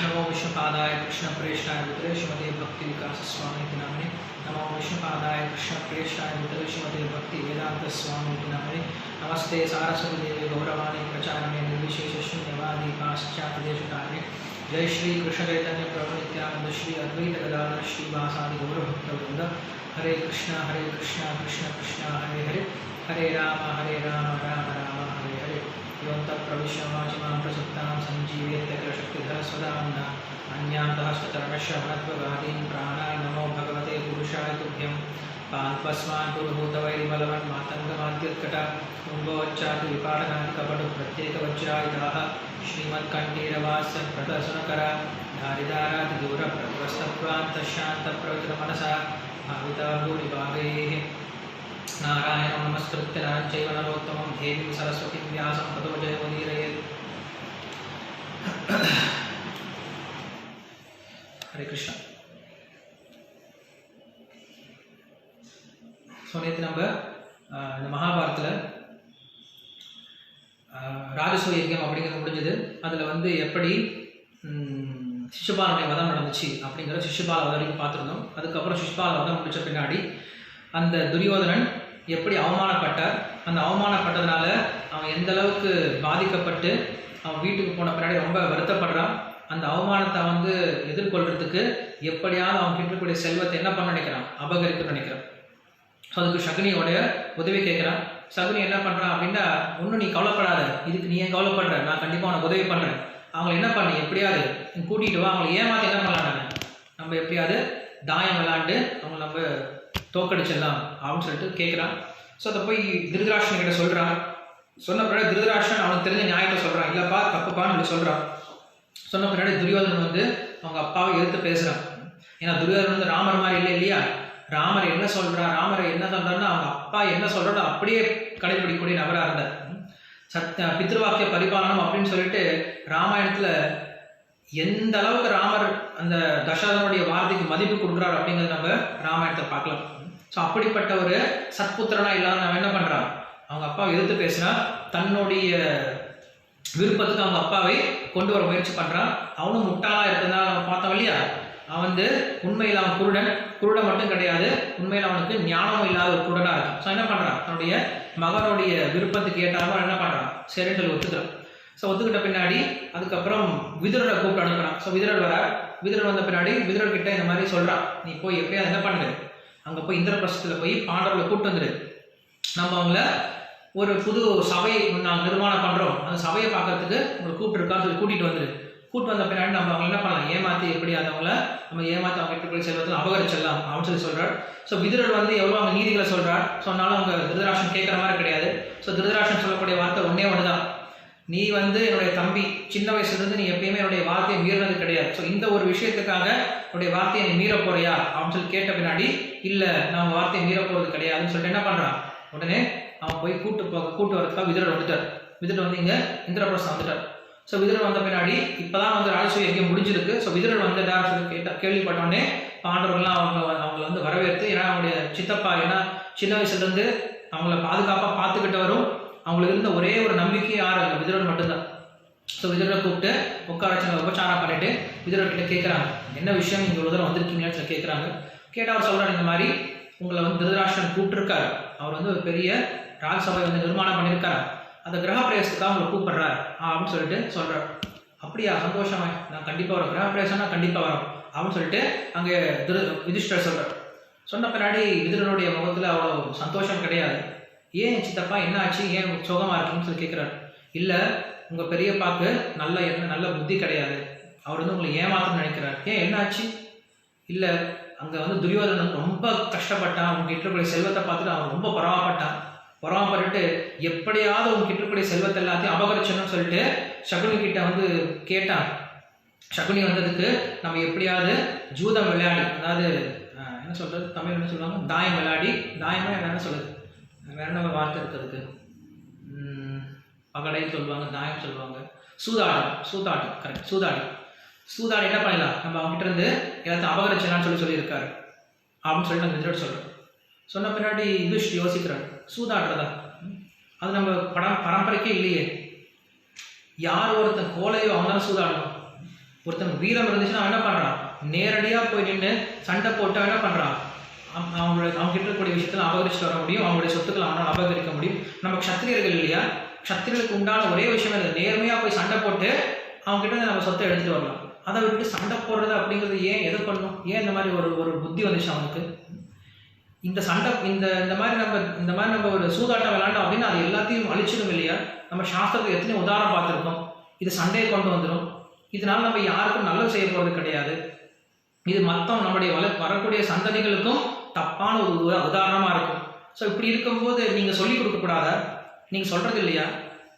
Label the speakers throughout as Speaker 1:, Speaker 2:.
Speaker 1: नमो विष्णुपादाय कृष्णप्रेष्ठाय भूतले श्रीमते भक्ति विकास स्वामी नामिने नमो विष्णुपादाय कृष्णप्रेष्ठाय भूतले श्रीमते भक्ति वेदांत स्वामी नामिने नमस्ते सारस्वती देवी गौरवाणी प्रचारणे निर्विशेष शून्यवादी पाश्चात्यदेशकारिणे जय श्री कृष्ण चैतन्य प्रभु नित्यानंद श्री अद्वैत गदाधर श्रीवासादि गौरभक्तवृंद हरे कृष्ण कृष्ण कृष्ण हरे हरे हरे राम राम राम हरे हरे योऽन्तः प्रविश्य वाचिमां प्रसुप्तां सञ्जीवयत्यखिलशक्तिधरः सदानन्द अन्यान्तहस्तचरणश्रवणत्वगादीन् प्राणान् नमो भगवते पुरुषाय तुभ्यं पान्पस्मान् पुरुहूतवैर्बलवन् मातङ्गमाद्युत्कटा कुम्भोच्चाटु विपाटनादि कपटुप्रत्येकवज्रायुधाः श्रीमत्कण्ठीरवास्य प्रदर्शनकरा धारिदारादिदूरप्रवस्तत्वान्तशान्तप्रवृतमनसा भाविताभूरिभागैः नारायणं नमस्कृत्य नरं चैव नरोत्तमं देवीं सरस्वतीं व्यासं ततो जयमुदीरयेत्। हरे कृष्ण। நேற்று நம்ம இந்த மகாபாரத்தில் ராஜசூய யஜ்ஞம் அப்படிங்கிறது முடிஞ்சது. அதில் எப்படி சிசுபாலனுடைய வதம் நடந்துச்சு அப்படிங்கிற சிசுபால வதம் வரைக்கும் பார்த்துருந்தோம். அதுக்கப்புறம் சிசுபால வதம் முடித்த பின்னாடி அந்த துரியோதனன் எப்படி அவமானப்பட்டார், அந்த அவமானப்பட்டதுனால அவன் எந்த அளவுக்கு பாதிக்கப்பட்டு அவன் வீட்டுக்கு போன பின்னாடி ரொம்ப வருத்தப்படுறான். அந்த அவமானத்தை எதிர்கொள்றதுக்கு எப்படியாவது அவன் கிட்டக்கூடிய செல்வத்தை என்ன பண்ண நினைக்கிறான், அபகரிக்க நினைக்கிறான். ஸோ அதுக்கு சகுனியோடைய உதவி கேட்குறான். சகுனி என்ன பண்ணுறான் அப்படின்னா, ஒன்றும் நீ கவலைப்படாத, இதுக்கு நீ ஏன் கவலைப்படுற, நான் கண்டிப்பாக உனக்கு உதவி பண்ணுறேன். அவங்களை என்ன பண்ணி எப்படியாவது கூட்டிகிட்டு வா, அவங்களை ஏமாற்றி என்ன பண்ணலாம், நம்ம எப்படியாவது தாயம் விளாண்டு அவங்களை நம்ம தோக்கடிச்சிடலாம் அப்படின்னு சொல்லிட்டு கேட்குறான். ஸோ அதை போய் திருதராஷ்டிரன் கிட்ட சொல்கிறான். சொன்ன பின்னாடி திருதராஷ்டிரன் அவனுக்கு தெரிஞ்ச நியாயத்தை சொல்கிறான். இல்லைப்பா தப்புப்பான்னு சொல்லி சொல்கிறான். சொன்ன பின்னாடி துரியோதனன் அவங்க அப்பாவை எதிர்த்து பேசுகிறான். ஏன்னா துரியோதனன் ராமர் மாதிரி இல்லையா, ராமர் என்ன சொல்கிறார், ராமரை என்ன சொல்கிறாருன்னா அவங்க அப்பா என்ன சொல்கிறாரோ அப்படியே கடைபிடிக்கக்கூடிய நபராக இருந்தார். பித்ருவாக்கிய பரிபாலனம் அப்படின்னு சொல்லிட்டு ராமாயணத்தில் எந்த அளவுக்கு ராமர் அந்த தசரதனுடைய வார்த்தைக்கு மதிப்பு கொடுக்குறாரு அப்படிங்கிறது நம்ம ராமாயணத்தை பார்க்கலாம். ஸோ அப்படிப்பட்ட ஒரு சத்புத்திரனா இல்லாத நம்ம என்ன பண்ணுறான், அவங்க அப்பாவை எதிர்த்து பேசினா தன்னுடைய விருப்பத்துக்கு அவங்க அப்பாவை கொண்டு வர முயற்சி பண்ணுறான். அவனும் முட்டாளாக இருக்கிறதுனால நம்ம பார்த்தோம் இல்லையா, அவன் உண்மையில் அவன் குருடன் மட்டும் கிடையாது, உண்மையில் அவனுக்கு ஞானமும் இல்லாத ஒரு குருடனாக இருக்கும். ஸோ என்ன பண்ணுறான், தன்னுடைய மகனுடைய விருப்பத்துக்கு ஏற்றாலும் என்ன பண்ணுறான், சரின்னு சொல்லி ஒத்துக்கிறான். ஸோ ஒத்துக்கிட்ட பின்னாடி அதுக்கப்புறம் விதுரரை கூப்பிட்டு அனுப்புகிறான். ஸோ விதுரர் வரார். விதுரர் வந்த பின்னாடி விதுரர்கிட்ட இந்த மாதிரி சொல்கிறான், நீ போய் எப்படியாவது என்ன பண்ணுது, அங்கே போய் இந்திரபிரஸ்தத்தில் போய் பாண்டவர்களை கூப்பிட்டு வந்துடு, நம்ம அவங்கள ஒரு புது சபை நாங்கள் நிர்மாணம் பண்ணுறோம், அந்த சபையை பார்க்கறதுக்கு உங்களை கூப்பிட்டுருக்கான்னு சொல்லி கூட்டிகிட்டு வந்துடு. கூப்பிட்டு வந்த பின்னாடி நம்ம அவங்க என்ன பண்ணலாம், ஏமாற்றி எப்படியாவது அவங்கள நம்ம ஏமாற்றி அவங்க கிட்ட செல்வத்தில் அபகரிச்சிடலாம் அப்படின்னு சொல்லி சொல்கிறார். ஸோ விதுரர் எவ்வளோ அவங்க நீதிகளை சொல்கிறார். சொன்னாலும் அவங்க திருதராஷ்டிரன் கேட்குற மாதிரி கிடையாது. ஸோ திருதராஷ்டிரன் சொல்லக்கூடிய வார்த்தை ஒன்றே ஒன்று தான், நீ என்னுடைய தம்பி, சின்ன வயசுலேருந்து நீ எப்பயுமே என்னுடைய வார்த்தையை மீறினது கிடையாது. ஸோ இந்த ஒரு விஷயத்துக்காக என்னுடைய வார்த்தையை நீ மீற போறியா அப்படின்னு சொல்லி கேட்ட பின்னாடி, இல்லை நான் வார்த்தையை மீற போகிறது கிடையாதுன்னு சொல்லிட்டு என்ன பண்ணுறான், உடனே அவன் போய் கூட்டு வரதுக்காக விதுரர் வந்துட்டார். விதுரர் இங்கே இந்திரபிரஸ்தம் வந்துட்டார். ஸோ விதுரர் வந்த பின்னாடி இப்போதான் ராஜசூய யஜ்ஞம் முடிஞ்சிருக்கு. ஸோ விதுரர் வந்துட்டார் சொல்லி கேள்விப்பட்டோடனே பாண்டவர்கள்லாம் அவங்களை வரவேற்று, ஏன்னா அவங்களுடைய சித்தப்பா, ஏன்னா சின்ன வயசுலேருந்து அவங்கள பாதுகாப்பாக பார்த்துக்கிட்டவரும் அவங்களுக்கு இருந்த ஒரே ஒரு நம்பிக்கை யார், அந்த விதுரர் மட்டும்தான். ஸோ விதுரரை கூப்பிட்டு உட்கார வச்சு உபச்சாரம் பண்ணிட்டு விதுரர்கிட்ட கேட்குறாங்க, என்ன விஷயம் நீங்கள் ஒரு தடவை வந்திருக்கீங்கன்னு சொல்லி கேட்குறாங்க. கேட்டால் அவர் சொல்கிறார், இந்த மாதிரி உங்களை திருதராஷ்டிரன் கூப்பிட்டுருக்காரு, அவர் ஒரு பெரிய ராஜ்சபை நிர்மாணம் பண்ணியிருக்காரு, அந்த கிரக பிரவேசத்துக்காக அவங்களை கூப்பிடுறாரு அப்படின்னு சொல்லிட்டு சொல்கிறார். அப்படியா, சந்தோஷமா, நான் கண்டிப்பாக வரோம், கிரக பிரவேசம்னா கண்டிப்பாக வரோம் அப்படின்னு சொல்லிட்டு அங்கே யுதிஷ்டர் சொல்கிறார். சொன்ன பின்னாடி விதுரனுடைய முகத்தில் அவ்வளோ சந்தோஷம் கிடையாது. ஏன் சித்தப்பா என்ன ஆச்சு, ஏன் சோகமாக இருக்குன்னு சொல்லி கேட்குறாரு. இல்லை, உங்கள் பெரியப்பாக்கு நல்ல புத்தி கிடையாது, அவர் உங்களை ஏமாத்தணும்னு நினைக்கிறார். ஏன் என்ன ஆச்சு, இல்லை அங்கே துரியோதனன் ரொம்ப கஷ்டப்பட்டான், அவங்க கிட்டக்கூடிய செல்வத்தை பார்த்துட்டு அவன் ரொம்ப பொறாமப்பட்டு எப்படியாவது உங்க கிட்டக்கூடிய செல்வத்தை எல்லாத்தையும் அபகரிச்சணும்னு சொல்லிட்டு சகுனி கிட்ட கேட்டான். சகுனி வந்ததுக்கு நம்ம எப்படியாவது ஜூதம் விளையாடி, அதாவது என்ன சொல்றது, தமிழ் என்ன சொல்லுவாங்க, தாயம் விளையாடி, தாயமா என்ன சொல்லுது, வேற என்ன வார்த்தை இருக்கிறதுக்கு, பகடைன்னு சொல்லுவாங்க, தாயம் சொல்லுவாங்க, சூதாட்டம் கரெக்ட், சூதாடி என்ன பண்ணலாம், நம்ம அவங்க கிட்ட இருந்து எல்லாத்தையும் அபகரிச்சலான்னு சொல்லியிருக்காரு அப்படின்னு சொல்லி நம்ம எதிர்த்து சொல்கிறோம். சொன்ன பின்னாடி யுதிஷ்டர் யோசிக்கிறார், சூதாடுறதா, அது நம்ம பரம்பரைக்கே இல்லையே, யார் ஒருத்தன் கோலையோ அவனால சூதாடணும், ஒருத்தனுக்கு வீரம் இருந்துச்சுன்னா அவன் என்ன பண்ணுறான், நேரடியாக போய் நின்று சண்டை போட்டு அவன் என்ன பண்ணுறான், அவங்க கிட்ட இருக்கக்கூடிய விஷயத்தில் அபகரிச்சுட்டு வர முடியும், அவங்களுடைய சொத்துக்களை அவனால் அபகரிக்க முடியும். நம்ம க்ஷத்திரியர்கள் இல்லையா, க்ஷத்திரியர்களுக்கு உண்டான ஒரே விஷயம் இல்லை, நேர்மையாக போய் சண்டை போட்டு அவங்க கிட்ட நம்ம சொத்தை எடுத்துகிட்டு வரலாம். அதை விட்டு சண்டை போடுறது அப்படிங்கிறது ஏன் எதை பண்ணணும், ஏன் இந்த மாதிரி ஒரு புத்தி வந்துச்சு அவனுக்கு? இந்த சண்டை இந்த மாதிரி நம்ம ஒரு சூதாட்டம் விளையாண்டோம் அப்படின்னா அது எல்லாத்தையும் அழிச்சிடும் இல்லையா? நம்ம சாஸ்திரத்தை எத்தனையோ உதாரணம் பார்த்துருக்கோம். இது சண்டையை கொண்டு வந்துடும். இதனால நம்ம யாருக்கும் நல்லது செய்ய போகிறது கிடையாது. இது மொத்தம் நம்முடைய வரக்கூடிய சந்ததிகளுக்கும் தப்பான ஒரு உதாரணமாக இருக்கும். ஸோ இப்படி இருக்கும்போது நீங்கள் சொல்லிக் கொடுக்கக்கூடாதா? நீங்கள் சொல்கிறது இல்லையா,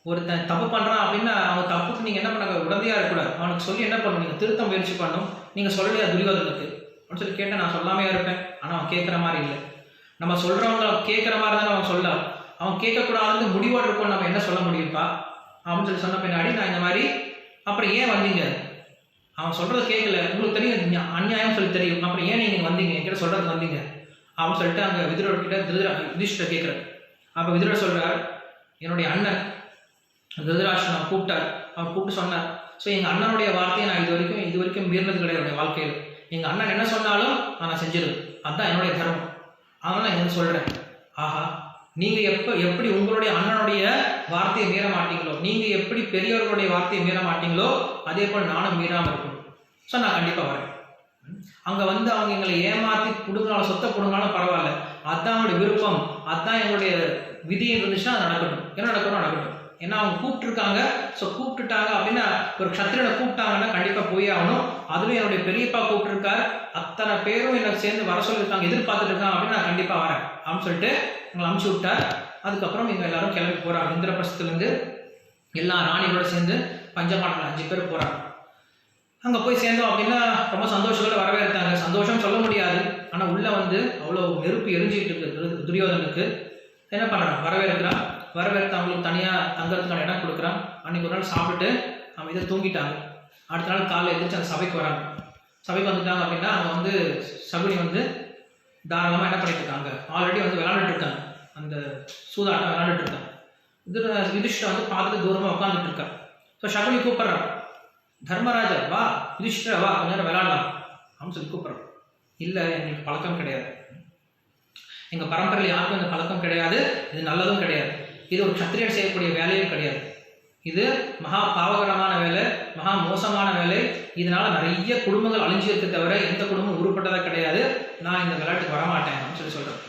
Speaker 1: ஒருத்தன் தப்பு பண்ணுறான் அப்படின்னா அவன் தப்புக்கு நீங்கள் என்ன பண்ண உடந்தையாக இருக்கக்கூடாது. அவனுக்கு சொல்லி என்ன பண்ணணும், நீங்கள் திருத்த முயற்சி பண்ணணும். நீங்கள் சொல்லலையா துரியோதனுக்கு அப்படின்னு சொல்லி கேட்டால் நான் சொல்லாமே இருப்பேன், ஆனால் அவன் கேட்குற மாதிரி இல்லை. நம்ம சொல்கிறவங்க கேட்குற மாதிரி தானே அவன் சொல்ல, அவன் கேட்கக்கூடாதுன்னு முடிவோடு இருக்கும். நம்ம என்ன சொல்ல முடியும்ப்பா அப்படின்னு சொல்லி சொன்ன பின்னாடி நான் இந்த மாதிரி, அப்புறம் ஏன் வந்தீங்க, அவன் சொல்கிறத கேட்கல, உங்களுக்கு தெரியும் அநியாயம் சொல்லி தெரியும், அப்புறம் ஏன் நீங்கள் வந்தீங்க, என்கிட்ட சொல்கிறது வந்தீங்க அப்படின்னு சொல்லிட்டு அங்கே விதுரர்கிட்ட யுதிஷ்டர் கேட்குறாரு. அப்போ விதுரர் சொல்கிறார், என்னுடைய அண்ணன் திருதராஷ்டிரன் கூப்பிட்டார். அவர் கூப்பிட்டு சொன்னார், ஸோ எங்கள் அண்ணனுடைய வார்த்தையை நான் இது வரைக்கும் மீறினது கிடையாது என்னுடைய வாழ்க்கையில். எங்கள் அண்ணன் என்ன சொன்னாலும் நான் செஞ்சிருவேன், அதுதான் என்னுடைய தர்மம். அதனால் நான் என்ன சொல்கிறேன், ஆஹா நீங்கள் எப்படி உங்களுடைய அண்ணனுடைய வார்த்தையை மீற மாட்டீங்களோ, நீங்கள் எப்படி பெரியவர்களுடைய வார்த்தையை மீற மாட்டீங்களோ அதே போல் நானும் மீறாமல் இருக்கணும். ஸோ நான் கண்டிப்பாக வரேன். அங்கே அவங்க எங்களை ஏமாற்றி கொடுங்கனாலும் சொத்தை கொடுங்கனாலும் பரவாயில்ல, அதுதான் அவங்களுடைய விருப்பம், அதுதான் எங்களுடைய விதி இருந்துச்சுன்னா அது நடக்கட்டும், என்ன நடக்கட்டும். ஏன்னா அவங்க கூப்பிட்டுருக்காங்க. ஸோ கூப்பிட்டுட்டாங்க அப்படின்னா ஒரு க்ஷத்திரியனை கூப்பிட்டாங்கன்னா கண்டிப்பாக போய் ஆகணும். அதுவும் என்னுடைய பெரியப்பா கூப்பிட்டுருக்காரு, அத்தனை பேரும் எனக்கு சேர்ந்து வர சொல்லியிருக்காங்க, எதிர்பார்த்துட்டு இருக்காங்க அப்படின்னு நான் கண்டிப்பாக வரேன் அப்படின்னு சொல்லிட்டு எங்களை அனுப்பிச்சி விட்டார். அதுக்கப்புறம் இவங்க எல்லாரும் கிளம்பி போகிறாங்க. இந்திரபிரஸ்தத்துலேருந்து எல்லா ராணிகளோட சேர்ந்து பஞ்சபாண்டவர்கள் 5 பேர் போகிறாங்க. அங்கே போய் சேர்ந்தோம் அப்படின்னா ரொம்ப சந்தோஷத்தோட வரவேற்றாங்க. சந்தோஷம் சொல்ல முடியாது, ஆனால் உள்ளே அவ்வளோ நெருப்பு எரிஞ்சிட்டு இருக்கு. துரியோதனுக்கு என்ன பண்ணுறான், வரவேற்று அவங்களுக்கு தனியாக தங்கறதுக்கான இடம் கொடுக்குறான். அன்றைக்கி ஒரு நாள் சாப்பிட்டு அவங்க இதை தூங்கிட்டாங்க. அடுத்த நாள் காலையில் எழுந்திரிச்சு அந்த சபைக்கு வராங்க. சபைக்கு வந்துட்டாங்க அப்படின்னா அவங்க சகுனி தாராளமாக என்ன பண்ணிட்டு இருக்காங்க, ஆல்ரெடி விளையாண்டுட்டு இருக்காங்க, அந்த சூதாட்டம் விளையாண்டுட்டு இருக்காங்க. யுதிஷ்டர் பார்த்துட்டு தூரமாக உட்காந்துட்டு இருக்காரு. ஸோ சகுனி கூப்பிட்றான், தர்மராஜா வா, யுதிஷ்டர் வா, கொஞ்ச நேரம் விளையாடலாம் அப்படின்னு சொல்லி கூப்பிட்றான். இல்லை எங்களுக்கு பழக்கம் கிடையாது, எங்கள் பரம்பரையில் யாருக்கும் இந்த பழக்கம் கிடையாது, இது நல்லதும் கிடையாது, இது ஒரு க்ஷத்திரியன் செய்யக்கூடிய வேலையும் கிடையாது, இது மகா பாவகரமான வேலை, மகா மோசமான வேலை, இதனால் நிறைய குடும்பங்கள் அழிஞ்சிருக்கு தவிர எந்த குடும்பம் உருப்பட்டதாக கிடையாது, நான் இந்த விளையாட்டுக்கு வரமாட்டேன் அப்படின்னு சொல்கிறேன்.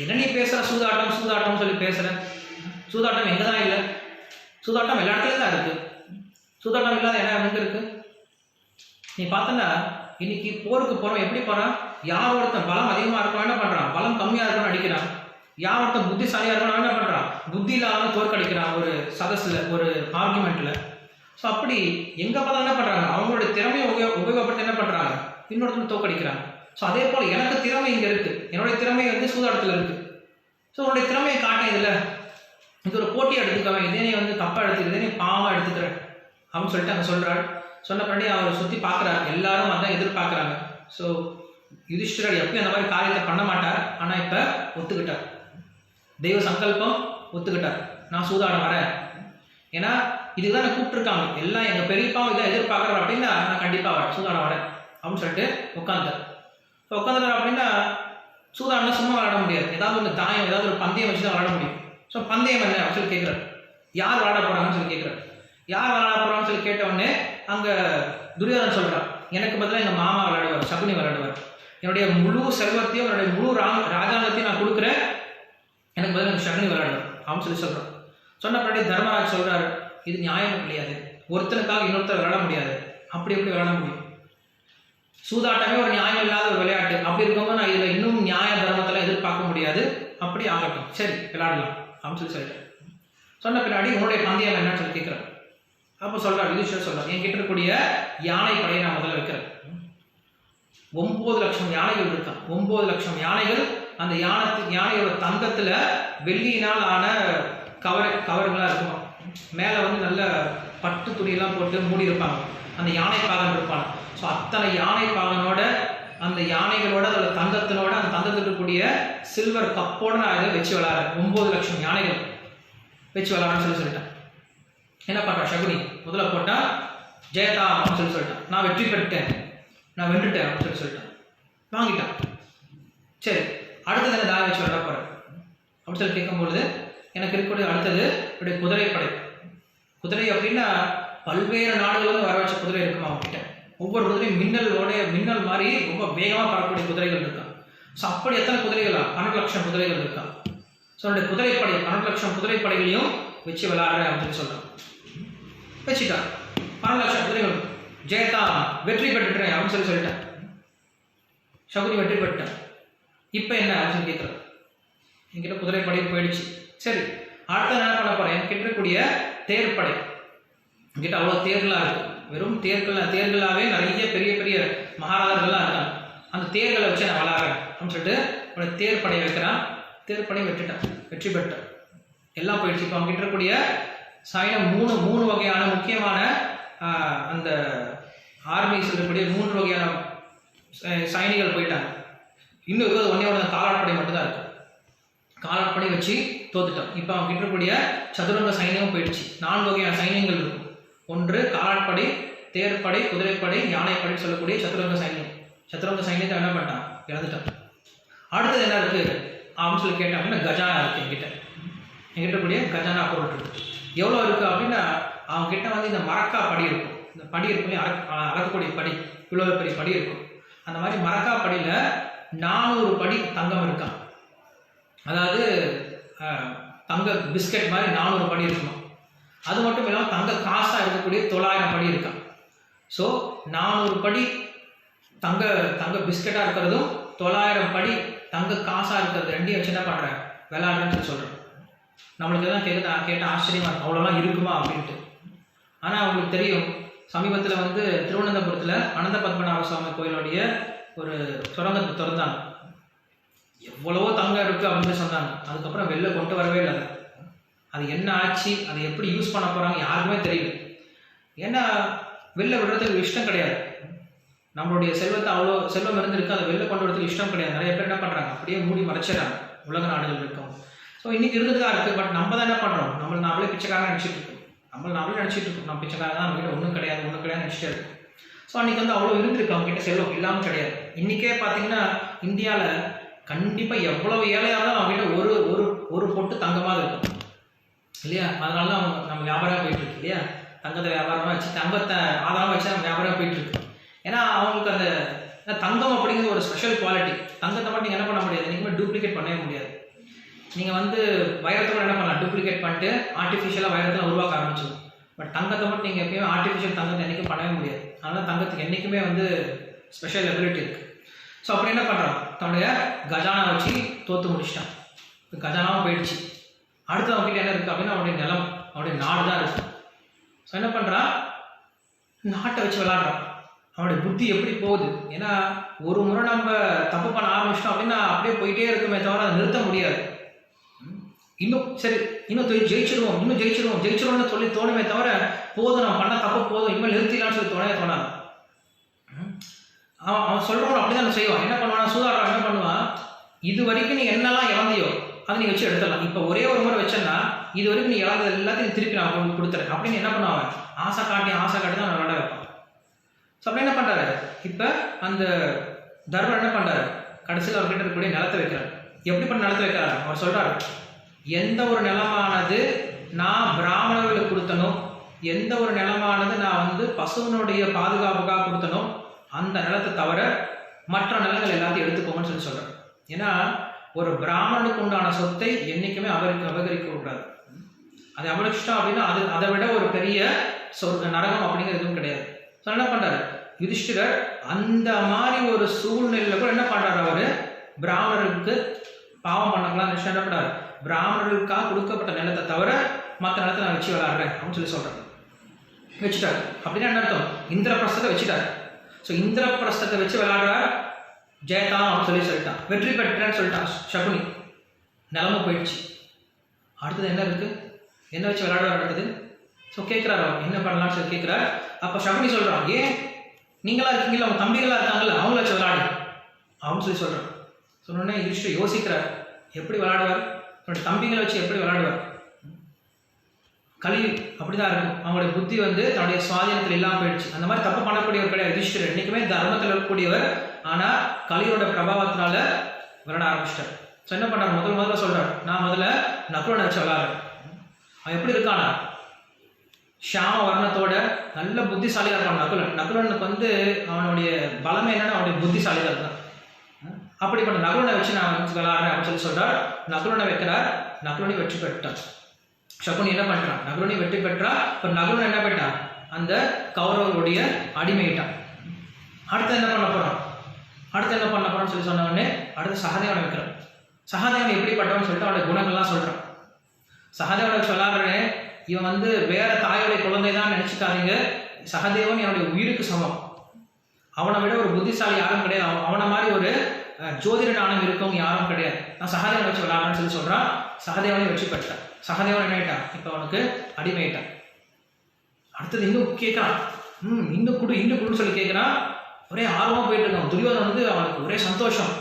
Speaker 1: என்ன நீ பேசுகிற, சூதாட்டம் சொல்லி பேசுகிறேன், சூதாட்டம் எங்கே தான் இல்லை, சூதாட்டம் எல்லா இடத்துலையும் தான் இருக்குது, சூதாட்டம் இல்லாத என்ன எங்கே இருக்குது? நீ பார்த்தனா இன்னைக்கு போருக்கு போகிறோம், எப்படி போகிறான், யார் ஒருத்தன் பலம் அதிகமாக இருக்கணும் என்ன பண்ணுறான், பலம் கம்மியாக இருக்கணும்னு அடிக்கிறான், யார் ஒருத்தன் புத்திசாலியாக இருக்கணும் என்ன பண்ணுறான், புத்தி இல்லாமல் தோற்கடிக்கிறான் ஒரு சதஸில், ஒரு ஆர்குமெண்ட்டில். ஸோ அப்படி எங்கே பார்த்தா என்ன பண்ணுறாங்க, அவங்களுடைய திறமையை உபயோகப்படுத்தி என்ன பண்ணுறாங்க, இன்னொருத்தர் தோற்கடிக்கிறாங்க. ஸோ அதே போல் எனக்கு திறமை இங்கே இருக்குது, என்னுடைய திறமை சூதாட்டத்தில் இருக்குது. ஸோ உன்னுடைய திறமையை காட்டேன், இதில் இது ஒரு போட்டியை எடுத்துக்கவேன், இதே நீ தப்பாக எடுத்துக்கிறேன், இதே நீ பாவமாக எடுத்துக்கிறேன் அப்படின்னு சொல்லிட்டு அங்கே சொல்கிறாள். சொன்ன பின்னாடி அவர் சுற்றி பார்க்குறாரு, எல்லாரும் அதான் எதிர்பார்க்குறாங்க. ஸோ யுதிஷ்டிரர் எப்பயும் அந்த மாதிரி காரியத்தை பண்ண மாட்டார், ஆனால் இப்போ ஒத்துக்கிட்டார், தெய்வ சங்கல்பம் ஒத்துக்கிட்டார், நான் சூதாட வரேன், ஏன்னா இதுதான் நான் கூப்பிட்டுருக்காங்க, எல்லாம் எங்கள் பெரியப்பாவும் இதை எதிர்பார்க்குறாரு அப்படின்னா நான் கண்டிப்பாக வரேன், சூதாட வரேன் அப்படின்னு சொல்லிட்டு உட்காந்துட்டார். ஸோ உட்காந்துட்டார் அப்படின்னா சூதாடலாம் சும்மா விளாட முடியாது, ஏதாவது தாயம், ஏதாவது ஒரு பந்தயம் வச்சு தான் விளாட முடியும். ஸோ பந்தயம் என்ன அப்படின்னு சொல்லி கேட்குறாரு, யார் விளாட போகிறாங்கன்னு சொல்லி கேட்குறாரு. யார் விளாட போகிறான்னு சொல்லி கேட்ட உடனே அங்கே துரியோதனன் சொல்கிறான், எனக்கு பதிலாக எங்கள் மாமா விளையாடுவார், சகுனி விளையாடுவார், என்னுடைய முழு செல்வத்தையும் என்னுடைய முழு ராஜாங்கத்தையும் நான் கொடுக்குறேன், எனக்கு பதிலாக எனக்கு சகுனி விளையாடுவார் அப்படின்னு சொல்லி சொல்கிறான். சொன்ன பின்னாடி தர்மராஜ் சொல்கிறார், இது நியாயம் கிடையாது, ஒருத்தனுக்காக இன்னொருத்தர் விளையாட முடியாது, அப்படி எப்படி விளையாட முடியும், சூதாட்டமே ஒரு நியாயம் இல்லாத ஒரு விளையாட்டு, அப்படி இருக்கும்போது நான் இதில் இன்னும் நியாய தர்மத்தில் எதிர்பார்க்க முடியாது, அப்படி ஆகட்டும், சரி விளையாடலாம் அப்படின்னு சொல்லி சொல்லிட்டேன். சொன்ன பின்னாடி உன்னுடைய பந்தயம் என்னன்னு சொல்லி கேட்குறேன். அப்போ சொல்கிறார், யுதிஷ்டர் சொல்கிறார், என் கிட்ட இருக்கக்கூடிய யானை படையை நான் முதல்ல வைக்கிறேன். 9 லட்சம் யானைகள் இருக்கான், 9 லட்சம் யானைகள். அந்த யானையோட தங்கத்தில் வெள்ளியினால் ஆன கவர்களாக இருக்குமா, மேலே நல்ல பட்டு துணியெல்லாம் போட்டு மூடி இருப்பாங்க, அந்த யானை பாகன் இருப்பாங்க. ஸோ அத்தனை யானை பாகனோட அந்த யானைகளோட அதோட தங்கத்தினோட அந்த தங்கத்தில் இருக்கக்கூடிய சில்வர் கப்போடு நான் இதை வச்சு விளையாடுறேன். 9 லட்சம் யானைகள் வச்சு விளையாடுன்னு சொல்லிட்டேன். என்ன பண்ணுறா சகுனி, முதல்ல போட்டால் ஜெயதா அப்படின்னு சொல்லிட்டான். நான் வெற்றி பெற்றேன், நான் வென்றுட்டேன் அப்படின்னு சொல்லிட்டான். வாங்கிட்டான். சரி, அடுத்தது என்ன தாயம் வச்சு விளையாட போகிறேன் அப்படின்னு சொல்லி கேட்கும்பொழுது எனக்கு இருக்கக்கூடிய அடுத்தது இப்படி குதிரைப்படை. குதிரை அப்படின்னா பல்வேறு நாடுகளும் வர வச்ச குதிரை இருக்குமா அவங்ககிட்ட. ஒவ்வொரு குதிரையும் மின்னல் மாதிரி ரொம்ப வேகமாக பறக்கக்கூடிய குதிரைகள் இருக்கான். ஸோ அப்படி எத்தனை குதிரைகளா? 12 லட்சம் குதிரைகள் இருக்கான். ஸோ என்னுடைய குதிரைப்படை 12 லட்சம் குதிரைப்படைகளையும் வச்சு விளையாடுறேன் அப்படின்னு சொல்கிறான். வச்சுட்டான். 12 லட்சம் குதிரைகள். ஜெயதா வெற்றி பெற்றுட்டேன் அப்படின்னு சொல்லிட்டேன். சகுனி வெற்றி பெற்றுட்டேன். இப்போ என்ன அப்படின்னு கேட்குறேன். என்கிட்ட குதிரைப்படை போயிடுச்சு. சரி, அடுத்த என்ன பண்ண போகிறேன்? என்கிட்ட இருக்கக்கூடிய தேர்ப்படை. என்கிட்ட அவ்வளோ தேர்களாக இருக்குது. வெறும் தேர்களாகவே நிறைய பெரிய பெரிய மகாராஜர்கள்லாம் இருக்காங்க. அந்த தேர்களை வச்சு நான் விளையாடுறேன் அப்படின்னு சொல்லிட்டு அவனோட தேர்ப்படையை வைக்கிறான். தேர்ப்படையை வெற்றி பெற்றேன். எல்லாம் போயிடுச்சு. இப்போ அவங்ககிட்ட இருக்கக்கூடிய சைனம் மூணு வகையான முக்கியமான அந்த ஆர்மி சொல்லக்கூடிய 3 வகையான சைனிகள் போயிட்டாங்க. இன்னும் இருக்கிறது ஒன்னே காலாட்படை மட்டும்தான் இருக்கு. காலாட்படை வச்சு தோத்துட்டோம். இப்போ அவங்க கிட்ட இருக்கக்கூடிய சதுரங்க சைன்யமும் போயிடுச்சு. 4 வகையான சைன்யங்கள் இருக்கும். ஒன்று காலாட்படை, தேர்ப்படை, குதிரைப்படை, யானைப்படை சொல்லக்கூடிய சதுரங்க சைன்யம். சதுரங்க சைன்யத்தை என்ன பண்ணிட்டான்? இழந்துட்டான். அடுத்தது என்ன இருக்கு அப்படின்னு சொல்லி கேட்டான் அப்படின்னா கஜானா இருக்கு. என்கிட்ட இருக்கக்கூடிய கஜானா பொருள் இருக்கு. எவ்வளோ இருக்கு அப்படின்னா அவங்க கிட்ட வந்து இந்த மரக்கா படி இருக்கும். இந்த படி இருக்கும், அறக்கக்கூடிய படி, இவ்வளோ பெரிய படி இருக்கும். அந்த மாதிரி மரக்கா படியில் 400 படி தங்கம் இருக்கான். அதாவது தங்க பிஸ்கட் மாதிரி 400 படி இருக்குமா. அது மட்டும் இல்லாமல் தங்க காசாக இருக்கக்கூடிய 900 படி இருக்கான். ஸோ 400 படி தங்க பிஸ்கட்டாக இருக்கிறதும் 900 படி தங்க காசாக இருக்கிறது ரெண்டையும் வச்சு என்ன பண்ணுறேன்? விளையாடுறேன்னு சொல்கிறேன். நம்மளுக்கு தான் கேட்ட ஆச்சரியமா இருக்கும், அவ்வளோலாம் இருக்குமா அப்படின்ட்டு. ஆனால் அவங்களுக்கு தெரியும், சமீபத்தில் வந்து திருவனந்தபுரத்தில் அனந்த பத்மநாப சுவாமி கோயிலுடைய ஒரு சுரங்கத்தை திறந்தாங்க. எவ்வளவோ தங்கம் இருக்குது அப்படின்னு சொன்னாங்க. அதுக்கப்புறம் வெளில கொண்டு வரவே இல்லை. அது என்ன ஆச்சு, அதை எப்படி யூஸ் பண்ண போகிறாங்க யாருக்குமே தெரியல. ஏன்னா வெளில விடுறதுக்கு இஷ்டம் கிடையாது. நம்மளுடைய செல்வத்தை அவ்வளோ செல்வம் இருந்திருக்கு, அதை வெளில கொண்டு வரதுக்கு இஷ்டம் கிடையாது. நிறைய பேர் என்ன பண்ணுறாங்க? அப்படியே மூடி மறைச்சிடறாங்க உலக நாடுகள் இருக்கவங்க. ஸோ இன்றைக்கி இருந்துட்டு தான் இருக்குது. பட் நம்ம தான் என்ன பண்ணுறோம்? நாமளே பிச்சைக்காரங்க நினச்சிட்டு இருக்கோம். நாமளே நினச்சிட்டு இருக்கோம் நம்ம பிச்சைக்காரங்க தான், நம்மகிட்ட ஒன்றும் கிடையாது நினச்சிட்டே இருக்கும். ஸோ அன்றைக்கி வந்து அவ்வளோ இருந்திருக்கு அவங்ககிட்ட, செல்வம் இல்லாமல் கிடையாது. இன்றைக்கே பார்த்தீங்கன்னா இந்தியாவில் கண்டிப்பாக எவ்வளவு ஏழையாக இருந்தாலும் அவங்ககிட்ட ஒரு பொட்டு தங்கமாக இருக்கும் இல்லையா? அதனால தான் நம்ம வியாபாரம் போயிட்டு இருக்கு இல்லையா? தங்கத்தை வியாபாரமாக வச்சு, தங்கத்தை ஆதாரமாக வச்சு நம்ம வியாபாரம் போயிட்டு இருக்கு. ஏன்னா அவங்களுக்கு அந்த தங்கம் அப்படிங்கிறது ஒரு ஸ்பெஷல் குவாலிட்டி. தங்கத்தை மட்டும் நீங்கள் என்ன பண்ண முடியாது, நீங்கள் டூப்ளிகேட் பண்ணவே முடியாது. நீங்கள் வந்து வைரத்தோட என்ன பண்ணலாம்? டூப்ளிகேட் பண்ணிட்டு ஆர்டிஃபிஷியலாக வைரத்தில் உருவாக்க ஆரம்பிச்சிடும். பட் தங்கத்தை மட்டும் நீங்கள் எப்பயுமே ஆர்டிஃபிஷியல் தங்கத்தை என்றைக்கும் பண்ணவே முடியாது. அதனால் தங்கத்துக்கு என்றைக்குமே வந்து ஸ்பெஷல் எபிலிட்டி இருக்குது. ஸோ அப்படி என்ன பண்ணுறான்? தன்னுடைய கஜானா வச்சு தோற்று முடிச்சிட்டான். இப்போ கஜானாவும் போயிடுச்சு. அடுத்து அவங்ககிட்ட என்ன இருக்குது அப்படின்னா அவனுடைய நிலம், அவனுடைய நாடு தான் இருக்குது. ஸோ என்ன பண்ணுறான்? நாட்டை வச்சு விளாட்றான். அவனுடைய புத்தி எப்படி போகுது? ஏன்னா ஒரு முறை நம்ம தப்பு பண்ண ஆரம்பிச்சிட்டோம் அப்படின்னா அப்படியே போயிட்டே இருக்குமே தவிர அதை நிறுத்த முடியாது. இன்னும் ஜெயிச்சிருவோம்னு சொல்லி தோணுமே தவிர போதும் நம்ம பண்ண தப்பு போதும், இனிமேல் நிறுத்திடலான்னு சொல்லி தோணாது. அவன் சொல்கிறவன் அப்படிதான் செய்வான். என்ன பண்ணுவான்? சூதாட்டம் என்ன பண்ணுவான்? இது வரைக்கும் நீ என்னெல்லாம் இழந்தியோ அதை நீ வச்சு எடுத்துடலாம். இப்போ ஒரே ஒரு முறை வச்சேன்னா இது வரைக்கும் நீ இழந்தது எல்லாத்தையும் திருப்பி நான் கொடுத்துறேன் அப்படின்னு என்ன பண்ணுவாங்க? ஆசை காட்டி தான் விளையாட வைப்பான். ஸோ அப்படி என்ன பண்ணுறாரு? இப்போ அந்த தர்மர் என்ன பண்ணுறாரு? கடைசியில் அவர்கிட்ட இருக்கக்கூடிய நிலத்தை வைக்கிறார். எப்படி பண்ண நிலத்தை வைக்கிறாரு? அவர் சொல்கிறாரு, எந்த ஒரு நிலமானது நான் பிராமணர்களுக்கு கொடுத்தனோ, எந்த ஒரு நிலமானது நான் வந்து பசுவனுடைய பாதுகாப்புக்காக கொடுத்தனோ அந்த நிலத்தை தவிர மற்ற நிலங்கள் எல்லாத்தையும் எடுத்துக்கோங்கன்னு சொல்கிறேன். ஏன்னா ஒரு பிராமணனுக்கு உண்டான சொத்தை என்றைக்குமே அபகரிக்க கூடாது. அதை அபகரிச்சிட்டோம் அப்படின்னா அதை விட ஒரு பெரிய நரகம் அப்படிங்கிறது எதுவும் கிடையாது. ஸோ என்ன பண்ணுறாரு யுதிஷ்டிரர்? அந்த மாதிரி ஒரு சூழ்நிலையில் கூட என்ன பண்ணுறாரு? அவர் பிராமணர்களுக்கு பாவம் பண்ணலாம் என்ன பண்ணுறாரு? பிராமணர்களுக்காக கொடுக்கப்பட்ட நிலத்தை தவிர மற்ற நிலத்தை நான் வச்சு விளையாடுறேன் அப்படின்னு சொல்கிறேன். வச்சுட்டாரு. அப்படின்னா என்ன அர்த்தம்? இந்திரபிரஸ்தத்தை வச்சுட்டாரு. ஸோ இந்திரபிரஸ்தத்தை வச்சு விளையாடுறார் ஜெயதான் அப்படின்னு சொல்லிட்டான். வெற்றி பெற்றேன்னு சொல்லிட்டான் சகுனி. நிலமும் போயிடுச்சு. அடுத்தது என்ன இருக்குது? என்ன வச்சு விளையாடுவார் அடுத்தது? ஸோ கேட்குறாரு, என்ன பண்ணலாம்னு சொல்லி கேட்குறாரு. அப்போ சகுனி சொல்கிறான், ஏன் நீங்களாக இருக்கீங்களா, அவங்க தம்பிகளாக இருக்காங்கல்ல, அவங்கள வச்சு விளையாடு அப்படின்னு சொல்லி சொல்கிறான். சொன்னோடனே யுதிஷ்டர் யோசிக்கிறார், எப்படி விளையாடுவார்? தம்பிகளை வச்சு எப்படி விளையாடுவார்? கல்வி அப்படிதான் இருக்கும். அவங்களுடைய புத்தி வந்து தன்னுடைய சுவாதீனத்தில் இல்லாமல் போயிடுச்சு. அந்த மாதிரி தப்பு பண்ணக்கூடியவர் கிடையாது யுதிஷ்டிரர். என்றைக்குமே தர்மத்தில் இருக்கக்கூடியவர். ஆனால் கலியோட பிரபாவத்தினால விளையாட ஆரம்பிச்சிட்டார். ஸோ என்ன பண்ணுறாரு, முதல்ல சொல்கிறார், நான் முதல்ல நகுலனை வச்சு விளையாடுறேன். அவன் எப்படி இருக்கானா, ஷாம வர்ணத்தோட நல்ல புத்திசாலியாக இருக்கான் நகுலன். நகுலனுக்கு வந்து அவனுடைய பலமே என்னன்னா அவனுடைய புத்திசாலியாக இருந்தான். அப்படிப்பட்ட நகுலனை வச்சு நான் விளையாடுறேன் அப்படின்னு சொல்றார். நகுலனை வைக்கிறார். நகுலனை வெற்றி பெற்றார். சகுனி என்ன பண்றான், நகுலனை வெற்றி பெற்றா. இப்போ நகுலன் என்ன பண்ணிட்டான், அந்த கௌரவர்களுடைய அடிமையிட்டான். அடுத்து என்ன பண்ண போறான்னு சொல்லி சொன்ன உடனே அடுத்து சகதேவனை வைக்கிறான். சகதேவன் எப்படிப்பட்டவன் சொல்லிட்டு அவனுடைய குணங்கள்லாம் சொல்றான். சகதேவனை வச்சு விளையாடுறேன், இவன் வந்து வேற தாயோடைய குழந்தை தான் நினைச்சுக்காதீங்க. சகதேவன் என்னுடைய உயிருக்கு சமம். அவனை விட ஒரு புத்திசாலி யாரும் கிடையாது. அவனை மாதிரி ஒரு ஜோதிட ஞானம் இருக்கவங்க யாரும் கிடையாது. நான் சகதேவனை வச்சு விளையாடுறேன்னு சொல்லி சொல்றான். சகதேவனை வெற்றி பெற்றான். சகதேவன் என்ன ஆயிட்டான், இப்போ அவனுக்கு அடிமையிட்டான். அடுத்தது இன்னும் கேட்கறான், இன்னும் குடுன்னு சொல்லி கேட்கறான். ஒரே ஆர்வமாக போயிட்டு இருக்கான். துரியோதனன் வந்து அவனுக்கு ஒரே சந்தோஷம்.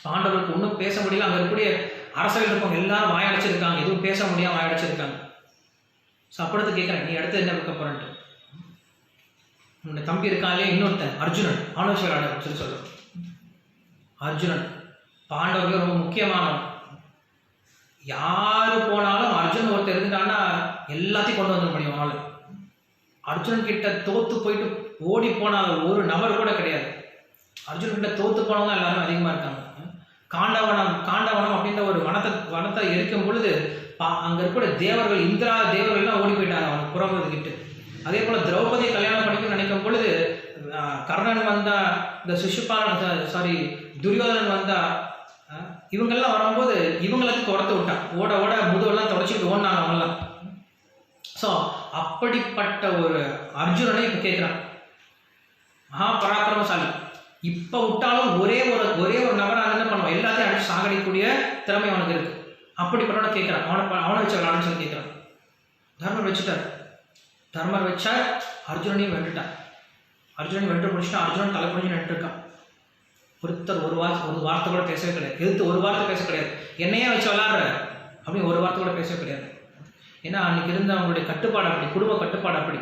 Speaker 1: பாண்டவர்களுக்கு ஒன்றும் பேச முடியல. அங்கே இருக்கக்கூடிய அரசர்கள் இருப்பவங்க எல்லாரும் வாயடைச்சிருக்காங்க, எதுவும் பேச முடியாம வாயடைச்சிருக்காங்க. ஸோ அப்படத்து கேட்குறேன், நீ அடுத்து என்ன வைக்க போறேன்ட்டு. உன்னுடைய தம்பி இருக்காங்களே இன்னொருத்தன் அர்ஜுனன், அவனை வச்சு விளையாட சொல்லி சொல்றான். அர்ஜுனன் பாண்டவர்கள் ரொம்ப முக்கியமானவன். யாரு போனாலும் அர்ஜுனன் ஒருத்தர் இருந்தான்னா எல்லாத்தையும் கொண்டு வந்துட முடியும். அவனால அர்ஜுனன் கிட்ட தோத்து போயிட்டு ஓடி போனாத ஒரு நபர் கூட கிடையாது. அர்ஜுனன் கிட்ட தோத்து போனவங்க எல்லாரும் அதிகமா இருக்காங்க. காண்டவனம் அப்படின்ற ஒரு வனத்தை எரிக்கும் பொழுது அங்க இருக்கிற தேவர்கள், இந்திரா தேவர்கள்லாம் ஓடி போயிட்டாங்க அவனுக்கு புறம்புகிட்டு. அதே போல திரௌபதியை கல்யாணம் பண்ணிக்கணும்னு நினைக்கும் பொழுது கர்ணன் வந்தா, இந்த துரியோதனன் வந்தா, இவங்கெல்லாம் வரும்போது இவங்களுக்கு துரத்து விட்டான். ஓட முதுவெல்லாம் தொடச்சிட்டு ஓடினாங்க அவங்கெல்லாம். ஸோ அப்படிப்பட்ட ஒரு அர்ஜுனனை இப்போ கேட்குறான். மகா பராக்கிரமசாலி. இப்போ விட்டாலும் ஒரே ஒரு நபராக என்ன பண்ணுவான், எல்லாத்தையும் அடிச்சு சாகடிக்கக்கூடிய திறமை அவனுக்கு இருக்கு. அப்படிப்பட்டவனை கேட்குறான். அவனை வச்சு விளையாடுன்னு சொல்லி கேட்குறான். தர்மர் வச்சுட்டார். தர்மர் வச்சா அர்ஜுனனையும் வென்றுட்டான். அர்ஜுனன் வென்று முடிச்சுட்டா. அர்ஜுனன் தலை குடிஞ்சு நின்றுருக்கான். ஒருத்தர் ஒரு வார்த்தை கூட பேசவே கிடையாது. எதிர்த்து ஒரு வார்த்தை பேச கிடையாது. என்னையே வச்சு விளையாடுற அப்படின்னு ஒரு வார்த்தை கூட பேசவே கிடையாது. ஏன்னா அன்னைக்கு இருந்த அவங்களுடைய கட்டுப்பாடு அப்படி, குடும்ப கட்டுப்பாடு அப்படி.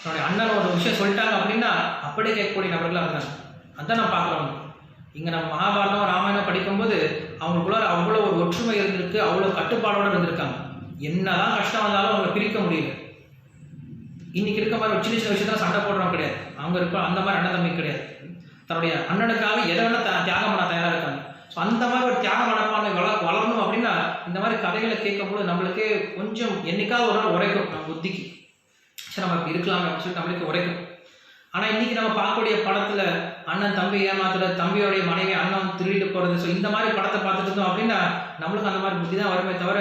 Speaker 1: அவனுடைய அண்ணன் ஒரு விஷயம் சொல்லிட்டாங்க அப்படின்னா அப்படியே கேட்கக்கூடிய நபர்களாக இருந்தாங்க. அதான் நான் பார்க்குறவங்க. இங்கே நம்ம மகாபாரதம் ராமாயணம் படிக்கும்போது அவங்களுக்குள்ள அவ்வளோ ஒரு ஒற்றுமை இருந்திருக்கு, அவ்வளோ கட்டுப்பாடோடு இருந்திருக்காங்க. என்னதான் கஷ்டம் வந்தாலும் அவங்களை பிரிக்க முடியல. இன்னைக்கு இருக்க மாதிரி ஒரு சின்ன சின்ன விஷயத்தான் சண்டை போடுறவங்க கிடையாது. அவங்க இருக்க அந்த மாதிரி அண்ணன் தம்பி கிடையாது. தன்னுடைய அண்ணனுக்காக எதை வேணால் தியாகம் பண்ண தயாராக இருக்காங்க. ஸோ அந்த மாதிரி ஒரு தியாக மனப்பான்மை வளரணும் அப்படின்னா இந்த மாதிரி கதைகளை கேட்கும்போது நம்மளுக்கே கொஞ்சம் என்னைக்காவது ஒரு நாள் உரைக்கும் நம்ம புத்திக்கு. சரி நம்ம இப்படி இருக்கலாமே அப்படின்னு சொல்லிட்டு நம்மளுக்கு உரைக்கும். ஆனால் இன்னைக்கு நம்ம பார்க்கக்கூடிய படத்தில் அண்ணன் தம்பி ஏமாத்துறது, தம்பியோடைய மனைவி அண்ணன் திருடிட்டு போகிறது, ஸோ இந்த மாதிரி படத்தை பார்த்துட்டு இருந்தோம் அப்படின்னா நம்மளுக்கு அந்த மாதிரி புத்தி தான் வருமே தவிர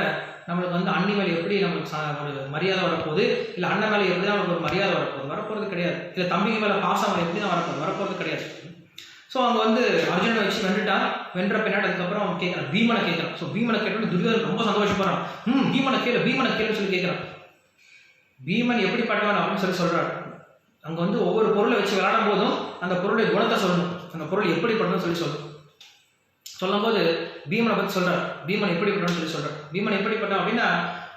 Speaker 1: நம்மளுக்கு வந்து அண்ணி மேலே எப்படி நம்மளுக்கு ஒரு மரியாதை வரப்போகுது, இல்லை அண்ணன் மேலே எப்படி தான் நம்மளுக்கு ஒரு மரியாதை வரப்போகிறது கிடையாது. இல்லை தம்பிக்கு மேலே பாசம் எப்படி தான் வரப்போகிறது கிடையாது. ஸோ அவங்க வந்து அர்ஜுனனை வச்சு வென்றுட்டான். வென்ற பின்னாடி அதுக்கப்புறம் அவன் கேட்குறான், பீமனை கேட்குறான். ஸோ பீமனை கேட்டோன்னு துரியோதனன் ரொம்ப சந்தோஷப்படுறான். பீமனை கேளுன்னு சொல்லி கேட்குறான். பீமன் எப்படிப்பட்டவன் அப்படின்னு சொல்லி சொல்கிறார். அங்கே வந்து ஒவ்வொரு பொருளை வச்சு விளையாடும் போதும் அந்த பொருளுடைய குணத்தை சொல்லணும், அந்த பொருள் எப்படிப்பட்டதுன்னு சொல்லி சொல்லணும். சொல்லும்போது பீமனை பற்றி சொல்கிறார். பீமன் எப்படிப்பட்டவன்னு சொல்லி சொல்கிறார். பீமன் எப்படிப்பட்டவன் அப்படின்னா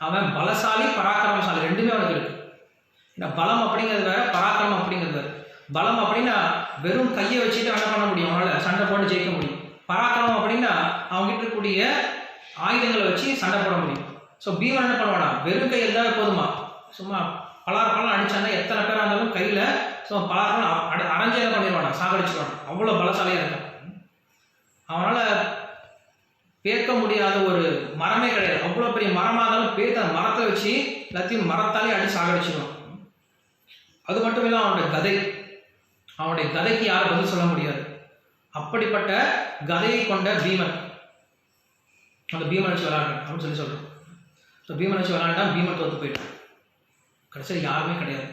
Speaker 1: அவன் பலசாலி பராக்கிரமசாலி ரெண்டுமே அவனுக்கு இருக்கு. ஏன்னா பலம் அப்படிங்கிறது வேற, பராக்கிரமம் அப்படிங்கிறது வேறு. பலம் அப்படின்னா வெறும் கையை வச்சுட்டு என்ன பண்ண முடியும், அவனால் சண்டை போட்டு ஜெயிக்க முடியும். பராக்கிரமம் அப்படின்னா அவங்ககிட்ட இருக்கக்கூடிய ஆயுதங்களை வச்சு சண்டை போட முடியும். ஸோ பீமன் என்ன பண்ணுவானா, வெறும் கை இருந்தால் போதுமா, சும்மா பலாரம் அடிச்சானா எத்தனை பேராக இருந்தாலும் கையில் ஸோ பலாரம் அரைஞ்சே என்ன பண்ணிடுவானா, சாகடிச்சிடுவான். அவ்வளோ பலசாலியாக இருக்கான். அவனால் பேர்க்க முடியாத ஒரு மரமே கிடையாது. அவ்வளோ பெரிய மரமாக இருந்தாலும் பேர்த்த அந்த மரத்தை வச்சு எல்லாத்தையும் மரத்தாலே அடிச்சு சாகடிச்சிடுவான். அது மட்டும் இல்லை அவனுடைய கதைக்கு யாரும் பதில் சொல்ல முடியாது. அப்படிப்பட்ட கதையை கொண்ட பீமன், அந்த பீமன் வச்சு விளையாடுறேன் அப்படின்னு சொல்லி சொல்கிறோம். ஸோ பீமன் வச்சு விளையாண்டா பீமன் தோற்று போயிட்டான். கடைசியில் யாருமே கிடையாது,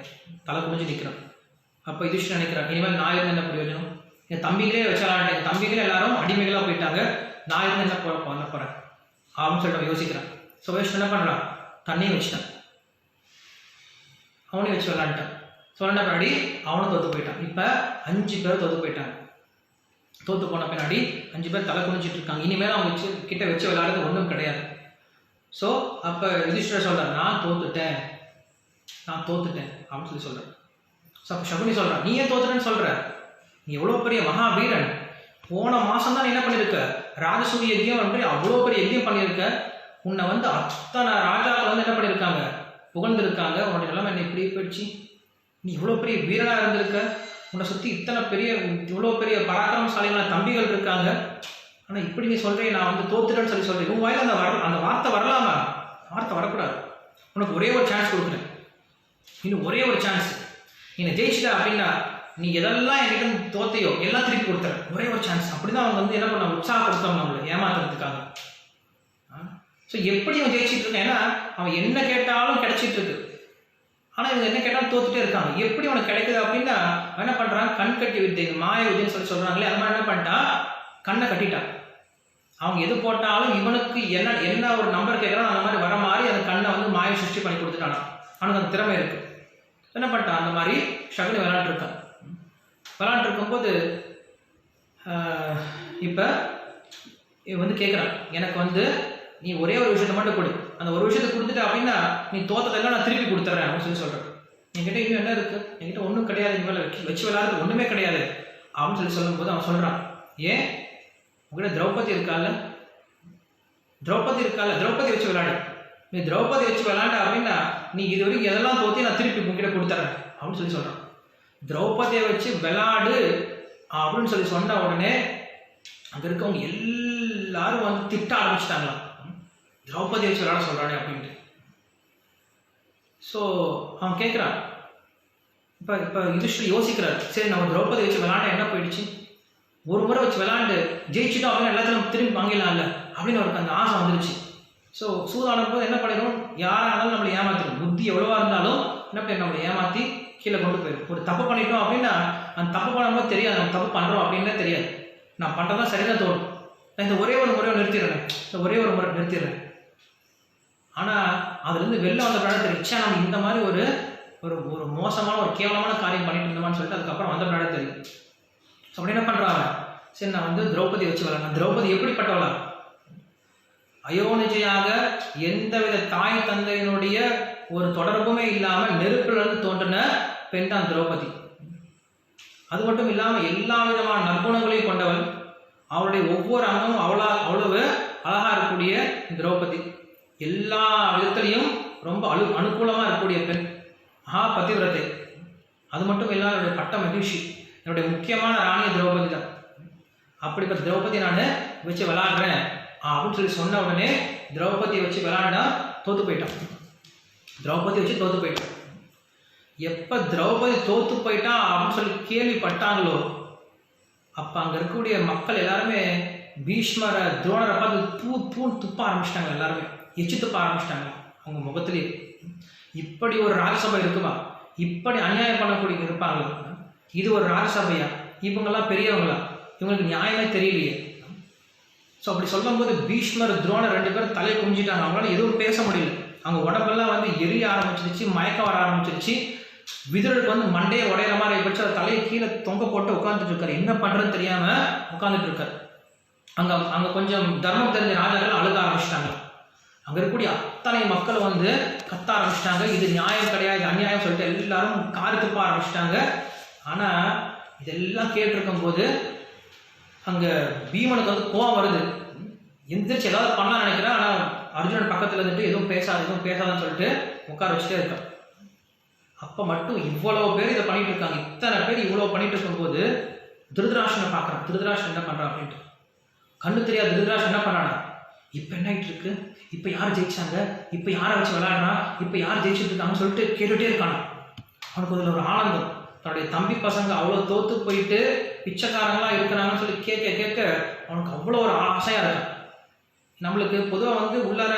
Speaker 1: தலை குடிஞ்சு நிற்கிறான். அப்போ யுதிஷ்டிரன் நினைக்கிறான், இனிமேல் நான் இருந்து என்ன பிரயோஜனம், என் தம்பிகளே வச்சு விளையாண்டேன், என் தம்பிகளே எல்லாரும் அடிமைகளாக போயிட்டாங்க, நான் இருந்து என்ன பண்ண போகிறேன் அப்படின்னு சொல்லிட்டு யோசிக்கிறான். ஸோ யோசிச்சு என்ன பண்ணுறான், தண்ணியும் வச்சுட்டான், அவனையும் வச்சு விளையாண்டான். சொன்ன பின்னாடி அவனும் தோற்று போயிட்டான். இப்போ 5 பேர் தோற்று போயிட்டாங்க. தோற்று போன பின்னாடி 5 பேர் தலை குனிஞ்சிட்டு இருக்காங்க. இனிமேல் அவங்க கிட்ட வச்சு விளையாடுறது ஒன்றும் கிடையாது. ஸோ அப்போ யுதிஷ்டர் சொல்கிறார், நான் தோத்துட்டேன் அப்படின்னு சொல்லி சொல்கிறார். ஸோ அப்போ சகுனி சொல்கிறான், நீ ஏன் தோத்துட்டேன்னு சொல்கிற? நீ எவ்வளோ பெரிய மகாவீரன், போன மாதம் தான் நீ என்ன பண்ணியிருக்க, ராஜசூய யஜ்யம் வந்து அவ்வளோ பெரிய யஜ்யம் பண்ணியிருக்க, உன்னை வந்து அத்தனை ராஜாக்கள் வந்து என்ன பண்ணியிருக்காங்க, புகழ்ந்துருக்காங்க, உன்னுடைய நிலைமை என்ன இப்படி போயிடுச்சு, நீ இவ்வளோ பெரிய வீரனாக இருந்திருக்க, உன்னை சுற்றி இவ்வளோ பெரிய பராக்கிரமசாலிகளான தம்பிகள் இருக்காங்க, ஆனால் இப்படி நீ சொல்கிறேன் நான் வந்து தோத்துட்டேன்னு சொல்லி சொல்கிறேன். உன் வாயில் அந்த வார்த்தை வரலாமா? வார்த்தை வரக்கூடாது. உனக்கு ஒரே ஒரு சான்ஸ் கொடுக்குறேன், இன்னும் ஒரே ஒரு சான்ஸ், நீ ஜெயிச்சிட்ட அப்படின்னா நீ எதெல்லாம் என்கிட்ட தோத்தையோ எல்லாம் திருப்பி கொடுத்துற, ஒரே ஒரு சான்ஸ். அப்படிதான் அவங்க வந்து என்ன பண்ண உற்சாகப்படுத்துவாங்க நம்மளை ஏமாத்துறதுக்காக. ஸோ எப்படி அவன் ஜெயிச்சிட்டு இருக்கான், ஏன்னா அவன் என்ன கேட்டாலும் கிடைச்சிட்டு இருக்கு, ஆனால் இவங்க என்ன கேட்டாலும் தோத்துட்டே இருக்காங்க. எப்படி அவனுக்கு கிடைக்குது அப்படின்னா அவன் என்ன பண்ணுறான், கண் கட்டி வித்தை, மாய வித்தைன்னு சொல்லி சொல்கிறாங்களே, அது மாதிரி என்ன பண்ணிட்டான், கண்ணை கட்டிட்டான். அவங்க எது போட்டாலும் இவனுக்கு என்ன ஒரு நம்பர் கேட்குறான் அந்த மாதிரி வர மாதிரி அந்த கண்ணை வந்து மாய சிருஷ்டி பண்ணி கொடுத்துட்டானா. அவனுக்கு அந்த திறமை இருக்கு. என்ன பண்ணிட்டான், அந்த மாதிரி சகுனி விளையாண்டுருக்கான். விளையாண்டுருக்கும்போது இப்போ வந்து கேட்குறான், எனக்கு வந்து நீ ஒரே ஒரு விஷயத்தை மட்டும் கொடு, அந்த ஒரு விஷயத்தை கொடுத்துட்டு அப்படின்னா நீ தோத்ததெல்லாம் நான் திருப்பி கொடுத்துட்றேன் அப்படின்னு சொல்லி சொல்கிறேன். என்கிட்ட இன்னும் என்ன இருக்குது, என்கிட்ட ஒன்றும் கிடையாது, இனிமேல் வச்சு விளையாடுறது ஒன்றுமே கிடையாது அப்படின்னு சொல்லி சொல்லும்போது அவன் சொல்கிறான், ஏன் உங்கள்கிட்ட திரௌபதி இருக்கால, திரௌபதி வச்சு விளையாடு, நீ திரௌபதி வச்சு விளையாண்ட அப்படின்னா நீ இது வரைக்கும் எதெல்லாம் தோத்தி நான் திருப்பி உங்ககிட்ட கொடுத்துட்றேன் அப்படின்னு சொல்லி சொல்கிறான். திரௌபதியை வச்சு விளையாடு அப்படின்னு சொல்லி சொன்ன உடனே அங்கே இருக்கவங்க எல்லாரும் வந்து திட்ட ஆரம்பிச்சிட்டாங்களாம், திரௌபதியை வச்சு விளையாட சொல்கிறானே அப்படின்ட்டு. ஸோ அவன் கேட்குறான், இப்போ யுதிஷ்டர் யோசிக்கிறார், சரி நம்ம திரௌபதியை வச்சு விளையாண்ட என்ன போயிடுச்சு, ஒரு முறை வச்சு விளையாண்டு ஜெயிச்சுட்டோம் அப்படின்னு எல்லாத்தையும் திரும்பி வாங்கிடலாம்ல அப்படின்னு அவருக்கு அந்த ஆசை வந்துருச்சு. ஸோ சூதாடும் போது என்ன பண்ணிடும், யாரானாலும் நம்மளை ஏமாத்திடும், புத்தி எவ்வளவா இருந்தாலும் என்ன பண்ணி நம்மளை ஏமாற்றி கீழே கொண்டு போயிடும். ஒரு தப்பு பண்ணிட்டோம் அப்படின்னா அந்த தப்பு பண்ணும்போது தெரியாது நம்ம தப்பு பண்ணுறோம் அப்படின்னே தெரியாது, நான் பண்ணுறதா சரிதான் தோணும், நான் இந்த ஒரே ஒரு முறை நிறுத்திடுறேன். ஆனால் அதுலேருந்து வெளில வந்த பின்னாடி தெரியும், நம்ம இந்த மாதிரி ஒரு ஒரு மோசமான ஒரு கேவலமான காரியம் பண்ணிட்டு இருந்தோமான்னு சொல்லிட்டு அதுக்கப்புறம் வந்த பின்னாடி தெரியும். ஸோ அப்படி என்ன பண்ணுறாங்க, சரி நான் வந்து திரௌபதி வச்சு விளையாடுறேன். திரௌபதி எப்படிப்பட்டவளா, அயோனிஜையாக எந்தவித தாய் தந்தையினுடைய ஒரு தொடர்புமே இல்லாமல் நெருப்பிலிருந்து தோன்றின பெண் தான் திரௌபதி. அது மட்டும் இல்லாமல் எல்லா விதமான நற்குணங்களையும் கொண்டவள், அவளுடைய ஒவ்வொரு அங்கமும் அவ்வளவு அழகா இருக்கக்கூடிய திரௌபதி, எல்லா விதத்திலையும் ரொம்ப அனுகூலமாக இருக்கக்கூடிய பெண், மகா பதிவிரத்தை. அது மட்டும் இல்லாமல் என்னுடைய பட்ட மகிழ்ச்சி, என்னுடைய முக்கியமான ராணிய திரௌபதி தான். அப்படிப்பட்ட திரௌபதி நான் வச்சு விளையாடுறேன் அப்படின்னு சொல்லி சொன்ன உடனே திரௌபதியை வச்சு விளையாண்டா தோத்து போயிட்டான். எப்போ திரௌபதி தோத்து போயிட்டா அப்படின்னு சொல்லி கேள்விப்பட்டாங்களோ அப்போ அங்கே இருக்கக்கூடிய மக்கள் எல்லாருமே பீஷ்மரை துரோணரை பார்த்து தூண் துப்ப ஆரம்பிச்சிட்டாங்க, எல்லாருமே எச்சு துப்ப ஆரம்பிச்சிட்டாங்க அவங்க முகத்திலேயே. இப்படி ஒரு ராஜசபை இருக்குமா, இப்படி அநியாயம் பண்ணக்கூடிய இருப்பாங்களா, இது ஒரு ராஜசபையா, இவங்கெல்லாம் பெரியவங்களா, இவங்களுக்கு நியாயமே தெரியலையே. ஸோ அப்படி சொல்லும்போது பீஷ்மர் துரோணர் 2 பேரும் தலையை குமிஞ்சிட்டாங்க, அவங்களால எதுவும் பேச முடியல. அவங்க உடம்பெல்லாம் வந்து எரிய ஆரம்பிச்சிருச்சு, மயக்கம் வர ஆரம்பிச்சிருச்சு. விதுரருக்கு வந்து மண்டையை உடையிற மாதிரி ஆயிடுச்சு. அவர் தலையை கீழே தொங்க போட்டு உட்காந்துட்டு இருக்காரு, என்ன பண்றதுன்னு தெரியாம உட்காந்துட்டு இருக்காரு. அங்க கொஞ்சம் தர்மம் தெரிஞ்ச ராஜாக்கள் அழுக ஆரம்பிச்சிட்டாங்க. அங்க இருக்கக்கூடிய அத்தனை மக்கள் வந்து கத்த ஆரம்பிச்சிட்டாங்க, இது நியாயம் கிடையாது, அநியாயம் சொல்லிட்டு எல்லாரும் காரி துப்ப ஆரம்பிச்சிட்டாங்க. ஆனா இதெல்லாம் கேட்டிருக்கும் போது அங்க பீமனுக்கு வந்து கோவம் வருது, எந்திரிச்சு ஏதாவது பண்ணலாம் நினைக்கிறேன். ஆனா அர்ஜுனன் பக்கத்துல இருந்துட்டு எதுவும் பேசாதான்னு சொல்லிட்டு உட்கார வச்சுட்டே இருக்கான். அப்ப மட்டும் இவ்வளவு பேர் இதை பண்ணிட்டு இருக்காங்க, இத்தனை பேர் இவ்வளவு பண்ணிட்டு இருக்கும்போது திருதராஷ்டிரனை பார்க்கறான். திருதராஷ்டிரன் என்ன பண்றான் அப்படின்ட்டு கண்ணு தெரியாது. திருதராஷ்டிரன் என்ன பண்ணானா, இப்ப என்ன ஆயிட்டு இருக்கு, இப்ப யார் ஜெயிச்சாங்க, இப்ப யாரை வச்சு விளையாடுறான், இப்ப யார் ஜெயிச்சுட்டு இருக்காங்கன்னு சொல்லிட்டு கேட்டுட்டே இருக்கான். அவனுக்கு அதுல ஒரு ஆனந்தம், தன்னுடைய தம்பி பசங்க அவ்வளவு தோத்து போயிட்டு பிச்சைக்காரங்களா இருக்கிறாங்கன்னு சொல்லி கேட்க அவனுக்கு அவ்வளோ ஒரு ஆசையா இருக்கும். நம்மளுக்கு பொதுவாக வந்து உள்ளார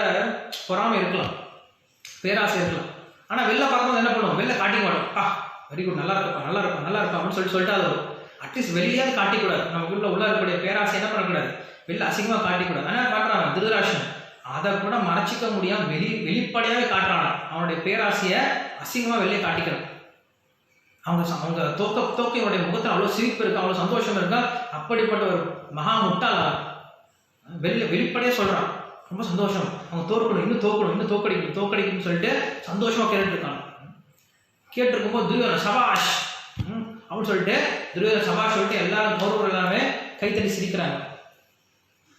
Speaker 1: பொறாமை இருக்கலாம், பேராசை இருக்கலாம். ஆனால் வெளில பார்க்கும்போது என்ன பண்ணுவோம், வெளில காட்டிக்க மாட்டோம். வெரி குட், நல்லா இருப்பா அப்படின்னு சொல்லிட்டு அது அட்லீஸ்ட் வெளியாவது காட்டிக்கூடாது. நமக்குள்ள உள்ள இருக்கக்கூடிய பேராசை என்ன பண்ணக்கூடாது, வெளில அசிங்கமாக காட்டிக்கூடாது. ஆனால் பண்ணுறாங்க திருதராஷ்டிரன், அதை கூட மறைச்சிக்க முடியாம வெளிப்படையாகவே காட்டுறாங்க. அவனுடைய பேராசையை அசிங்கமாக வெளியே காட்டிக்கிறான். அவங்க தோக்கையுடைய முகத்தில் அவ்வளோ சிரிப்பு இருக்கா, அவ்வளோ சந்தோஷம் இருக்கா. அப்படிப்பட்ட ஒரு மகா முட்டாள வெளிப்படையே சொல்றான், ரொம்ப சந்தோஷம். அவங்க தோற்கணும், இன்னும் தோற்கணும், இன்னும் தோக்கடிக்கணும்னு சொல்லிட்டு சந்தோஷமாக கேட்டுருக்காங்க. கேட்டுருக்கும்போது துரியோதனன் சபாஷ் அப்படின்னு சொல்லிட்டு துரியோதனன் சபாஷ் சொல்லிட்டு எல்லாரும் கௌரவர்கள் எல்லாமே கைத்தடி சிரிக்கிறாங்க.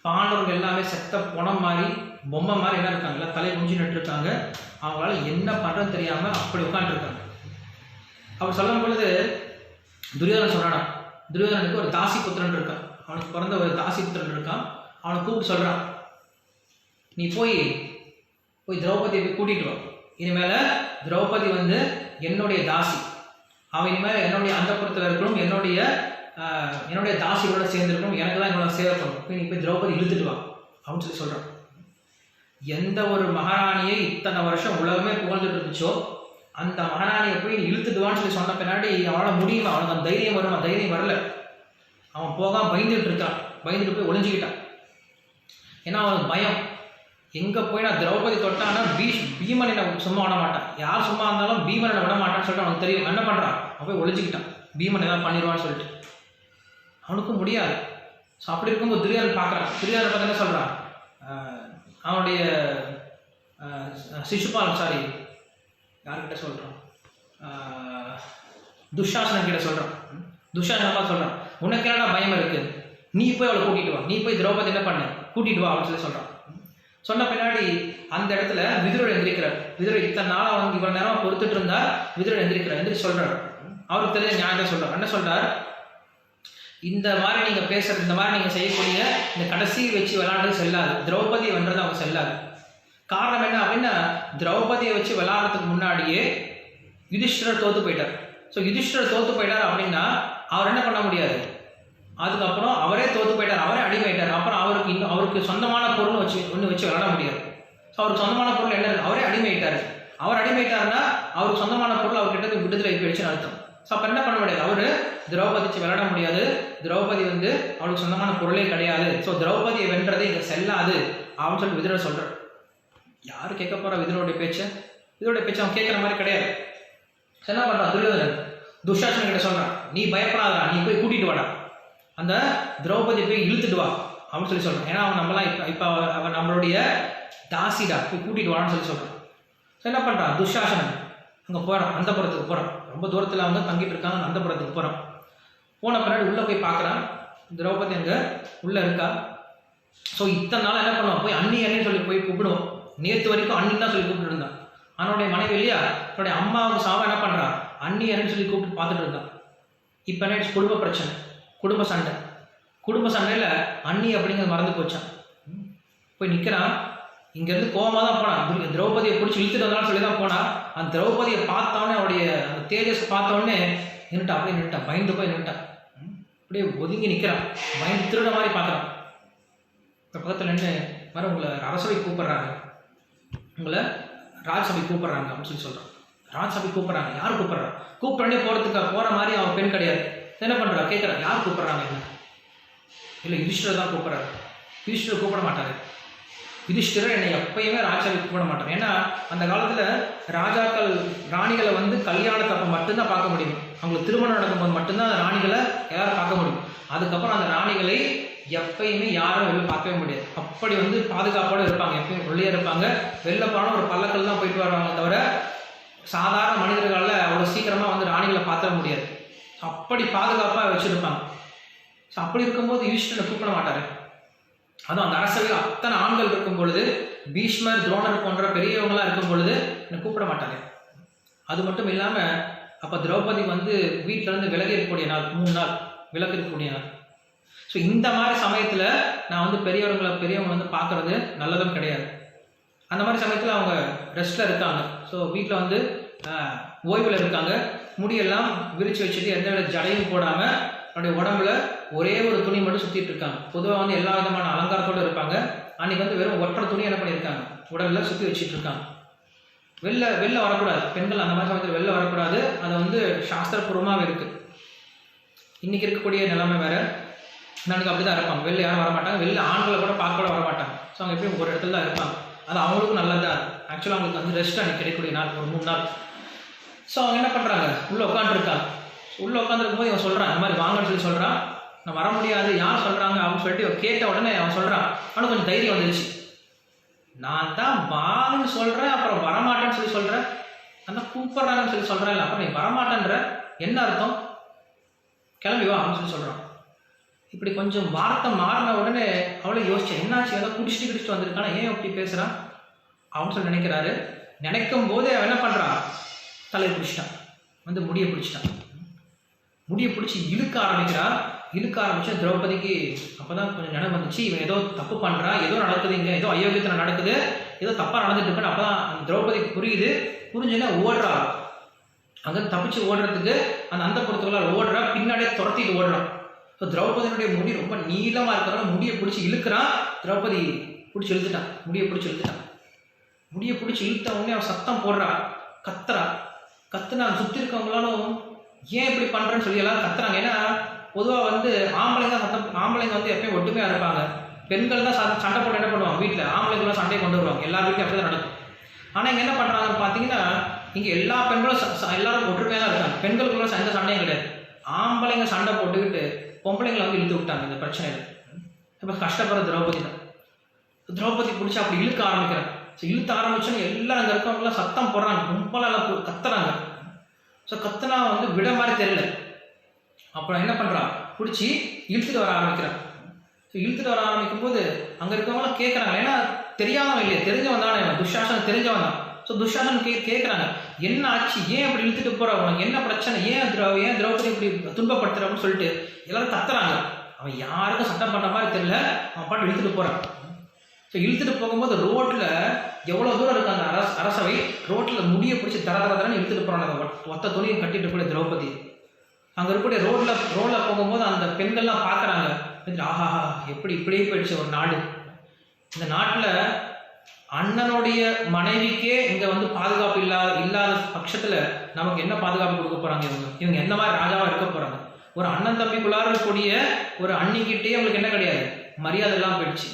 Speaker 1: பாண்டவர்கள் எல்லாமே செத்த பணம் மாதிரி பொம்மை மாதிரி என்ன இருக்காங்க, எல்லாம் தலை குஞ்சு நட்டுருக்காங்க. அவங்களால என்ன பண்ணுறதுன்னு தெரியாமல் அப்படி உட்காந்துருக்காங்க. அவர் சொல்லும் பொழுது துரியோதனன் சொல்கிறானா, துரியோதனனுக்கு ஒரு தாசி புத்திரன் இருக்கான், அவனுக்கு பிறந்த ஒரு தாசி புத்திரன் இருக்கான். அவனை கூப்பிட்டு சொல்கிறான், நீ போய் திரௌபதியை போய் கூட்டிகிட்டு வா. இனிமேல் திரௌபதி வந்து என்னுடைய தாசி, அவன் இனிமேல் என்னுடைய அந்தப்புறத்தில் இருக்கணும், என்னுடைய தாசியோட சேர்ந்துருக்கணும், எனக்கு தான் என்னோட சேவை பண்ணணும். போய் நீ போய் திரௌபதி இழுத்துட்டு வா அப்படின்னு சொல்லி சொல்கிறான். எந்த ஒரு மகாராணியை இத்தனை வருஷம் உலகமே புகழ்ந்துட்டு இருந்துச்சோ அந்த மகாராணியை போய் நீ இழுத்துட்டு வான்னு சொல்லி சொன்ன பின்னாடி அவனால் முடியுமா, அவனுக்கு அந்த தைரியம் வருமா? தைரியம் வரல. அவன் போகாம பயந்துட்டு இருக்கான். பயந்துட்டு போய் ஒளிஞ்சிக்கிட்டான். ஏன்னா அவனுக்கு பயம், எங்கே போய் நான் திரௌபதி தொட்டான்னா பீமன் என்னை சும்மா விட மாட்டான், யார் சும்மா இருந்தாலும் பீமன் என்னை விட மாட்டான்னு சொல்லிட்டு அவனுக்கு தெரியும். என்ன பண்ணுறான், அவன் போய் ஒளிஞ்சிக்கிட்டான், பீமன் ஏதாவது பண்ணிடுவான்னு சொல்லிட்டு. அவனுக்கும் முடியாது. ஸோ அப்படி இருக்கும்போது துரியோதனன் பார்க்குறான். துரியோதனன் பார்த்து என்ன சொல்கிறான், அவனுடைய சிசுபாலன் சாரி யார்கிட்ட சொல்கிறான், துஷாசனன் கிட்ட சொல்கிறான். துஷாசனமாக சொல்கிறான், உனக்கு என்னடா பயம் இருக்குது, நீ போய் அவளை கூட்டிகிட்டு வா, நீ போய் திரௌபதி என்ன பண்ண கூட்டிகிட்டு வா அப்படின்னு சொல்லி சொல்கிறான். சொன்ன பின்னாடி அந்த இடத்துல விதுரர் எந்திரிக்கிறார். விதுரர் இத்தனை நாளாக வந்து இவ்வளோ நேரமாக பொறுத்துட்டு இருந்தார். விதுரர் எந்திரிக்கிறார். எந்திரிச்சு சொல்கிறார், அவருக்கு தெரிஞ்ச நியாயத்தை சொல்கிறார். என்ன சொல்கிறார், இந்த மாதிரி நீங்கள் பேசுறது, இந்த மாதிரி நீங்கள் செய்யக்கூடிய இந்த கடைசி வச்சு விளையாடுறது செல்லாது, திரௌபதியை வென்றது அவங்க செல்லாது. காரணம் என்ன அப்படின்னா, திரௌபதியை வச்சு விளையாடுறதுக்கு முன்னாடியே யுதிஷ்டிரர் தோற்று போயிட்டார். ஸோ யுதிஷ்டிரர் தோற்று போயிட்டார் அப்படின்னா அவர் என்ன பண்ண முடியாது, அதுக்கப்புறம் அவரே தோற்று போயிட்டார், அவரே அடிமையிட்டார். அப்புறம் அவருக்கு சொந்தமான பொருள் வச்சு விளையாட முடியாது. ஸோ அவருக்கு சொந்தமான பொருள் என்ன, அவரே அடிமையிட்டார். அவர் அடிமையிட்டாருன்னா அவருக்கு சொந்தமான பொருள் அவர்கிட்ட விடுதலை போயிடுச்சுன்னு அர்த்தம். ஸோ அப்போ என்ன பண்ண முடியாது, அவர் திரௌபதி வச்சு விளையாட முடியாது. திரௌபதி வந்து அவளுக்கு சொந்தமான பொருளே கிடையாது. ஸோ திரௌபதியை வென்றதை இங்கே செல்லாது அப்படின்னு சொல்லி விதுரர் சொல்கிறார். யார் கேட்க போகிறா விதுரோடைய பேச்சு? விதுரோடைய பேச்சு அவன் கேட்குற மாதிரி கிடையாது. என்ன பண்ணுறான் துரியோதனன், துஷாசனன் கிட்ட சொல்கிறான், நீ பயப்படாதா, நீ போய் கூட்டிகிட்டு வாடா, அந்த திரௌபதியை போய் இழுத்துட்டு வா அப்படின்னு சொல்லி சொல்கிறான். ஏன்னா அவன் நம்மளாம் இப்போ அவன் நம்மளுடைய தாசிடா, போய் கூட்டிகிட்டு வான்னு சொல்லி சொல்கிறான். ஸோ என்ன பண்ணுறான் துஷாசனன், அங்கே போகிறான், அந்தப்புறத்துக்கு போகிறான். ரொம்ப தூரத்தில் அவங்க தங்கிட்டு இருக்காங்க, அந்தப்புறத்துக்கு போகிறான். போன பின்னாடி உள்ளே போய் பார்க்குறான், திரௌபதி அங்கே உள்ளே இருக்கா. ஸோ இத்தனை நாள் என்ன பண்ணுவான், போய் அண்ணின்னு சொல்லி போய் கூப்பிடுவோம். நேற்று வரைக்கும் அண்ணி தான் சொல்லி கூப்பிட்டு இருந்தான். அவனுடைய மனைவி இல்லையா, அவனுடைய அம்மாவுக்கு சாவா என்ன பண்ணுறான், அண்ணின்னு சொல்லி கூப்பிட்டு பார்த்துட்டு இருந்தான். இப்போ என்ன குடும்ப பிரச்சனை, குடும்ப சண்டையில் அண்ணி அப்படிங்கிறது மறந்து போச்சான். போய் நிற்கிறான். இங்கேருந்து கோவமாக தான் போனான். திரௌபதியை பிடிச்சி இழுத்துட்டு வந்தாலும் சொல்லி தான் போனான். அந்த திரௌபதியை பார்த்தோன்னே, அவருடைய அந்த தேஜஸ் பார்த்தோன்னே நின்றுட்டான். அப்படியே நின்றுட்டான், பயந்து போய் நின்றுட்டான். அப்படியே ஒதுங்கி நிற்கிறான், பயந்து திருட மாதிரி பார்க்குறான். இப்போ பக்கத்தில் நின்று மாதிரி உங்களை அரசவை கூப்பிட்றாங்க, உங்களை ராஜ்சபை கூப்பிட்றாங்க அப்படின்னு சொல்லி சொல்கிறான். ராஜ்சபை கூப்பிட்றாங்க, யார் கூப்பிட்றா, கூப்பிட்றே போகிற மாதிரி அவன் பெண் கிடையாது. என்ன பண்ணுறா, கேட்குறான், யார் கூப்பிட்றாங்க, என்ன இல்லை யுதிஷ்டிரர் தான் கூப்பிட்றாரு. யுதிஷ்டிரர் கூப்பிட மாட்டார். யுதிஷ்டிரர் என்னை எப்பயுமே ராஜாவை கூப்பிட மாட்டார். ஏன்னா அந்த காலத்தில் ராணிகளை வந்து கல்யாணத்தப்போ மட்டும்தான் பார்க்க முடியும். அவங்களுக்கு திருமணம் நடக்கும்போது மட்டும்தான் அந்த ராணிகளை எல்லாரும் பார்க்க முடியும். அதுக்கப்புறம் அந்த ராணிகளை எப்பயுமே யாரும் வெளில பார்க்கவே முடியாது. அப்படி வந்து பாதுகாப்போடு இருப்பாங்க, எப்பயும் உள்ளே இருப்பாங்க. வெளில போனால் ஒரு பல்லக்கள் தான் போயிட்டு வருவாங்க தவிர சாதாரண மனிதர்களால் அவ்வளோ சீக்கிரமாக வந்து ராணிகளை பார்த்துட முடியாது. அப்படி பாதுகாப்பாக வச்சுருப்பாங்க. ஸோ அப்படி இருக்கும்போது யுதிஷ்டிரனை கூப்பிட மாட்டார். அதுவும் அந்த அரசவையில் அத்தனை ஆண்கள் இருக்கும் பொழுது, பீஷ்மர் துரோணர் போன்ற பெரியவங்களாம் இருக்கும் பொழுது என்னை கூப்பிட மாட்டாங்க. அது மட்டும் இல்லாமல் அப்போ திரௌபதி வந்து வீட்டிலேருந்து விலகி இருக்கக்கூடிய நாள், 3 நாள் விலகி இருக்கக்கூடிய நாள். ஸோ இந்த மாதிரி சமயத்தில் நான் வந்து பெரியவங்க வந்து பார்க்குறது நல்லதும் கிடையாது. அந்த மாதிரி சமயத்தில் அவங்க ரெஸ்ட்டில் இருக்காங்க. ஸோ வீட்டில் வந்து ஓய்வில் இருக்காங்க. முடியெல்லாம் விரித்து வச்சுட்டு எந்த வித ஜடையும் போடாமல் அவருடைய உடம்புல ஒரே ஒரு துணி மட்டும் சுற்றிட்டு இருக்காங்க. பொதுவாக வந்து எல்லா விதமான அலங்காரத்தோடு இருப்பாங்க. அன்றைக்கி வந்து வெறும் ஒற்றை துணி என்ன பண்ணியிருக்காங்க, உடலில் சுற்றி வச்சுட்டு இருக்காங்க. வெளில வரக்கூடாது, பெண்கள் அந்த மாதிரி சமயத்தில் வெளில வரக்கூடாது. அது வந்து சாஸ்திரபூர்வமாகவே இருக்குது. இன்றைக்கி இருக்கக்கூடிய நிலைமை வேறு. நாளைக்கு அப்படி தான் இருப்பாங்க, வெளில யாரும் வரமாட்டாங்க. வெளில ஆண்களை கூட பார்க்க கூட வரமாட்டாங்க. ஸோ அவங்க எப்பயும் ஒரு இடத்துல தான் இருப்பாங்க. அது அவங்களுக்கும் நல்லதாக. ஆக்சுவலாக அவங்களுக்கு வந்து ரெஸ்ட் அன்றைக்கி கிடைக்கக்கூடிய நாள், ஒரு 3 நாள். ஸோ அவங்க என்ன பண்ணுறாங்க, உள்ளே உட்காந்துருக்காங்க. உள்ளே உட்காந்துருக்கும் போது இவன் சொல்கிறான், இந்த மாதிரி வாங்கன்னு சொல்லி சொல்கிறான். நான் வர முடியாது, யார் சொல்கிறாங்க அப்படின்னு சொல்லிட்டு கேட்ட உடனே அவன் சொல்கிறான். அவனுக்கு கொஞ்சம் தைரியம் வந்துருச்சு. நான் தான் வான்னு சொல்கிறேன், அப்புறம் வரமாட்டேன்னு சொல்லி சொல்கிறேன், நான் தான் கூப்பிட்றாங்கன்னு சொல்லி சொல்கிறேன், அப்புறம் நீ வரமாட்டேன்ற என்ன அர்த்தம்? கிளம்பி வா அப்படின்னு சொல்லி சொல்கிறான். இப்படி கொஞ்சம் வார்த்தை மாறின உடனே அவளை யோசிச்சேன், என்னாச்சு, ஏதோ குடிச்சிட்டு வந்திருக்கானா, ஏன் இப்படி பேசுகிறான் அப்படின்னு சொல்லி நினைக்கிறாரு. நினைக்கும் போதே அவன் என்ன பண்ணுறான், தலையை பிடிச்சிட்டான், வந்து முடியை பிடிச்சிட்டான். முடியை பிடிச்சி இழுக்க ஆரம்பிச்சா திரௌபதிக்கு அப்போ தான் கொஞ்சம் நினைவு வந்துச்சு, இவன் ஏதோ தப்பு பண்ணுறான், ஏதோ நடக்குது, இங்கே ஏதோ அயோக்கியத்தில் நடக்குது, ஏதோ தப்பாக நடந்துட்டு இருக்குன்னு அப்போ தான் திரௌபதிக்கு புரியுது. புரிஞ்சுன்னா ஓடுறா, அங்கே தப்பிச்சு ஓடுறதுக்கு அந்த புறத்துக்குள்ள ஓடுறா, பின்னாடியே துரத்திட்டு ஓடுறான். ஸோ திரௌபதியினுடைய முடி ரொம்ப நீளமாக இருக்கிறனால முடியை பிடிச்சி இழுக்கிறான். திரௌபதி பிடிச்சி இழுத்துட்டான், முடியை பிடிச்சி இழுத்த உடனே அவன் சத்தம் போடுறா, கத்துனா சுற்றி இருக்கவங்களாலும் ஏன் இப்படி பண்ணுறேன்னு சொல்லி எல்லாரும் கத்துறாங்க. ஏன்னா பொதுவாக வந்து ஆம்பளைங்க வந்து எப்பயும் ஒட்டுமையாக இருப்பாங்க, பெண்கள் தான் சண்டை போட்டு என்ன பண்ணுவாங்க, வீட்டில் ஆம்பளைங்களாம் சண்டையை கொண்டு வருவாங்க, எல்லா வீட்லையும் அப்படி தான் நடக்கும். ஆனால் இங்கே என்ன பண்ணுறாங்கன்னு பார்த்தீங்கன்னா, இங்கே எல்லா பெண்களும் எல்லாரும் ஒற்றுமையாக தான் இருக்காங்க, பெண்களுக்குள்ள எந்த சண்டையும் கிடையாது. ஆம்பளைங்க சண்டை போட்டுக்கிட்டு பொம்பளைங்களை வந்து இழுத்து விட்டாங்க இந்த பிரச்சனையில். இப்போ கஷ்டப்படுற திரௌபதி பிடிச்சி அப்படி இழுக்க ஆரம்பிக்கிறாங்க. ஸோ இழுத்த ஆரம்பிச்சோன்னு எல்லாம் அங்கே இருக்கவங்களாம் சத்தம் போடுறாங்க, கும்பலால் கத்துறாங்க. ஸோ கத்துனா வந்து விட மாதிரி தெரியல. அப்புறம் என்ன பண்ணுறான், பிடிச்சி இழுத்துட்டு வர ஆரம்பிக்கிறான். ஸோ இழுத்துட்டு வர ஆரம்பிக்கும் போது அங்கே இருக்கவங்களாம் கேட்குறாங்க, ஏன்னா தெரியாதவன் இல்லையே, தெரிஞ்சவன் தானே, துஷாசன் தெரிஞ்சவன் தான். ஸோ துஷாசன் கேட்குறாங்க, என்ன ஆச்சு, ஏன் அப்படி இழுத்துட்டு போகிற, உனக்கு என்ன பிரச்சனை, ஏன் திரௌபதி இப்படி துன்பப்படுத்துற அப்படின்னு சொல்லிட்டு எல்லாரும் கத்துறாங்க. அவன் யாருக்கும் சட்டம் பண்ணுற மாதிரி தெரியல, அவன் பாட்டு இழுத்துட்டு போகிறான். ஸோ இழுத்துட்டு போகும்போது ரோட்டில் எவ்வளோ தூரம் இருக்கு அந்த அரசவை, ரோட்டில் முடியை பிடிச்சி தரன்னு இழுத்துட்டு போகிறாங்க, ஒத்த துணியை கட்டிட்டு கூட திரௌபதி. அங்கே இருக்கக்கூடிய ரோடில் போகும்போது அந்த பெண்கள்லாம் பார்க்குறாங்க, ஆஹாஹா எப்படி இப்படியே போயிடுச்சு ஒரு நாடு. இந்த நாட்டில் அண்ணனுடைய மனைவிக்கே இங்கே வந்து பாதுகாப்பு இல்லாத பட்சத்தில் நமக்கு என்ன பாதுகாப்பு கொடுக்க போகிறாங்க, இவங்க எந்த மாதிரி ராஜாவாக இருக்க போகிறாங்க. ஒரு அண்ணன் தம்பிக்குள்ளார இருக்கக்கூடிய ஒரு அண்ணிக்கிட்டே அவங்களுக்கு என்ன கிடையாது, மரியாதை எல்லாம் போயிடுச்சு.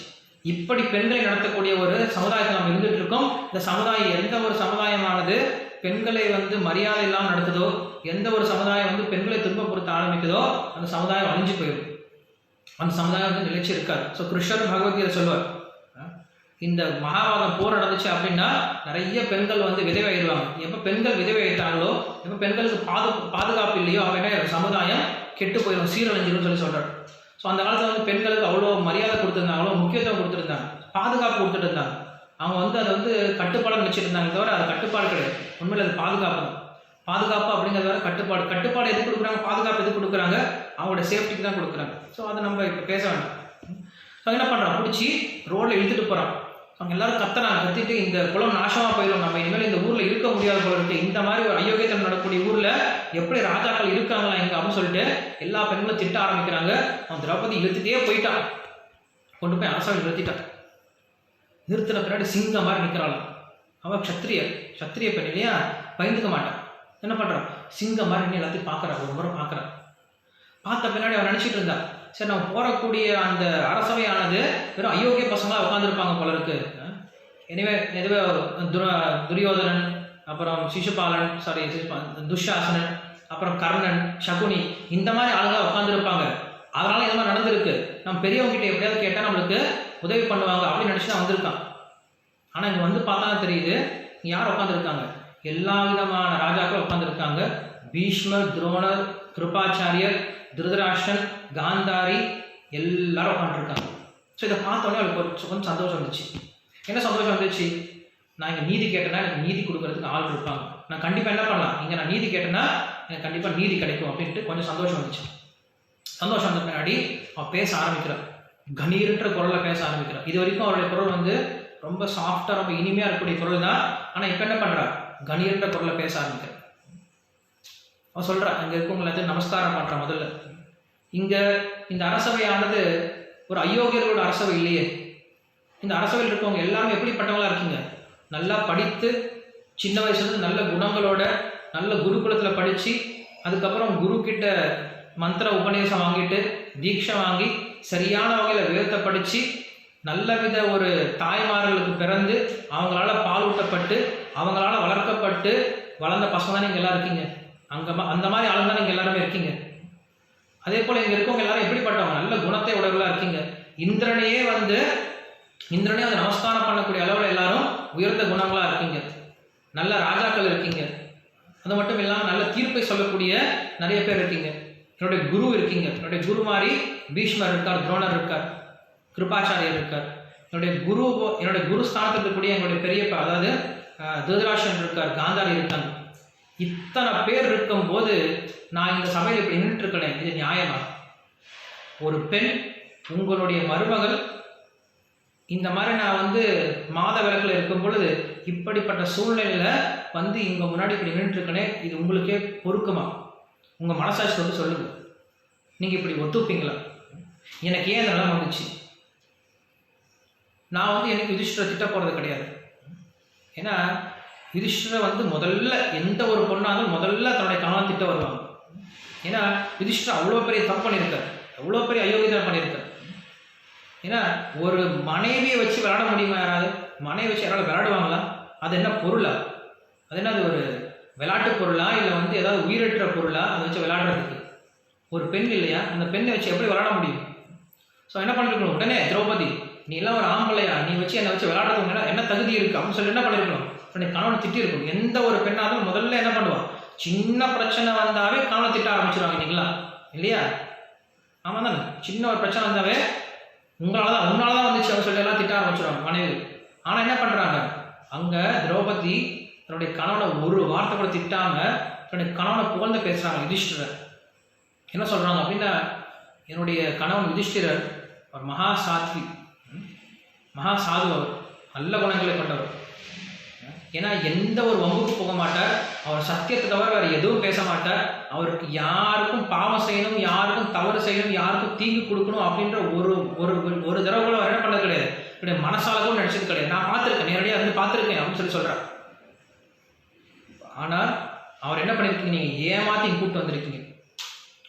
Speaker 1: இப்படி பெண்களை நடத்தக்கூடிய ஒரு சமுதாயத்தை நம்ம இருந்துட்டு இருக்கோம். இந்த சமுதாயம் எந்த ஒரு சமுதாயமானது பெண்களை வந்து மரியாதை இல்லாமல் நடத்துதோ, எந்த ஒரு சமுதாயம் வந்து பெண்களை துன்பப்படுத்த ஆரம்பிக்குதோ, அந்த சமுதாயம் அழிஞ்சு போயிடும், அந்த சமுதாயம் வந்து நிலைச்சு இருக்காது. ஸோ கிருஷ்ணர் பகவத்கீதை சொல்வார், இந்த மகாபாரதம் போர் நடந்துச்சு அப்படின்னா நிறைய பெண்கள் வந்து விதவையாயிடுவாங்க. எப்போ பெண்கள் விதவையாயிட்டாங்களோ, எப்போ பெண்களுக்கு பாதுகாப்பு இல்லையோ, அவங்க சமுதாயம் கெட்டு போயிடும், சீரழிஞ்சிடும் சொல்லி சொல்கிறார். ஸோ அந்த காலத்தில் வந்து பெண்களுக்கு அவ்வளோ மரியாதை கொடுத்துருந்தாங்க, அவ்வளோ முக்கியத்துவம் கொடுத்துருந்தாங்க, பாதுகாப்பு கொடுத்துட்டு இருந்தாங்க. அவங்க வந்து அதை வந்து கட்டுப்பாடு நினச்சிருந்தாங்க, தவிர அது கட்டுப்பாடு கிடையாது, உண்மையில் அது பாதுகாப்பு தான். பாதுகாப்பு அப்படிங்கிறத வர கட்டுப்பாடு எது கொடுக்குறாங்க, பாதுகாப்பு எது கொடுக்குறாங்க, அவங்களோட சேஃப்டிக்கு தான் கொடுக்குறாங்க. ஸோ அதை நம்ம இப்போ பேச வேண்டாம். ஸோ என்ன பண்ணுறான், பிடிச்சி ரோட்டில் இழுத்துட்டு போகிறான். அவங்க எல்லாரும் கத்திட்டு இந்த குளம் நாசமாக போயிடும், நம்ம இனிமேல் இந்த ஊரில் இருக்க முடியாத போல இருக்கு, இந்த மாதிரி ஒரு அயோக்கியத்தனம் நடக்கக்கூடிய ஊரில் எப்படி ராஜாக்கள் இருக்காங்களா இங்கே அப்படின்னு சொல்லிட்டு எல்லா பெண்களும் திட்ட ஆரம்பிக்கிறாங்க. அவன் திரௌபதி இழுத்துட்டே போயிட்டான், கொண்டு போய் அரசவை நிறுத்தின பின்னாடி சிங்கம் மாதிரி நிற்கிறாள். அவன் சத்திரிய பெண் இல்லையா, பயந்துக்க மாட்டான். என்ன பண்ணுறான், சிங்கம் மாதிரி எல்லாத்தையும் பார்க்குறான், ஒரு முறை பார்க்குறான். பார்த்த பின்னாடி அவன் நினச்சிட்டு இருந்தான், சரி நம்ம போகக்கூடிய அந்த அரசவையானது வெறும் அயோக்கிய பசங்களாக உட்காந்துருப்பாங்க போல இருக்கு. எனவே துரியோதனன், அப்புறம் சிசுபாலன், துஷாசனன், அப்புறம் கர்ணன், சகுனி, இந்த மாதிரி ஆளுங்க உட்காந்துருப்பாங்க, அதனால இந்த மாதிரி நடந்திருக்கு, நம்ம பெரியவங்ககிட்ட எப்படியாவது கேட்டால் நம்மளுக்கு உதவி பண்ணுவாங்க அப்படின்னு நினச்சி தான் வந்திருக்கான். ஆனால் இங்கே வந்து பார்த்தா தெரியுது, யார் உட்காந்துருக்காங்க, எல்லா விதமான ராஜாக்கள் உட்காந்துருக்காங்க. பீஷ்மர், துரோணர், கிருபாச்சாரியர், திருதராஷ்டிரன், காந்தாரி எல்லாரும் உட்காந்துருக்காங்க. ஸோ இதை பார்த்தோன்னே அவளுக்கு கொஞ்சம் சந்தோஷம் வந்துச்சு. என்ன சந்தோஷம் வந்துச்சு, நான் இங்கே நீதி கேட்டேன்னா எனக்கு நீதி கொடுக்கறதுக்கு ஆள் இருப்பாங்க, நான் கண்டிப்பாக என்ன பண்ணலாம், இங்கே நான் நீதி கேட்டேன்னா எனக்கு கண்டிப்பாக நீதி கிடைக்கும் அப்படின்ட்டு கொஞ்சம் சந்தோஷம் வந்துச்சு. சந்தோஷம் வந்த பின்னாடி அவள் பேச ஆரம்பிக்கிறாள், கணீர்ன்ற குரலில் பேச ஆரம்பிக்கிறாள். இது வரைக்கும் அவருடைய குரல் வந்து ரொம்ப சாஃப்டாக ரொம்ப இனிமையாக இருக்கக்கூடிய குரல் தான். ஆனால் இப்போ என்ன பண்ணுறா, கணீர்ன்ற குரலில் பேச ஆரம்பிக்கிறாள். அவன் சொல்கிறா, இங்கே இருக்கவங்க எல்லாத்தையும் நமஸ்காரம் பண்ணுறான். முதல்ல இங்கே இந்த அரசவையானது ஒரு அயோக்கியர்களோட அரசவை இல்லையே, இந்த அரசவையில் இருக்கவங்க எல்லாமே எப்படிப்பட்டவங்களா இருக்கீங்க, நல்லா படித்து சின்ன வயசுலேருந்து நல்ல குணங்களோட நல்ல குருகுலத்தில் படித்து அதுக்கப்புறம் குரு கிட்ட மந்திர உபநேசம் வாங்கிட்டு தீட்சை வாங்கி சரியான வகையில் வேதத்தை படித்து நல்ல வித ஒரு தாய்மார்களுக்கு பிறந்து அவங்களால பால் ஊட்டப்பட்டு அவங்களால வளர்க்கப்பட்டு வளர்ந்த பசங்க தான் நீங்கள் எல்லாம் இருக்கீங்க. அந்த மாதிரி ஆளுங்க தான் நீங்கள் எல்லாருமே இருக்கீங்க. அதே போல் இங்கே இருக்கவங்க எல்லாரும் எப்படிப்பட்டவங்க, நல்ல குணத்தை உடையவர்களாக இருக்கீங்க. இந்திரனையே வந்து இந்திரனே வந்து நமஸ்காரம் பண்ணக்கூடிய அளவில் எல்லாரும் உயர்ந்த குணங்களா இருக்கீங்க, நல்ல ராஜாக்கள் இருக்கீங்க. அது மட்டும் இல்லாமல் நல்ல தீர்ப்பை சொல்லக்கூடிய நிறைய பேர் இருக்கீங்க. என்னுடைய குரு இருக்கீங்க. என்னுடைய குரு மாதிரி பீஷ்மர் இருக்கார், துரோணர் இருக்கார், கிருபாச்சாரியர் இருக்கார். என்னுடைய குரு ஸ்தானத்தில் இருக்கக்கூடிய எங்களுடைய பெரியப்பா, அதாவது திருதராஷ்டிரன் இருக்கார், காந்தாரி இருக்காங்க. இத்தனை பேர் இருக்கும்போது நான் இந்த சபையில் இப்படி நின்றுட்டு இருக்கிறேன், இது நியாயமா? ஒரு பெண், உங்களுடைய மருமகள் இந்த மாதிரி நான் வந்து மாத விளக்கில் இருக்கும் பொழுது இப்படிப்பட்ட சூழ்நிலையில வந்து இங்க முன்னாடி இப்படி நின்றுட்டு இருக்கனே, இது உங்களுக்கே பொறுக்குமா? உங்க மனசாட்சி வந்து சொல்லுங்க. நீங்க இப்படி ஒத்துப்பீங்களா? எனக்கு ஏன் இதெல்லாம் வந்துச்சு? நான் வந்து எனக்கு யுதிஷ்டரை திட்ட போறது கிடையாது. ஏன்னா யுதிஷ்டரை வந்து முதல்ல எந்த ஒரு பொண்ணாலும் முதல்ல தன்னுடைய கணவன் திட்ட வருவாங்க. ஏன்னா யுதிஷ்டர் அவ்வளோ பெரிய தப்பு பண்ணியிருக்காரு, அவ்வளோ பெரிய அயோக்கியதை பண்ணியிருக்காரு. ஏன்னா ஒரு மனைவியை வச்சு விளையாட முடியுமா? யாராவது மனைவி வச்சு யாராவது விளையாடுவாங்களா? அது என்ன பொருளா? அது என்ன, அது ஒரு விளையாட்டு பொருளா இல்லை வந்து ஏதாவது உயிரற்ற பொருளா அதை வச்சு விளையாடுறதுக்கு? ஒரு பெண் இல்லையா? அந்த பெண்ணை வச்சு எப்படி விளையாட முடியும்? ஸோ என்ன பண்ணிருக்கணும், உடனே திரௌபதி நீ எல்லாம் ஒரு ஆம்பளையா, நீ வச்சு என்னை வச்சு விளையாடுறதுக்கு என்ன தகுதி இருக்கு அப்படின்னு சொல்லி என்ன பண்ணிருக்கணும், உடனே கணவனை திட்டிருக்கணும். எந்த ஒரு பெண்ணாலும் முதல்ல என்ன பண்ணுவான், சின்ன பிரச்சனை வந்தாவே கணவனை திட்ட ஆரம்பிச்சிருவாங்க இல்லைங்களா? இல்லையா? ஆமாம் தானே? சின்ன ஒரு பிரச்சனை வந்தாவே உன்னாலதான் வந்துச்சு அப்படின்னு சொல்லி எல்லாம் திட்ட ஆரம்பிச்சிருவாங்க மனைவி. ஆனா என்ன பண்றாங்க, அங்க திரௌபதி தன்னுடைய கணவனை ஒரு வார்த்தை கூட திட்டாம தன்னுடைய கணவனை புகழ்ந்து பேசுறாங்க. யுதிஷ்டிரர் என்ன சொல்றாங்க அப்படின்னா, என்னுடைய கணவன் யுதிஷ்டிரர் ஒரு மகா சாத்வி, மகா சாது, அவர் நல்ல குணங்களை கொண்டவர். ஏன்னா எந்த ஒரு வம்புக்கு போக மாட்டார், அவர் சத்தியத்தை தவிர வேற எதுவும் பேச மாட்டார். அவருக்கு யாருக்கும் பாவம் செய்யணும், யாருக்கும் தவறு செய்யணும், யாருக்கும் தீங்கு கொடுக்கணும் அப்படின்ற ஒரு ஒரு ஒரு தடவை கூட அவர் என்ன பண்ணது கிடையாது, இப்படி மனசாலவும் நினைச்சது கிடையாது. நான் பார்த்துருக்கேன், நேரடியாக வந்து பார்த்துருக்கேன் அப்படின்னு சொல்றார். ஆனால் அவர் என்ன பண்ணிருக்கீங்க, நீங்க ஏமாத்தி கூப்பிட்டு வந்திருக்கீங்க.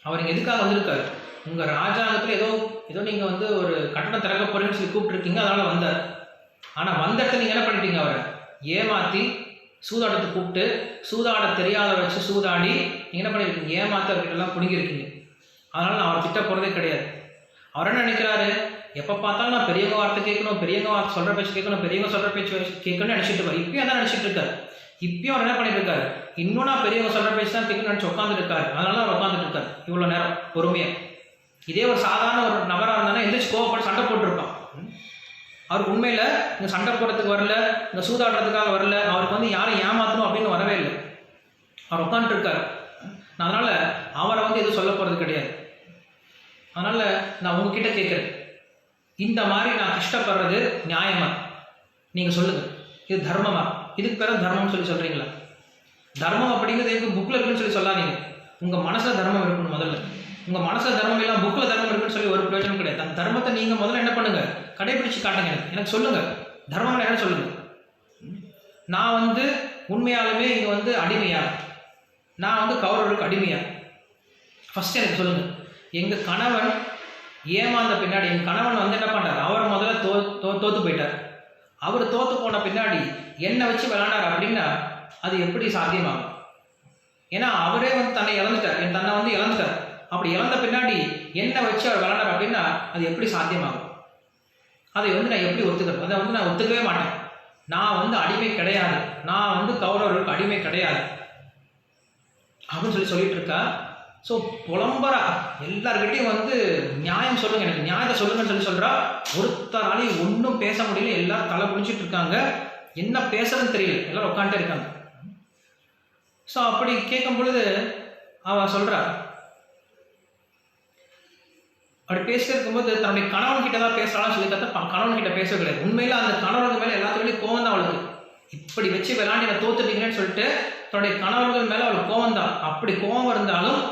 Speaker 1: அவர் இங்க எதுக்காக வந்திருக்காரு, உங்க ராஜாங்கத்துல ஏதோ நீங்க வந்து ஒரு கட்டணம் திறக்க போறீங்கன்னு சொல்லி கூப்பிட்டு இருக்கீங்க, அதனால வந்தார். ஆனா வந்த இடத்துல நீங்க என்ன பண்ணிட்டீங்க, அவரை ஏமாத்தி சூதாட்டத்தை கூப்பிட்டு சூதாட தெரியாத வச்சு சூதாடி நீங்க என்ன பண்ணிருக்கீங்க, ஏமாத்த அப்படின்லாம் புடுங்கிருக்கீங்க. அதனால நான் அவர் திட்ட போறதே கிடையாது. அவர் என்ன நினைக்கிறாரு, எப்ப பார்த்தாலும் நான் பெரியவங்க வார்த்தை கேட்கணும், பெரியவங்க வார்த்தை சொல்ற பேச்சு கேட்கணும், பெரியவங்க சொல்ற பேச்சு கேட்கணும்னு நினைச்சிட்டு இருக்காரு. இப்பயும் அதான் நினைச்சிட்டு இருக்காரு. இப்பயும் அவர் என்ன பண்ணிட்டு இருக்காரு, இன்னும் நான் பெரியவங்க சொல்ற பேச்சு தான் கேட்கணும்னு நினைச்சு உட்காந்துட்டு இருக்காரு. அதனால அவர் உட்காந்துட்டு இருக்காரு இவ்வளவு நேரம் பொறுமையா. இதே ஒரு சாதாரண ஒரு நபராக இருந்தாலும் எந்திரிச்சு கோவப்பட்டு சண்டை போட்டுருப்பான். அவர் உண்மையில இந்த சண்டை போடுறதுக்கு வரல, இந்த சூதாடுறதுக்காக வரல, அவருக்கு வந்து யாரும் ஏமாத்தணும் அப்படின்னு வரவே இல்லை. அவர் உட்காந்துட்டு இருக்காரு. அதனால அவரை வந்து எதுவும் சொல்ல போறது கிடையாது. அதனால நான் உங்ககிட்ட கேட்கிறேன், இந்த மாதிரி நான் கஷ்டப்படுறது நியாயமா? நீங்க சொல்லுங்க, இது தர்மமா? இதுக்கு பேர தர்மம்னு சொல்லி சொல்றீங்களா? தர்மம் அப்படிங்கிறது எங்க புக்ல இருக்குன்னு சொல்லி சொல்லாதீங்க. உங்க மனசுல தர்மம் இருக்கணும் முதல்ல. உங்க மனசுல தர்மம் எல்லாம் புக்ல தர்மம் இருக்குன்னு சொல்லி ஒரு பிரயோஜனம் கிடையாது. அந்த தர்மத்தை நீங்க முதல்ல என்ன பண்ணுங்க, கடைபிடிச்சு காட்டுங்க. எனக்கு சொல்லுங்க, தர்மம் என்ன சொல்லுங்க. நான் வந்து உண்மையாலுமே இங்க வந்து அடிமையா, நான் வந்து கௌரவருக்கு அடிமையா? ஃபர்ஸ்ட் எனக்கு சொல்லுங்க. எங்க கணவன் ஏமாந்த பின்னாடி என் கணவன் வந்து என்ன பண்றாரு, அவர் முதல்ல தோத்து போயிட்டார். அவர் தோத்து போன பின்னாடி என்னை வச்சு விளையாண்டார் அப்படின்னா அது எப்படி சாத்தியமாகும்? ஏன்னா அவரே வந்து தன்னை இழந்துட்டார், என் தன்னை வந்து இழந்துட்டார். அப்படி இழந்த பின்னாடி என்னை வச்சு அவர் விளையாண்டார் அப்படின்னா அது எப்படி சாத்தியமாகும்? அதை வந்து நான் எப்படி ஒத்துக்கிறேன்? அதை வந்து நான் ஒத்துக்கவே மாட்டேன். நான் வந்து அடிமை கிடையாது, நான் வந்து கௌரவர்களுக்கு அடிமை கிடையாது அப்படின்னு சொல்லிட்டு இருக்கா. ஸோ புலம்பரா எல்லார்கிட்டையும் வந்து நியாயம் சொல்லுங்க, எனக்கு நியாயத்தை சொல்லுங்கன்னு சொல்றா. ஒருத்தராலையும் ஒன்றும் பேச முடியல, எல்லாரும் தலை குடிச்சிட்டு இருக்காங்க, என்ன பேசுறதுன்னு தெரியல, எல்லாரும் உட்காந்துட்டே இருக்காங்க. ஸோ அப்படி கேட்கும் பொழுது அவ சொல்றா, அப்படி பேசிட்டு இருக்கும்போது தன்னுடைய கணவன் கிட்ட தான் பேசலாம்னு சொல்லி பார்த்தா கணவன் கிட்ட பேசவே கிடையாது. உண்மையில அந்த கணவனுக்கு மேல எல்லாத்துக்கும் கோவம் தான் அவளுக்கு. இப்படி வச்சு விளையாண்டி நான் தோத்துட்டீங்கன்னு சொல்லிட்டு தன்னுடைய கணவர்கள் மேல அவளுக்கு கோவம் தான். அப்படி கோவம் இருந்தாலும்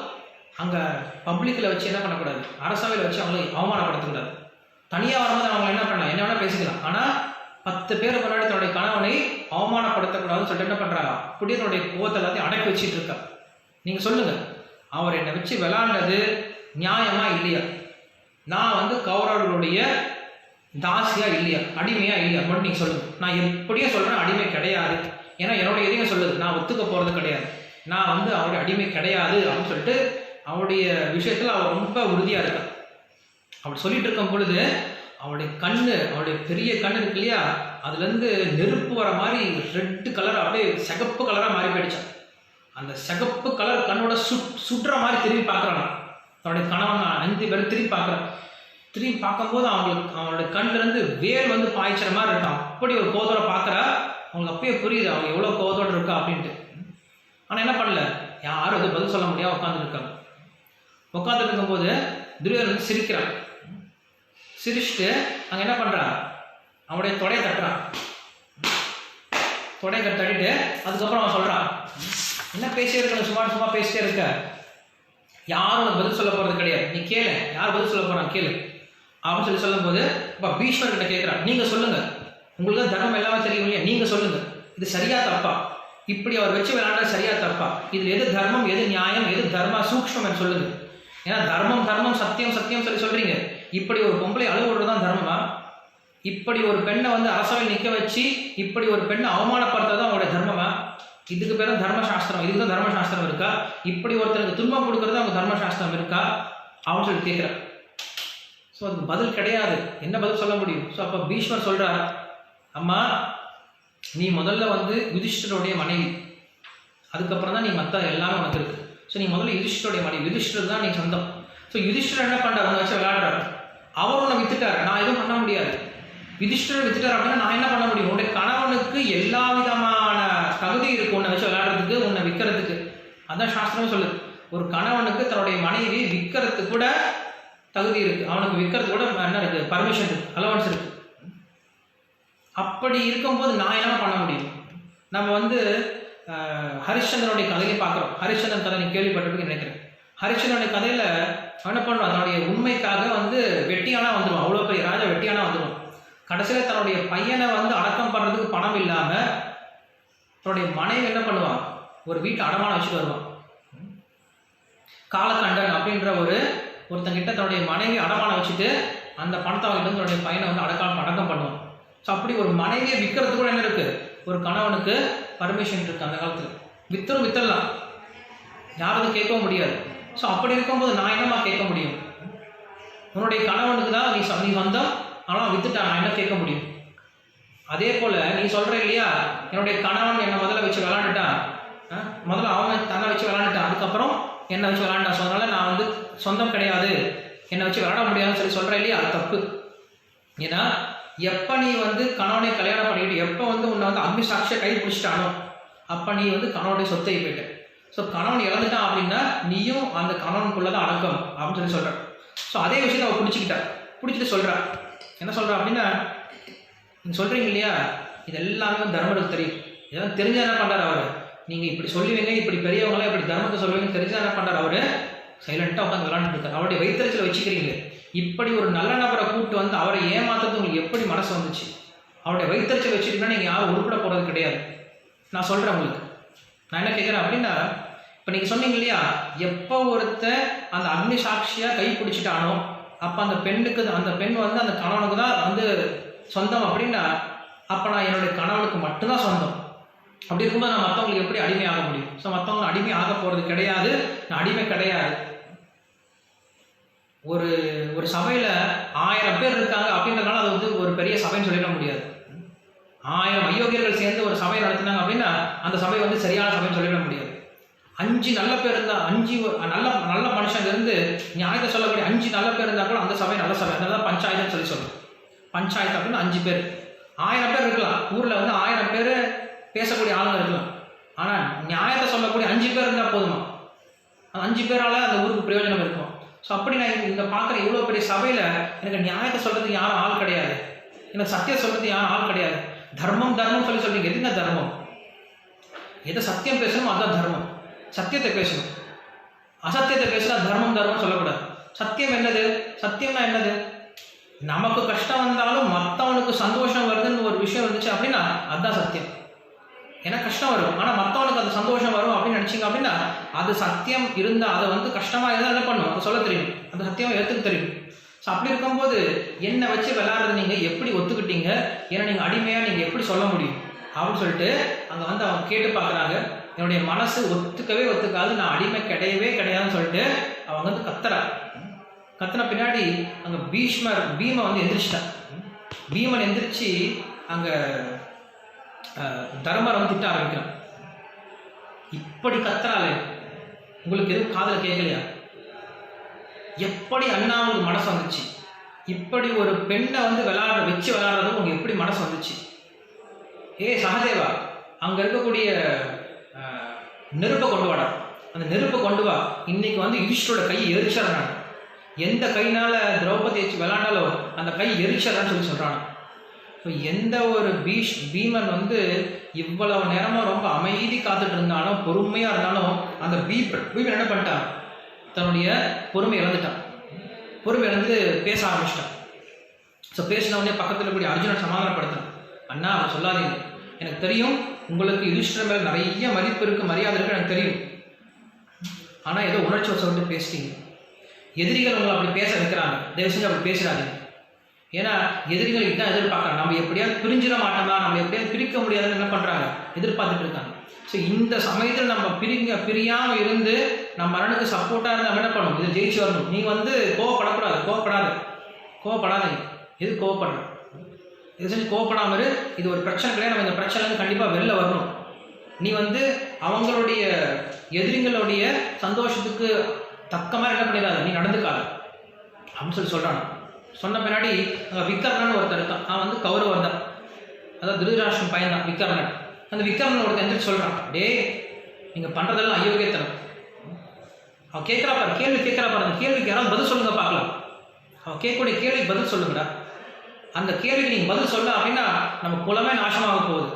Speaker 1: அங்க பப்ளிக்ல வச்சு என்ன பண்ணக்கூடாது, அரசவையில் வச்சு அவங்களை அவமானப்படுத்தக்கூடாது. தனியா வரும்போது அவங்க என்ன பண்ணலாம், என்ன வேணா பேசிக்கலாம். ஆனா 10 பேர் முன்னாடி தன்னுடைய கணவனை அவமானப்படுத்தக்கூடாதுன்னு சொல்லிட்டு என்ன பண்றாங்க, அப்படியே தன்னுடைய கோவத்தை எல்லாத்தையும் அடக்கி வச்சுட்டு இருக்கா. நீங்க சொல்லுங்க, அவர் என்னை வச்சு விளையாண்டது நியாயமா இல்லையா? நான் வந்து கௌரவர்களுடைய தாசியா இல்லையா, அடிமையா இல்லையா மட்டும் நீங்க சொல்லுங்க. நான் எப்படியும் சொல்றேன் அடிமை கிடையாது. ஏன்னா என்னுடைய எதையும் சொல்லுது, நான் ஒத்துக்க போறது கிடையாது. நான் வந்து அவருடைய அடிமை கிடையாது அப்படின்னு சொல்லிட்டு அவருடைய விஷயத்துல அவர் ரொம்ப உறுதியா இருக்கா. அப்படி சொல்லிட்டு இருக்கும் பொழுது அவளுடைய கண்ணு, அவளுடைய பெரிய கண்ணு இருக்கு இல்லையா, அதுலேருந்து நெருப்பு வர மாதிரி ரெட் கலர் அப்படியே சிகப்பு கலராக மாறி போயிடுச்சான். அந்த சிகப்பு கலர் கண்ணோட சுடுற மாதிரி திரும்பி பார்க்குறாங்க. அவனுடைய கணவன் 5 பேரும் திரும்பி பார்க்குறான். திரும்பி பார்க்கும்போது அவனுடைய கண்ணிலேருந்து வேல் வந்து பாய்ச்சுற மாதிரி இருக்கான். அப்படி ஒரு கோவத்தோட பார்க்குறா. அவங்களுக்கு அப்பயே புரியுது அவங்க எவ்வளோ கோவத்தோடு இருக்கா அப்படின்ட்டு. ஆனால் என்ன பண்ணல, யாரும் அது பதில் சொல்ல முடியாது, உட்காந்துருக்காங்க. உட்காந்துட்டு இருக்கும்போது துரியோதனன் சிரிக்கிறான். சிரிச்சுட்டு அங்கே என்ன பண்ணுறான், அவனுடைய தொடையை தட்டுறான். தொடையை தட்டிட்டு அதுக்கப்புறம் அவன் சொல்கிறான், என்ன பேசிட்டே இருக்க, சும்மா பேசிட்டே இருக்க, யாரும் உனக்கு பதில் சொல்ல போகிறது கிடையாது, நீ கேளு, யார் பதில் சொல்ல போகிறான் கேளு அப்படின்னு சொல்லும்போது இப்போ பீஷ்மர்கிட்ட கேட்குறான், நீங்கள் சொல்லுங்கள், உங்களுக்கு தர்மம் எல்லாமே தெரியும் இல்லையா, நீங்கள் சொல்லுங்கள், இது சரியா தப்பா, இப்படி அவர் வச்சு விளையாண்டா சரியா தப்பா, இதில் எது தர்மம் எது நியாயம் எது தர்ம சூக்ஷ்மம் சொல்லுங்க. ஏன்னா தர்மம் சத்தியம் சொல்லி சொல்றீங்க, இப்படி ஒரு பொம்பளை அழுகுறது தான் தர்மமா? இப்படி ஒரு பெண்ணை வந்து அரசவை நிற்க வச்சு இப்படி ஒரு பெண்ணை அவமானப்படுத்துறது அவங்களுடைய தர்மமா? இதுக்கு பேர் தர்மசாஸ்திரம், இதுக்கு தான் தர்மசாஸ்திரம் இருக்கா? இப்படி ஒருத்தருக்கு துன்பம் கொடுக்கறது அவங்க தர்மசாஸ்திரம் இருக்கா அப்படின்னு சொல்லி கேட்குறேன். ஸோ அதுக்கு பதில் கிடையாது. என்ன பதில் சொல்ல முடியும்? ஸோ அப்போ பீஷ்மர் சொல்றார், அம்மா நீ முதல்ல வந்து யுதிஷ்டருடைய மனைவி, அதுக்கப்புறம் தான் நீ மற்ற எல்லாமே உனக்கு இருக்கு. ஸோ நீ முதல்ல யுதிஷ்டருடைய மனைவி, யுதிஷ்டர் தான் நீ சொந்தம். ஸோ யுதிஷ்டர் என்ன பண்ணுறாரு, உன்னை வச்சு விளையாடுறாரு, அவர் உன்னை வித்துட்டார், நான் எதுவும் பண்ண முடியாது. யுதிஷ்டர் வித்துட்டார் அப்படின்னா நான் என்ன பண்ண முடியும்? உன்னுடைய கணவனுக்கு எல்லா விதமான தகுதி இருக்கு உன்னை வச்சு விளையாடுறதுக்கு, உன்னை விற்கிறதுக்கு. அதான் சாஸ்திரம் சொல்லுது, ஒரு கணவனுக்கு தன்னுடைய மனைவி விற்கிறதுக்கு கூட தகுதி இருக்கு, அவனுக்கு விற்கிறது கூட என்ன இருக்கு, பர்மிஷன் இருக்கு, அலவன்ஸ் இருக்கு. அப்படி இருக்கும்போது நான் என்ன பண்ண முடியும்? நம்ம வந்து ஹரிச்சந்திரனுடைய கதையை பார்க்குறோம். ஹரிச்சந்திரன் கதை நீ கேள்விப்பட்டிருப்பீங்கன்னு நினைக்கிறேன். ஹரிச்சந்திரனுடைய கதையில என்ன பண்ணுவான், தன்னுடைய உண்மைக்காக வந்து வெட்டியானா வந்துடுவான், அவ்வளோ பெரிய ராஜா வெட்டியானா வந்துடுவான். கடைசியில் தன்னுடைய பையனை வந்து அடக்கம் பண்ணுறதுக்கு பணம் இல்லாம தன்னுடைய மனைவி என்ன பண்ணுவான், ஒரு வீட்டை அடமானம் வச்சுட்டு வருவான். காலகண்டன் அப்படின்ற ஒருத்தங்கிட்ட தன்னுடைய மனைவி அடமானம் வச்சுட்டு அந்த பணத்தை வாங்கிட்டு வந்து தன்னுடைய பையனை வந்து அடக்கம் பண்ணுவான். ஸோ அப்படி ஒரு மனைவியை விற்கிறது கூட என்ன இருக்கு, ஒரு கணவனுக்கு பர்மிஷன் இருக்கு. அந்த காலத்தில் வித்தரலாம், யாரும் கேட்கவும் முடியாது. ஸோ அப்படி இருக்கும்போது நான் என்னமா கேட்க முடியும்? உன்னுடைய கணவனுக்கு தான் நீ வந்தா, ஆனால் வித்துட்டா, நான் என்ன கேட்க முடியும்? அதே போல நீ சொல்ற இல்லையா, என்னுடைய கணவன் என்னை முதல்ல வச்சு விளையாண்டுட்டான், முதல்ல அவன் தன்னை வச்சு விளையாண்டுட்டான், அதுக்கப்புறம் என்னை வச்சு விளையாண்டான், ஸோ அதனால நான் வந்து சொந்தம் கிடையாது, என்னை வச்சு விளையாட முடியாதுன்னு சொல்ற இல்லையா, அது தப்பு. ஏன்னா எப்போ நீ வந்து கணவனை கல்யாணம் பண்ணிக்கிட்டு எப்போ வந்து உன்னை வந்து அக்னி சாட்சியை கை பிடிச்சிட்டானோ அப்போ நீ வந்து கணவனுடைய சொத்தை போயிட்ட. ஸோ கணவன் இழந்துட்டான் அப்படின்னா நீயும் அந்த கணவனுக்குள்ளதான் அடக்கம் அப்படின்னு சொல்ற. ஸோ அதே விஷயத்தை அவள் பிடிச்சிட்டு சொல்றா. என்ன சொல்றா அப்படின்னா, நீங்க சொல்றீங்க இல்லையா, இது எல்லாமே தர்மருக்கு தெரியும், இதெல்லாம் தெரிஞ்சா என்ன பண்றாரு அவரு, நீங்க இப்படி சொல்லுவீங்க, இப்படி பெரியவங்களாம் இப்படி தர்மத்தை சொல்லுவீங்க தெரிஞ்சா என்ன பண்றாரு அவரு, சைலண்டா உட்காந்து விளையாண்டு இருக்காரு. அவருடைய வைத்தறிச்சல வச்சுக்கிறீங்க. இப்படி ஒரு நல்ல நபரை கூப்பிட்டு வந்து அவரை ஏமாத்துறது உங்களுக்கு எப்படி மனசு வந்துச்சு? அவருடைய வைத்தறிச்சல் வச்சுக்கிட்டா நீங்கள் யாரும் உருப்பட போகிறது கிடையாது. நான் சொல்கிறேன் உங்களுக்கு, நான் என்ன கேட்குறேன் அப்படின்னா, இப்போ நீங்கள் சொன்னீங்க இல்லையா, எப்போ ஒருத்தர் அந்த அக்னி சாட்சியாக கை பிடிச்சிட்டானோ அப்போ அந்த பெண் வந்து அந்த கணவனுக்கு தான் வந்து சொந்தம் அப்படின்னா, அப்போ நான் என்னுடைய கணவனுக்கு மட்டும்தான் சொந்தம். அப்படி இருக்கும்போது நான் மற்றவங்களுக்கு எப்படி அடிமையாக முடியும்? ஸோ மற்றவங்க அடிமை ஆக போகிறது கிடையாது, நான் அடிமை கிடையாது. ஒரு சபையில் 1000 பேர் இருக்காங்க அப்படின்றதுனால அது வந்து ஒரு பெரிய சபைன்னு சொல்லிட முடியாது. 1000 அயோக்கியர்கள் சேர்ந்து ஒரு சபை நடத்தினாங்க அப்படின்னா அந்த சபை வந்து சரியான சபைன்னு சொல்லிட முடியாது. 5 நல்ல பேர் இருந்தால், 5 நல்ல மனுஷங்க இருந்து நியாயத்தை சொல்லக்கூடிய 5 நல்ல பேர் இருந்தால் கூட அந்த சபை நல்ல சபை. அதனால தான் பஞ்சாயத்துன்னு சொல்லுவோம். பஞ்சாயத்து அப்படின்னு 5 பேர், 1000 பேர் இருக்கலாம். ஊரில் வந்து 1000 பேர் பேசக்கூடிய ஆளுங்க இருக்கலாம். ஆனால் நியாயத்தை சொல்லக்கூடிய 5 பேர் இருந்தால் போதுமா? அந்த 5 பேரால அந்த ஊருக்கு பிரயோஜனம் இருக்கும். ஸோ அப்படி நான் இங்கே பார்க்குற இவ்வளோ பெரிய சபையில் எனக்கு நியாயத்தை சொல்கிறதுக்கு யாரும் ஆள் கிடையாது, எனக்கு சத்தியம் சொல்கிறதுக்கு யாரும் ஆள் கிடையாது. தர்மம் சொல்லி சொல்றீங்க, எதுங்க தர்மம்? எதை சத்தியம் பேசணும் அதுதான் தர்மம். சத்தியத்தை பேசணும், அசத்தியத்தை பேசினா தர்மம் சொல்லக்கூடாது. சத்தியம் என்னது? சத்தியம்னா என்னது? நமக்கு கஷ்டம் வந்தாலும் மற்றவனுக்கு சந்தோஷம் வருதுன்னு ஒரு விஷயம் வந்துச்சு அப்படின்னா அதுதான் சத்தியம். எனக்கு கஷ்டம் வரும், ஆனால் மற்றவனுக்கு அது சந்தோஷம் வரும் அப்படின்னு நினச்சிங்க அப்படின்னா அது சத்தியம் இருந்தால், அதை வந்து கஷ்டமாக இருந்தால் என்ன பண்ணும், அதை சொல்ல தெரியும், அந்த சத்தியமாக ஏற்றுக்க தெரியும். ஸோ அப்படி இருக்கும்போது என்னை வச்சு விளையாடுறது நீங்கள் எப்படி ஒத்துக்கிட்டீங்க, ஏன்னா நீங்கள் அடிமையாக நீங்கள் எப்படி சொல்ல முடியும் அப்படின்னு சொல்லிட்டு அங்கே வந்து அவங்க கேட்டு பார்க்குறாங்க. என்னுடைய மனசு ஒத்துக்கவே ஒத்துக்காது, நான் அடிமை கிடையவே கிடையாதுன்னு சொல்லிட்டு அவங்க வந்து கத்தின பின்னாடி அங்கே பீமை வந்து எந்திரிச்சிட்டான். பீமன் எந்திரிச்சு அங்கே தர்மரை வந்து திட்ட ஆரம்பிக்கிறான். இப்படி கத்துறாளே, உங்களுக்கு எதுவும் காதில் கேட்கலையா? எப்படி அண்ணா உங்களுக்கு மனசு வந்துச்சு? இப்படி ஒரு பெண்ணை வந்து வச்சு விளையாடுறது உங்களுக்கு எப்படி மனசு வந்துச்சு? சகதேவா, அங்கே இருக்கக்கூடிய நெருப்பை கொண்டு வாடா, அந்த நெருப்பை கொண்டு வா. இன்னைக்கு வந்து யுதிஷ்டரோட கை எரிச்சிடறாங்க. எந்த கையினால திரௌபதி வச்சு விளையாண்டாலோ அந்த கை எரிச்சிடறான்னு சொல்கிறாங்க. ஸோ எந்த ஒரு பீமன் வந்து இவ்வளவு நேரமாக ரொம்ப அமைதி காத்துட்டு இருந்தாலும், பொறுமையாக இருந்தாலும், அந்த பீமன் என்ன பண்ணிட்டான்? தன்னுடைய பொறுமை இழந்துட்டான். பொறுமை இழந்து பேச ஆரம்பிச்சிட்டான். ஸோ பேசினவனே பக்கத்தில் இருக்கக்கூடிய அர்ஜுனன் சமாதானப்படுத்தினான். அண்ணா, அவன் சொல்லாதீங்க, எனக்கு தெரியும் உங்களுக்கு யுதிஷ்டர் மேல் நிறைய மதிப்பு இருக்குது, மரியாதை இருக்குது, எனக்கு தெரியும். ஆனால் ஏதோ உணர்ச்சி வசப்பட்டு பேசிட்டீங்க. எதிரிகள் உங்களை அப்படி பேச வைக்கிறாங்க, தயவு செஞ்சு அப்படி பேசுகிறாதீங்க. ஏன்னா எதிரிகள் இதுதான் எதிர்பார்க்குறாங்க. நம்ம எப்படியாவது பிரிஞ்சிட மாட்டோமா, நம்ம எப்படியாவது பிரிக்க முடியாதுன்னு என்ன பண்ணுறாங்க, எதிர்பார்த்துட்டு இருக்காங்க. ஸோ இந்த சமயத்தில் நம்ம பிரியாமல் இருந்து நம்ம மரணனுக்கு சப்போர்ட்டாக இருந்து நம்ம என்ன பண்ணணும், இதை ஜெயிச்சு வரணும். நீ வந்து கோவப்படாதீங்க. எது கோவப்படுற? இதை செஞ்சு கோவப்படாமல் இரு. இது ஒரு பிரச்சனை கிடையாது. நம்ம இந்த பிரச்சனை கண்டிப்பாக வெளில வரணும். நீ வந்து அவங்களுடைய எதிரிகளுடைய சந்தோஷத்துக்கு தக்க மாதிரி என்ன பண்ணிடாத, நீ நடந்துக்காத அப்படின்னு சொல்கிறான். சொன்ன பின்னாடி அங்கே விக்கர்ணன் ஒருத்தர் இருக்கான். அவன் வந்து கௌரவர் தான், அதாவது திருதராஷ்டிரன் பையன் தான் விக்கர்ணன். அந்த விக்கர்ணன் ஒருத்தர் எந்திரிச்சு சொல்கிறான், நீங்கள் பண்ணுறதெல்லாம் அயோக்கியத்தனம். அவன் கேட்குறா பாரு, கேள்வி கேட்குறா பாரு. அந்த கேள்விக்கு யாராவது பதில் சொல்லுங்க பார்க்கலாம். அவன் கேட்கக்கூடிய கேள்விக்கு பதில் சொல்லுங்கடா. அந்த கேள்விக்கு நீங்கள் பதில் சொல்ல அப்படின்னா நம்ம குலமே நாசமாக போகுது.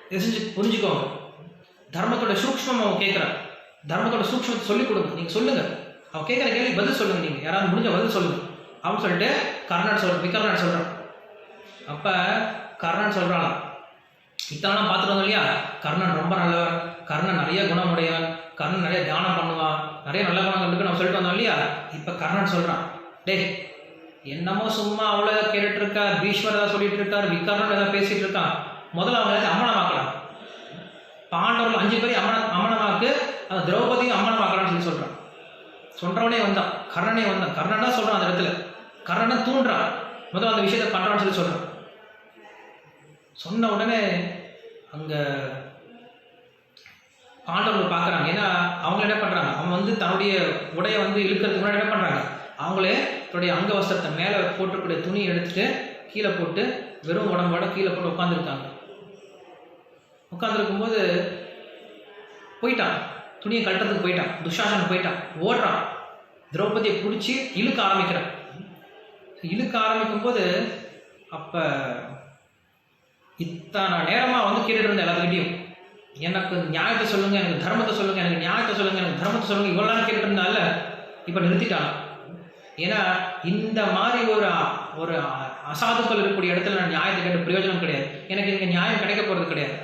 Speaker 1: இதை செஞ்சு புரிஞ்சுக்கோங்க. தர்மத்தோட சூக்ஷ்மம் அவன் கேட்குறான். தர்மத்தோட சூக்ஷ்மத்தை சொல்லிக் கொடுங்க. நீங்கள் சொல்லுங்கள், அவன் கேட்குற கேள்வி பதில் சொல்லுங்கள். நீங்கள் யாராவது முடிஞ்ச பதில் சொல்லுங்கள் அப்படின்னு சொல்லிட்டு விக்கர்ணன் சொல்கிறான். அப்போ கர்ணன் சொல்கிறான், இத்தனை பார்த்துட்டு வந்தோம் இல்லையா, கர்ணன் ரொம்ப நல்லவன், கர்ணன் நிறைய குணமுடையவன், கர்ணன் நிறைய தியானம் பண்ணுவான், நிறைய நல்ல குணங்கள் இருக்குன்னு நம்ம சொல்லிட்டு வந்தோம் இல்லையா. இப்போ கர்ணன் சொல்கிறான், என்னமோ சும்மா அவ்வளோ கேட்டுட்டு இருக்கார், பீஷ்மர் ஏதாவது சொல்லிட்டு இருக்கார், விக்கர்ணன் ஏதாவது பேசிட்டு இருக்கான். முதல்ல அவங்க ஏதாவது அம்மனமாக்கலாம். பாண்டவர்கள் 5 பேரையும் அம்மனமாக்கு, அந்த திரௌபதியும் அம்மனமாக்கலான்னு சொல்கிறான். சொல்கிறவனே வந்தான், கர்ணனே வந்தான். கர்ணன் தான் சொல்கிறான் அந்த இடத்துல. கர்ணனை தூண்டுறான், முதல்ல அந்த விஷயத்தை பண்ணுறான்னு சொல்கிறான். சொன்ன உடனே அங்கே பாண்டவர்கள் பார்க்குறாங்க. ஏன்னா அவங்க என்ன பண்ணுறாங்க, அவங்க வந்து தன்னுடைய உடையை வந்து இழுக்கிறதுக்கு முன்னாடி என்ன பண்ணுறாங்க, அவங்களே தன்னுடைய அங்க வஸ்திரத்தை மேலே போட்டுக்கூடிய துணி எடுத்துட்டு கீழே போட்டு வெறும் உடம்போட கீழே போட்டு உட்காந்துருக்காங்க. உட்காந்துருக்கும்போது போயிட்டான், துணியை கட்டுறதுக்கு போயிட்டான். துஷாசன் போயிட்டான், ஓடுறான், திரௌபதியை பிடிச்சி இழுக்க ஆரம்பிக்கிறான். இழுக்க ஆரம்பிக்கும் போது அப்போ இத்தனை நேரமாக வந்து கேட்டுட்டு இருந்தேன் எல்லாத்துக்கிட்டையும், எனக்கு நியாயத்தை சொல்லுங்க, எனக்கு தர்மத்தை சொல்லுங்க, எனக்கு நியாயத்தை சொல்லுங்க, எனக்கு தர்மத்தை சொல்லுங்க, இவ்வளோ நேரம் கேட்டுட்டு இருந்தால இப்போ நிறுத்திட்டான். ஏன்னா இந்த மாதிரி ஒரு அசாதுக்கள் இருக்கக்கூடிய இடத்துல நான் நியாயத்தை கேட்டு பிரயோஜனம் கிடையாது. எனக்கு இங்கே நியாயம் கிடைக்க போகிறது கிடையாது.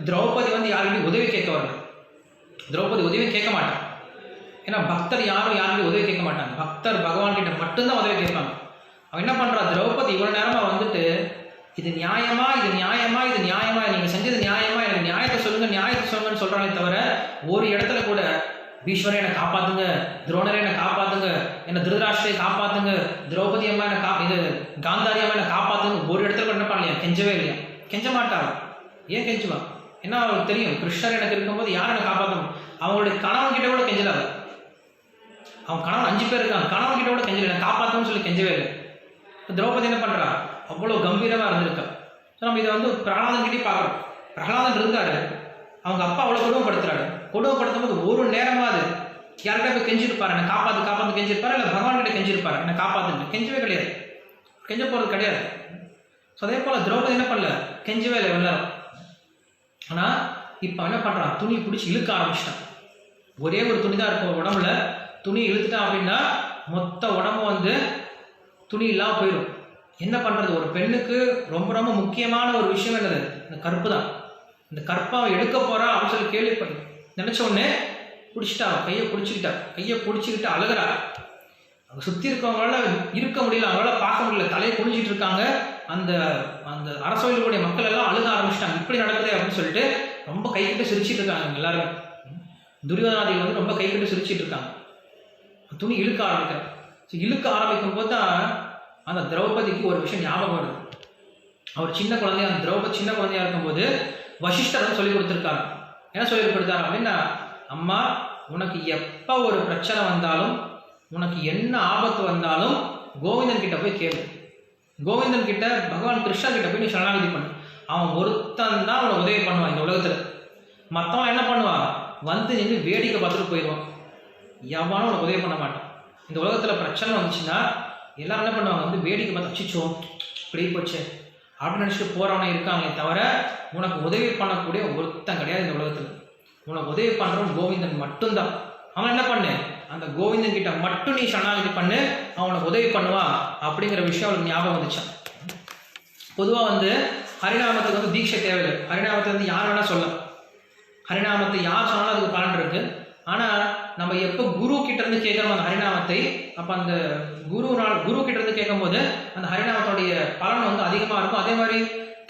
Speaker 1: திரௌபதி வந்து யாருக்கிட்டையும் உதவி கேட்க வரல. திரௌபதி உதவி கேட்க மாட்டான். ஏன்னா பக்தர் யாருக்கிட்டையும் உதவி கேட்க மாட்டாங்க. பக்தர் பகவான் கிட்ட மட்டும்தான் உதவி கேட்பாங்க. அவன் என்ன பண்ணுறா, திரௌபதி இவ்வளோ நேரமாக வந்துட்டு இது நியாயமா, இது நியாயமா, இது நியாயமா, நீங்கள் செஞ்சது நியாயமா, எனக்கு நியாயத்தை சொல்லுங்க, நியாயத்தை சொல்லுங்கன்னு சொல்கிறானே தவிர ஒரு இடத்துல கூட பீஷ்மரை என்னை காப்பாற்றுங்க, துரோணரை என்னை காப்பாற்றுங்க, என்னை திருதராஷ்டிரை காப்பாற்றுங்க, திரௌபதி அம்மா என்னை இது காந்தாரி அம்மா என்னை காப்பாற்றுங்க ஒரு இடத்துல கூட என்ன பண்ணலையா, கெஞ்சவே இல்லையா. கெஞ்ச மாட்டாள். ஏன் கெஞ்சுவான்? ஏன்னா அவளுக்கு தெரியும் கிருஷ்ணர் எனக்கு இருக்கும்போது யார் என்னை காப்பாற்றணும். அவங்களுடைய கணவன் கிட்ட கூட கெஞ்சலாது. அவன் கணவன் 5 பேர் இருக்காங்க, கணவன் கிட்ட கூட கெஞ்சல, என்னை காப்பாற்றணும்னு சொல்லி கெஞ்சவே இல்லை. திரௌபதி என்ன பண்ணுறா, அவ்வளோ கம்பீரமாக இருந்திருக்கா. ஸோ நம்ம இதை வந்து பிரகலாதன் கிட்டே பார்க்குறோம். பிரகலாதன் இருந்தாரு, அவங்க அப்பா அவ்வளோ கொடுமைப்படுத்துறாரு. கொடுமைப்படுத்தும் போது ஒரு நேரமாவது யார்கிட்ட போய் கெஞ்சிருப்பாரு, என்னை காப்பாற்று கெஞ்சிருப்பாரு, இல்லை பகவான் கிட்ட கெஞ்சிருப்பாரு என்னை காப்பாற்றுன்னு. கெஞ்சவே கிடையாது, கெஞ்ச போகிறது கிடையாது. ஸோ அதே போல் திரௌபதி என்ன பண்ணல, கெஞ்சவே இல்லை எல்லாரும். ஆனால் இப்போ என்ன பண்ணுறான், துணி பிடிச்சி இழுக்க ஆரம்பிச்சிட்டான். ஒரே ஒரு துணி தான் இருக்கும் உடம்புல, துணி இழுத்துட்டான் அப்படின்னா மொத்த உடம்பு வந்து துணி இல்லாமல் போயிடும். என்ன பண்ணுறது, ஒரு பெண்ணுக்கு ரொம்ப ரொம்ப முக்கியமான ஒரு விஷயம் என்னது, இந்த கற்பு தான். இந்த கற்பை அவன் எடுக்க போகிறான் அப்படின்னு சொல்லி கேள்விப்பட்டு நினச்ச உடனே பிடிச்சிட்டா, கையை பிடிச்சிக்கிட்டு அழுகிறா. அங்கே சுற்றி இருக்கவங்களால இருக்க முடியல, அவங்களால பார்க்க முடியல, தலையை குனிஞ்சிட்டு இருக்காங்க. அந்த அந்த அரசவையிலுடைய மக்கள் எல்லாம் அழுக ஆரம்பிச்சிட்டாங்க, இப்படி நடக்குது அப்படின்னு சொல்லிட்டு ரொம்ப கைக்கிட்டு சிரிச்சிட்டு இருக்காங்க எல்லாருமே. துரியோதனாதிகள் வந்து ரொம்ப கைக்கிட்டு சிரிச்சிட்டு இருக்காங்க. துணி இழுக்க ஆரம்பிக்கிறார். ஸோ இழுக்க ஆரம்பிக்கும் போது தான் அந்த திரௌபதிக்கு ஒரு விஷயம் ஞாபகம் வருது. அவர் சின்ன குழந்தையா, அந்த திரௌபதி சின்ன குழந்தையா இருக்கும்போது வசிஷ்டர் வந்து சொல்லி கொடுத்துருக்காரு. என்ன சொல்லி கொடுத்தாரு அப்படின்னா, அம்மா உனக்கு எப்போ ஒரு பிரச்சனை வந்தாலும், உனக்கு என்ன ஆபத்து வந்தாலும் கோவிந்தன் கிட்ட போய் கேளு. கோவிந்தன் கிட்ட, பகவான் கிருஷ்ணர் கிட்ட போய் நீ சரணாகதி பண்ணு. அவன் ஒருத்தன் தான் அவனை உதவி பண்ணுவான் இந்த உலகத்தில். மற்றவன் என்ன பண்ணுவான், வந்து நின்று வேடிக்கை பார்த்துட்டு போயிடுவான். எவனும் உனக்கு உதவி பண்ண மாட்டான். இந்த உலகத்தில் பிரச்சனை வந்துச்சுன்னா எல்லாரும் என்ன பண்ணுவாங்க, வந்து வேடிக்கை பார்த்து அச்சிச்சோ இப்படி போச்சு அப்படின்னு நினச்சிட்டு போகிறவனே இருக்காங்களே தவிர உனக்கு உதவி பண்ணக்கூடிய ஒருத்தன் கிடையாது இந்த உலகத்தில். உனக்கு உதவி பண்ணுறவன் கோவிந்தன் மட்டும்தான். அவன் என்ன பண்ணு, அந்த கோவிந்தன் கிட்ட மட்டும் நீ சரணாகதி பண்ணு, அவனுக்கு உதவி பண்ணுவான் அப்படிங்கிற விஷயம் அவளுக்கு ஞாபகம் வந்துச்சான். பொதுவாக வந்து ஹரிநாமத்துக்கு வந்து தீட்சை தேவையில்லை. ஹரிநாமத்தை வந்து யார் வேணால் சொல்லலாம். ஹரிநாமத்தை யார் சொன்னாலும் அதுக்கு பலன் இருக்கு. ஆனால் நம்ம எப்போ குரு கிட்ட இருந்து கேட்குறோம் அந்த ஹரிநாமத்தை, அப்போ அந்த குரு கிட்ட இருந்து கேட்கும் போது அந்த ஹரிநாமத்தோடைய பலன் வந்து அதிகமாக இருக்கும். அதே மாதிரி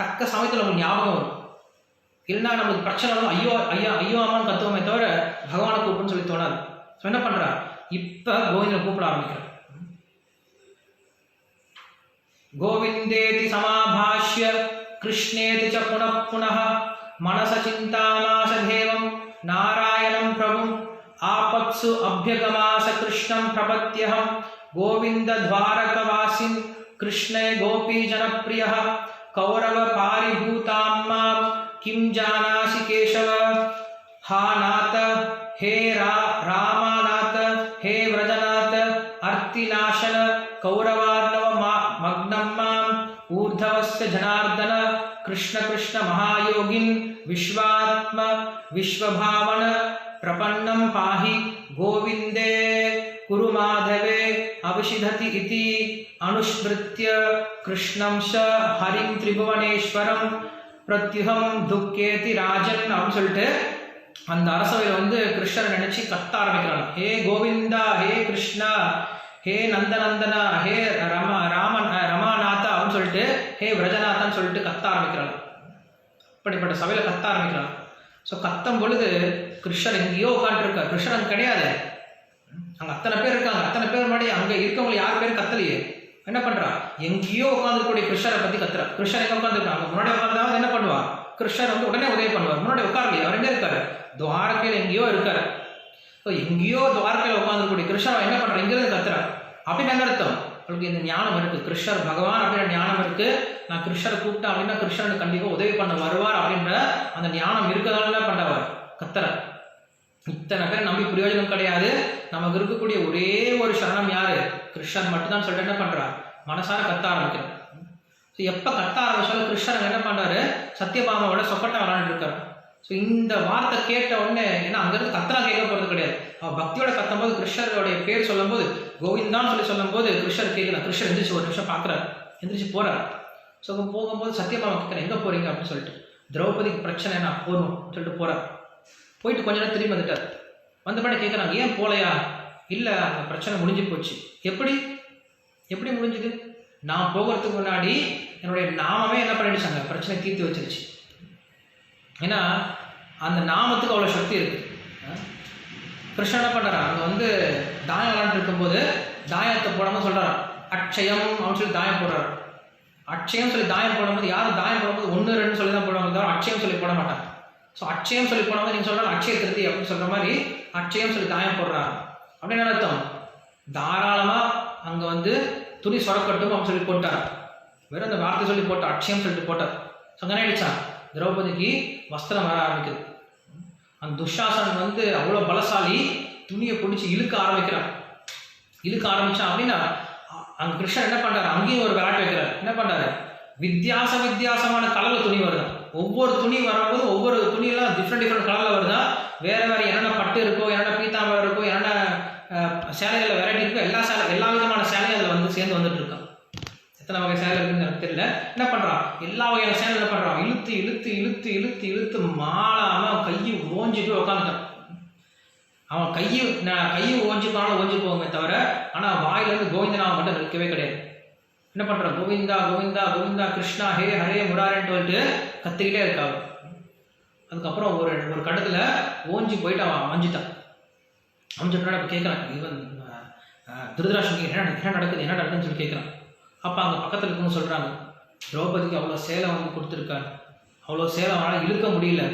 Speaker 1: தக்க சமயத்தில் நமக்கு ஞாபகம் வரும். இல்லைன்னா நம்மளுக்கு பிரச்சனை வந்து ஐயோ ஐயா ஐயோ அம்மான்னு கத்துவோமே தவிர பகவானை கூப்பிடுன்னு சொல்லி தோணாது. ஸோ என்ன பண்ணுறா, இப்போ கோவிந்தனை கூப்பிட ஆரம்பிக்கிறார். கோவிந்தேதி சமாபாஷ்ய கிருஷ்ணேதி ச புனః புனः மனச சிந்தாமாச தேவம் நாராயணம் பிரபும் ஆபத்சு அபியகமாச கிருஷ்ணம் பிரபத்யஹம் கோவிந்த துவாரகவாசின் கிருஷ்ணே கோபி ஜனப்பிரியः கௌரவ பாரிபூதாம்மாம் கிம் ஜானாசி கேசவ ஹா நாத ஹே ராமநாத ஹே व्रजनाथ अर्तिनाशन कौरवार्णव मग्नं मां ऊर्ध्वस्य जनार्दन कृष्ण कृष्ण महायोगिन विश्वात्म विश्वभावन प्रपन्नं पाहि गोविंदे कुरु माधवे अविषिधति इति अनुस्मृत्य कृष्णं च हरिं त्रिभुवनेश्वरं प्रत्युहं दुःखेति राजन् அப்படின்னு சொல்லிட்டு அந்த அரசவையில் வந்து கிருஷ்ணரை நினைச்சு கத்த ஆரம்பிக்கிறாங்க. ஹே கோவிந்தா, ஹே கிருஷ்ணா, ஹே நந்தநந்தனா, ஹே ரமாநாதா அப்படின்னு சொல்லிட்டு ஹே விரஜநாதான்னு சொல்லிட்டு கத்த ஆரம்பிக்கிறாங்க. அப்படிப்பட்ட சபையில் கத்த ஆரம்பிக்கிறாங்க. ஸோ கத்தும் பொழுது கிருஷ்ணர் எங்கேயோ உட்காந்துருக்கார். கிருஷ்ணர் அங்கே கிடையாது, அங்கே அத்தனை பேர் இருக்காங்க. அத்தனை பேர் முன்னாடி அங்கே இருக்கவங்க யார் பேரும் கத்தலையே. என்ன பண்றா, எங்கேயோ உட்காந்துருக்கூடிய கிருஷ்ணரை பத்தி கத்துறா. கிருஷ்ணர் எங்க உட்காந்துருக்காங்க, முன்னாடி உட்காந்து என்ன பண்ணுவா, கிருஷ்ணர் வந்து உடனே உதவி பண்ணுவார். முன்னாடி உட்காரலையே, அவர் எங்க இருக்காரு, துவாரகையில் எங்கேயோ இருக்காரு. ஸோ எங்கேயோ துவாரகையில் உட்காந்துருக்கூடிய கிருஷ்ணர் என்ன பண்றா, இங்கிருந்து கத்துறா. அப்படின்னு என்ன அர்த்தம், அவளுக்கு இந்த ஞானம் இருக்கு, கிருஷ்ணர் பகவான் அப்படின்ற ஞானம் இருக்கு. நான் கிருஷ்ணரை கூப்பிட்டேன் அப்படின்னா கிருஷ்ணனுக்கு கண்டிப்பா உதவி பண்ண வருவார் அப்படின்ற அந்த ஞானம் இருக்கிறதால என்ன பண்றவர் கத்துற. இத்தனை பேர் நம்பி பிரயோஜனம் கிடையாது. நமக்கு இருக்கக்கூடிய ஒரே ஒரு சரணம் யாரு, கிருஷ்ணன் மட்டும்தான் சொல்லிட்டு என்ன பண்றா, மனசார கத்த ஆரம்பிக்கிறார். ஸோ எப்போ கத்த ஆரம்பிச்சாலும் கிருஷ்ணன் என்ன பண்றாரு, சத்யபாமாவோட சொப்பட்டை விளாண்டு இருக்காரு. ஸோ இந்த வார்த்தை கேட்ட உடனே, ஏன்னா அங்கிருந்து கத்தனா கேட்க போறது கிடையாது, அவள் பக்தியோட கத்தும் போது கிருஷ்ணருடைய பேர் சொல்லும் போது, கோவிந்தான்னு சொல்லும் போது கிருஷ்ணர் கேட்கலாம். கிருஷ்ணர் எந்திரிச்சு ஒரு நிமிஷம் பார்க்குறாரு, எந்திரிச்சு போறாரு. ஸோ போகும்போது சத்யபாமா கேட்குறேன் எங்கே போறீங்க அப்படின்னு சொல்லிட்டு, திரௌபதிக்கு பிரச்சனை நான் போகணும் சொல்லிட்டு போறார். போயிட்டு கொஞ்ச நேரம் திரும்பி வந்துட்டார். வந்த பாடி கேட்குறாங்க, ஏன் போலையா, இல்லை அந்த பிரச்சனை முடிஞ்சு போச்சு. எப்படி முடிஞ்சுது, நான் போகிறதுக்கு முன்னாடி என்னுடைய நாமமே என்ன பண்ணிடுச்சாங்க, பிரச்சனை தீர்த்து வச்சிருச்சு. ஏன்னா அந்த நாமத்துக்கு அவ்வளோ சக்தி இருக்கு. கிருஷ்ணன் என்ன பண்ணுறான், அங்கே வந்து தாயம் விளாண்டு இருக்கும்போது தாயத்தை போடாமல் சொல்கிறான் அட்சயம் அப்படின்னு சொல்லி தாயம் போடுறாரு. அட்சயம் சொல்லி தாயம் போடும்போது யாரும் தாயம் போடும்போது 1 2 சொல்லி தான் போடுவாங்க, தவிர அட்சயம் சொல்லி போட மாட்டாங்க. ஸோ அட்சயம் சொல்லி போடும்போது நீங்கள் சொல்கிறாங்க அட்சய திருத்தி அப்படின்னு சொல்கிற மாதிரி அட்சயம் சொல்லி தாயம் போடுறாரு. அப்படின்னு என்ன அர்த்தம், தாராளமாக அங்கே வந்து துணி சொரக்கட்டும் அப்படின்னு சொல்லி போட்டார். வெறும் அந்த வார்த்தை சொல்லி போட்டார், அட்சயம் சொல்லிட்டு போட்டார். ஸோ அங்கே ஆயிடுச்சா, திரௌபதிக்கு வஸ்திரம் வர ஆரம்பிக்குது. அந்த துஷாசனன் வந்து அவ்வளோ பலசாலி, துணியை பிடிச்சி இழுக்க ஆரம்பிக்கிறான். இழுக்க ஆரம்பிச்சான் அப்படின்னா அங்கே கிருஷ்ணன் என்ன பண்ணுறாரு, அங்கேயும் ஒரு விளையாட்டு வைக்கிறார். என்ன பண்ணுறாரு, வித்தியாசமான கலரில் துணி வருதான். ஒவ்வொரு துணி வரும்போது ஒவ்வொரு துணியெல்லாம் டிஃப்ரெண்ட் கலரில் வருதா. வேற என்னென்ன பட்டு இருக்கோ, என்னென்ன பீத்தாம்பரம் இருக்கோ, என்னென்ன சேலைகளில் வெரைட்டி இருக்கோ, எல்லா விதமான சேலையும் அதில் வந்து சேர்ந்து வந்துட்டு இருக்கான். எத்தனை வகை சேலை இருக்குன்னு எனக்கு தெரியல. என்ன பண்ணுறான், எல்லா வகையான சேலை என்ன பண்ணுறான், இழுத்து இழுத்து இழுத்து இழுத்து இழுத்து மாளாமல் கையை ஓஞ்சி போய் உட்காந்துட்டான். அவன் கையை ஓஞ்சிப்பாலும் ஓஞ்சி போகுமே தவிர, ஆனால் வாயிலிருந்து கோவிந்தனாவை மட்டும் நிற்கவே கிடையாது. என்ன பண்ணுறான், கோவிந்தா கோவிந்தா கோவிந்தா கிருஷ்ணா ஹே ஹரே முராரேன்னு சொல்லிட்டு கத்திக்கிட்டே இருக்கான். அதுக்கப்புறம் ஒரு கட்டத்தில் ஓஞ்சி போயிட்டு அவன் அமைஞ்சிட்டான். அமைஞ்சிட்டா இப்போ கேட்குறான், இவன் திருதராஷ்டிரன் என்ன நடக்குதுன்னு சொல்லி கேட்குறான். அப்போ அங்கே பக்கத்தில் இருக்கவங்க சொல்கிறாங்க, திரௌபதிக்கு அவ்வளோ சேலை வந்து கொடுத்துருக்காரு, அவ்வளோ சேலை அவனால் இழுக்க முடியல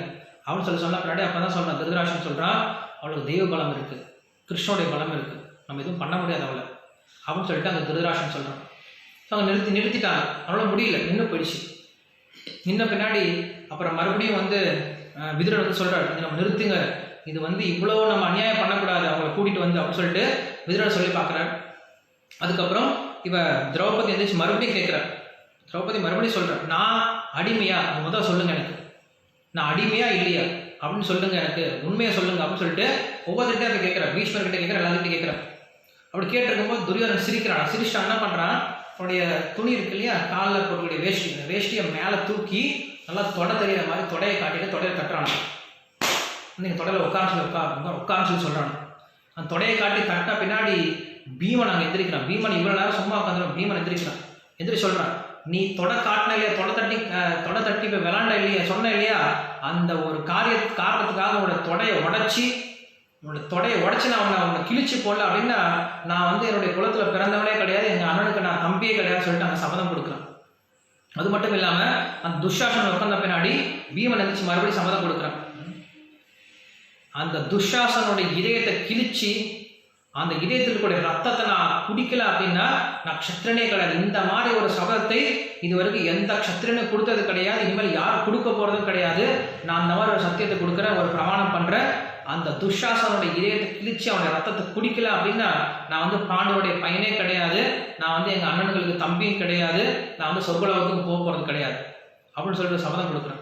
Speaker 1: அப்படின்னு சொன்ன பின்னாடி அப்போ தான் சொல்கிறான் திருதராஷ்டிரன் சொல்கிறான், அவளுக்கு தெய்வ பலம் இருக்குது, கிருஷ்ணனுடைய பலம் இருக்குது, நம்ம எதுவும் பண்ண முடியாது அவளை அப்படின்னு சொல்லிட்டு அங்கே திருதராஷ்டிரன் சொல்கிறான். ஸோ அங்கே நிறுத்திட்டாங்க. அவளால் முடியல, நின்று போயிடுச்சு. நின்ன பின்னாடி அப்புறம் மறுபடியும் வந்து விதுரன் வந்து சொல்கிறார், கொஞ்சம் நம்ம நிறுத்துங்க, இது வந்து இவ்வளோ நம்ம அநியாயம் பண்ணக்கூடாது அவங்கள கூட்டிகிட்டு வந்து அப்படின்னு சொல்லிட்டு விதுரன் சொல்லி பார்க்குறார். அதுக்கப்புறம் இவ திரௌபதி எழுந்திரிச்சு மறுபடியும் கேட்குறார். திரௌபதி மறுபடியும் சொல்கிறார், நான் அடிமையா, முதல் சொல்லுங்க, எனக்கு நான் அடிமையா இல்லையா அப்படின்னு சொல்லுங்க, எனக்கு உண்மையை சொல்லுங்க அப்படின்னு சொல்லிட்டு ஒவ்வொருத்தருக்கிட்டே அதை கேட்குறார். பீஷ்மர்கிட்ட கேட்குற, எல்லாத்துக்கிட்டே கேட்குறான். அப்படி கேட்டிருக்கும்போது துரியோதனன் சிரிக்கிறான். சிரிச்சிட்டான். என்ன பண்ணுறான், அவனுடைய துணி இருக்கு இல்லையா, காலில் போடக்கூடிய வேஷ்டியை மேலே தூக்கி நல்லா தொடை தெரியிற மாதிரி தொடையை காட்டிட்டு தொடையை தட்டுறான். நீங்கள் தொடையில் உட்காந்து சொல்லி சொல்கிறான். அந்த தொடையை காட்டி தட்டின பின்னாடி பீமன் அங்கே எந்திரிக்கிறான். பீமன் இவ்வளோ நேரம் சும்மா உட்காந்துடும். பீமன் எந்திரிக்கிறான். எந்திரிச்சு சொல்கிறான், நீ தொடை காட்டின இல்லையா, தொடை தட்டி இப்போ விளாண்ட இல்லையா, சொன்ன இல்லையா, அந்த ஒரு காரணத்துக்காக உன்னோட தொடையை உடச்சி நான் அவனை கிழிச்சு போடல அப்படின்னா நான் வந்து என்னுடைய குலத்தில் பிறந்தவனே கிடையாது, எங்கள் அண்ணனுக்கு நான் தம்பியே கிடையாது சொல்லிட்டு அங்கே சபதம் கொடுக்குறான். அது மட்டும் இல்லாமல் அந்த துஷாசன் உட்கார்ந்த பின்னாடி பீமன் எந்திரிச்சு மறுபடியும் சபதம் கொடுக்குறான். அந்த துஷாசனுடைய இதயத்தை கிழிச்சு அந்த இதயத்தில் கூடிய ரத்தத்தை நான் குடிக்கல அப்படின்னா நான் க்ஷத்ரனே கிடையாது. இந்த மாதிரி ஒரு சபதத்தை இது வரைக்கும் எந்த க்ஷத்ரனும் கொடுத்தது கிடையாது, இனிமேல் யார் கொடுக்க போகிறதும் கிடையாது. நான் அந்த மாதிரி ஒரு சத்தியத்தை கொடுக்குறேன், ஒரு பிரமாணம் பண்ணுறேன். அந்த துஷாசனுடைய இதயத்தை கிழிச்சு அவனுடைய ரத்தத்தை குடிக்கல அப்படின்னா நான் வந்து பாண்டவருடைய பையனே கிடையாது, நான் வந்து எங்கள் அண்ணன்களுக்கு தம்பியும் கிடையாது, நான் வந்து சொர்க்கலோகத்துக்கு போக போகிறது கிடையாது அப்படின்னு சொல்லிட்டு சபதம் கொடுக்குறேன்.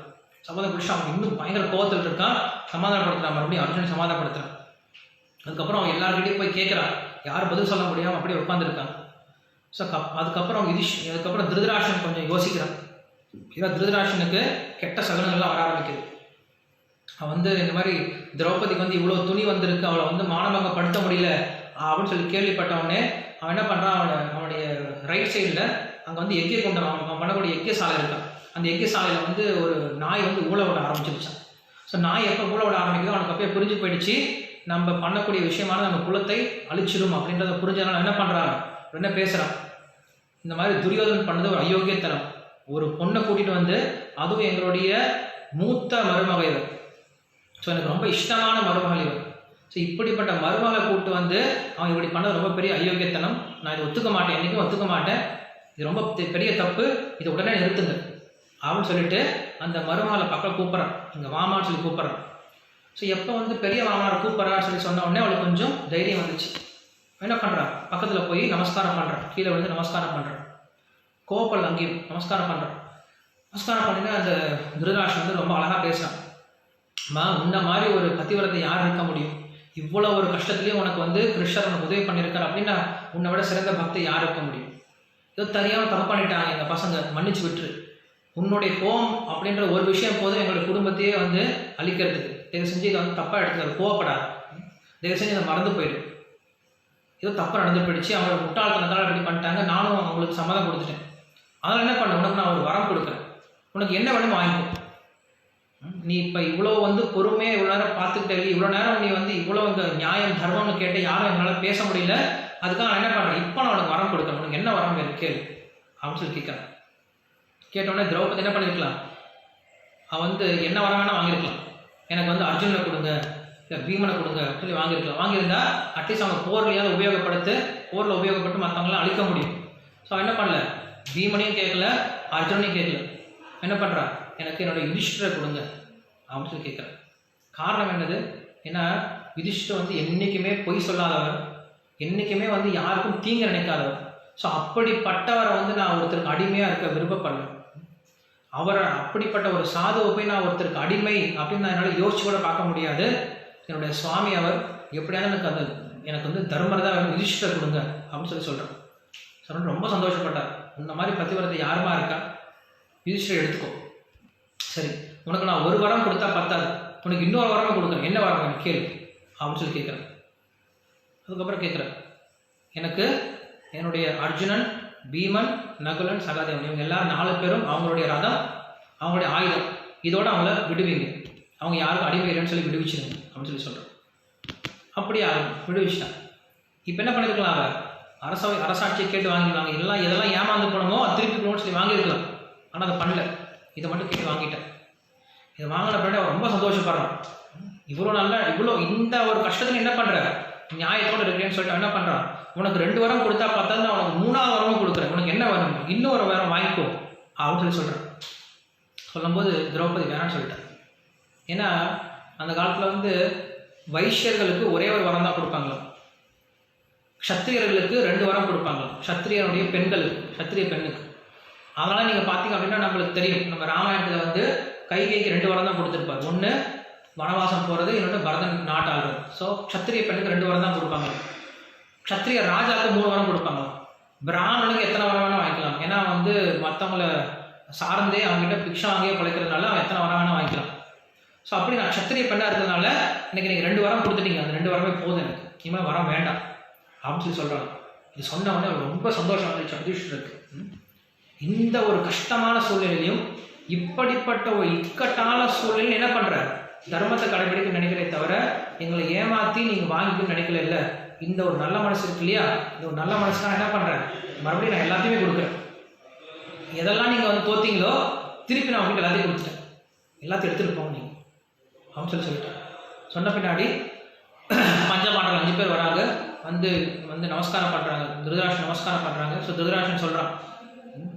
Speaker 1: சபதம் குடிச்சு அவன் இன்னும் பயங்கர கோவத்தில் இருக்கான். சமாதானப்படுத்துறான். மறுபடியும் அர்ஜுனன் சமாதானப்படுத்துறான். அதுக்கப்புறம் அவன் எல்லாருக்கிட்டையும் போய் கேட்குறான். யாரும் பதில் சொல்ல முடியாமல் அப்படியே உட்காந்துருக்காங்க. ஸோ அதுக்கப்புறம் அதுக்கப்புறம் திருதராஷ்டிரன் கொஞ்சம் யோசிக்கிறான். ஏன்னா திருதராஷ்டிரனுக்கு கெட்ட சகுனங்கள்லாம் வர ஆரம்பிக்குது. அவன் வந்து இந்த மாதிரி திரௌபதிக்கு வந்து இவ்வளோ துணி வந்திருக்கு, அவளை வந்து மானபங்கப்படுத்த முடியல அப்படின்னு சொல்லி கேள்விப்பட்டவொடனே அவன் என்ன பண்ணுறான், அவனுடைய ரைட் சைடில் அங்கே வந்து எக்கிய கொண்டு அவன் பண்ணக்கூடிய எக்கிய சாலை இருக்கான். அந்த எக்கிய சாலையில் வந்து ஒரு நாய் வந்து ஊழ விட ஆரம்பிச்சிருச்சான். ஸோ நாய் எப்போ ஊழ விட ஆரம்பிக்குதோ அவனுக்கு அப்பயே புரிஞ்சு போயிடுச்சு, நம்ம பண்ணக்கூடிய விஷயமான நம்ம குலத்தை அழிச்சிடும் அப்படின்றத புரிஞ்சதுனால என்ன பண்ணுறாங்க, என்ன பேசுகிறான், இந்த மாதிரி துரியோதனன் பண்ணது ஒரு அயோக்கியத்தனம். ஒரு பொண்ணை கூட்டிகிட்டு வந்து, அதுவும் எங்களுடைய மூத்த மருமக இவர், ஸோ எனக்கு ரொம்ப இஷ்டமான மருமகள் இவர், ஸோ இப்படிப்பட்ட மருமகளை கூப்பிட்டு வந்து அவன் இப்படி பண்ணது ரொம்ப பெரிய அயோக்கியத்தனம், நான் இதை ஒத்துக்க மாட்டேன், என்றைக்கும் ஒத்துக்க மாட்டேன், இது ரொம்ப பெரிய தப்பு, இதை உடனே நிறுத்துங்க அப்படின்னு சொல்லிட்டு அந்த மருமகளை பக்கம் கூப்பிட்றான், இங்கே மாமான்னு சொல்லி கூப்பிட்றான். ஸோ எப்போ வந்து பெரிய மாமனாரை கூப்பிட்றான்னு சொல்லி சொன்ன உடனே அவளுக்கு கொஞ்சம் தைரியம் வந்துச்சு. என்ன பண்ணுறான், பக்கத்தில் போய் நமஸ்காரம் பண்ணுறான், கீழே விழுந்து நமஸ்காரம் பண்ணுறான், கோப்பல் அங்கேயும் நமஸ்காரம் பண்ணுறான். நமஸ்காரம் பண்ணினா அந்த திருதராஷ்டிரன் வந்து ரொம்ப அழகாக பேசுகிறான். இந்த மாதிரி ஒரு பதிவிரத்தை யார் இருக்க முடியும், இவ்வளோ ஒரு கஷ்டத்துலேயும் உனக்கு வந்து கிருஷ்ணர் உனக்கு உதவி பண்ணியிருக்கார் அப்படின்னா உன்னை விட சிறந்த பக்தி யார் இருக்க முடியும், ஏதோ தெரியாமல் தப்பு பண்ணிட்டாங்க எங்கள் பசங்க, மன்னிச்சு விட்டுரு, உன்னுடைய கோபம் அப்படின்ற ஒரு விஷயம் போதும் எங்களுடைய குடும்பத்தையே வந்து அழிக்கிறதுக்கு, தயவு செஞ்சு இதை வந்து தப்பாக எடுத்துக்காது, கோவப்படாது, தயவு செஞ்சு இதை மறந்து போயிடும், ஏதோ தப்பாக நடந்து போயிடுச்சு, அவங்களோட முட்டாள்தனத்தால் இப்படி பண்ணிட்டாங்க, நானும் அவங்களுக்கு சம்மதம் கொடுத்துட்டேன், அதனால் என்ன பண்ண, உனக்கு நான் ஒரு வரம் கொடுக்குறேன், உனக்கு என்ன வேணுமோ வாங்கிக்கோ, நீ இப்போ இவ்வளோ வந்து பொறுமையாக இவ்வளோ நேரம் பார்த்துக்கிட்டே, இவ்வளோ நேரம் நீ வந்து இவ்வளோ இங்கே நியாயம் தர்மம்னு கேட்டு யாரும் எங்களால் பேச முடியல, அதுக்காக நான் என்ன பண்ணுறேன், இப்போ நான் உனக்கு வரம் கொடுக்குறேன், உனக்கு என்ன வரம் வேணும் கேளு அப்படின்னு சொல்லி கேட்குறேன். கேட்டோடனே திரௌபதி என்ன பண்ணியிருக்கலாம், அவன் வந்து என்ன வரம் வேணால் வாங்கியிருக்கலாம், எனக்கு வந்து அர்ஜுனனை கொடுங்க இல்லை பீமனை கொடுங்க சொல்லி வாங்கியிருக்கலாம், வாங்கியிருந்தா அட்லீஸ்ட் அவங்க போர்லையாவது போரில் உபயோகப்பட்டு மற்றவங்களாம் அழிக்க முடியும். ஸோ அவன் என்ன பண்ணல, பீமனையும் கேட்கல அர்ஜுனனையும் கேட்கல, என்ன பண்ணுறா, எனக்கு என்னோடய யுதிஷ்டரை கொடுங்க அப்படின்னு சொல்லி கேட்குறேன். காரணம் என்னது, ஏன்னா யுதிஷ்டர் வந்து என்றைக்குமே பொய் சொல்லாதவர், என்றைக்குமே வந்து யாருக்கும் தீங்கு நினைக்காதவர். ஸோ அப்படிப்பட்டவரை வந்து நான் ஒருத்தருக்கு அடிமையாக இருக்க விருப்பப்படல, அவரை அப்படிப்பட்ட ஒரு சாதுவை போய் நான் ஒருத்தருக்கு அடிமை அப்படின்னு நான் என்னால் யோசிச்சு கூட பார்க்க முடியாது. என்னுடைய சுவாமி அவர் எப்படியாவது எனக்கு வந்து தர்மர் தான் யுதிஷ்டரை கொடுங்க அப்படின்னு சொல்லி சொல்கிறேன். சொல்லிட்டு ரொம்ப சந்தோஷப்பட்டார். இந்த மாதிரி பதிவிரத்தை யாருமா இருக்கா, யுதிஷ்டரை எடுத்துக்கோ, சரி உனக்கு நான் ஒரு வரம் கொடுத்தா பத்தாது, உனக்கு இன்னொரு வரமாக கொடுக்குறேன், என்ன வரம் எனக்கு கேளு அப்படின்னு சொல்லி கேட்குறேன். அதுக்கப்புறம் கேட்குறேன், எனக்கு என்னுடைய அர்ஜுனன், பீமன், நகுலன், சகாதேவன் இவங்க எல்லாரும் 4 பேரும் அவங்களுடைய ரதம், அவங்களுடைய ஆயுதம், இதோட அவங்கள விடுவீங்க, அவங்க யாருக்கும் அடிமை இல்லைன்னு சொல்லி விடுவிச்சிருங்க அப்படின்னு சொல்லி சொல்கிறேன். அப்படியே விடுவிச்சிட்டான். இப்போ என்ன பண்ணியிருக்கலாம், அரசாட்சியை கேட்டு வாங்கிடுவாங்க. எதெல்லாம் ஏமாந்து போனமோ அது திருப்பி போகணும்னு சொல்லி வாங்கியிருக்கலாம். ஆனால் அதை பண்ணல. இதை மட்டும் கேட்டு வாங்கிட்டேன். இதை வாங்கின பின்னாடி அவர் ரொம்ப சந்தோஷப்படுறான். இவ்வளோ இந்த ஒரு கஷ்டத்தில் என்ன பண்ணுற, நியாயத்தோடு இருக்கிறேன்னு சொல்லிட்டு என்ன பண்ணுறான், உனக்கு 2 வரம் கொடுத்தா பார்த்தா உனக்கு 3ஆவது வரமும் கொடுக்குறேன், உனக்கு என்ன வரும், இன்னும் ஒரு வரம் வாங்கிக்கோ அப்படின்னு சொல்கிறான். சொல்லும்போது திரௌபதி வேணான்னு சொல்லிட்டேன். ஏன்னா அந்த காலத்தில் வைஷ்யர்களுக்கு ஒரே ஒரு வரம் தான் கொடுப்பாங்களாம், க்ஷத்திரியர்களுக்கு 2 வரம் கொடுப்பாங்களாம், க்ஷத்திரியனுடைய பெண்களுக்கு, க்ஷத்திரிய பெண்ணுக்கு. அதனால் நீங்கள் பார்த்தீங்க அப்படின்னா நம்மளுக்கு தெரியும், நம்ம ராமாயணத்தில் கைகைக்கு 2 வரம் தான் கொடுத்துருப்பார். ஒன்று வனவாசம் போகிறது, இன்னொன்று பரதன் நாட்டாளுறது. ஸோ க்ஷத்திரிய பெண்ணுக்கு 2 வரம் தான் கொடுப்பாங்க. க்ஷத்திரிய ராஜாவுக்கு 3 வரம் கொடுப்பாங்க. பிராமணனுக்கு எத்தனை வரம் வேணால் வாங்கிக்கலாம். ஏன்னா மற்றவங்கள சார்ந்தே அவங்ககிட்ட பிக்ஷா வாங்கியே பிழைக்கிறதுனால அவன் எத்தனை வரம் வேணால் வாங்கிக்கலாம். ஸோ அப்படி நான் க்ஷத்திரிய பெண்ணாக இருக்கிறதுனால எனக்கு நீங்கள் 2 வரம் கொடுத்துட்டீங்க, அந்த 2 வரமே போதும், எனக்கு இனிமேல் வரம் வேண்டாம் அப்படின்னு சொல்லி சொல்கிறாங்க. இது சொன்ன உடனே அவர் ரொம்ப சந்தோஷம் வந்துச்சு யுதிஷ்டிரருக்கு. இந்த ஒரு கஷ்டமான சூழ்நிலையிலையும் இப்படிப்பட்ட ஒரு இக்கட்டான சூழ்நிலையில் என்ன பண்ணுறார், தர்மத்தை கடைபிடிக்க நினைக்கிறே தவிர எங்களை ஏமாற்றி நீங்கள் வாங்கிக்கணும்னு நினைக்கல. இல்லை, இந்த ஒரு நல்ல மனசு இருக்கு இல்லையா, இந்த ஒரு நல்ல மனசுக்காக என்ன பண்ணுறேன், மறுபடியும் நான் எல்லாத்தையுமே கொடுக்குறேன். எதெல்லாம் நீங்கள் தோத்தீங்களோ திருப்பி நான் அவங்ககிட்ட எல்லாத்தையும் கொடுத்துட்டேன், எல்லாத்தையும் எடுத்துகிட்டு போங்க நீங்கள் அப்படின்னு சொல்லிட்டேன். சொன்ன பின்னாடி பஞ்சபாண்டவர்கள் 5 பேர் வராங்க, வந்து நமஸ்காரம் பண்ணுறாங்க, திருதராஷ்டிரன் நமஸ்காரம் பண்ணுறாங்க. ஸோ திருதராஷ்டிரன் சொல்கிறான்,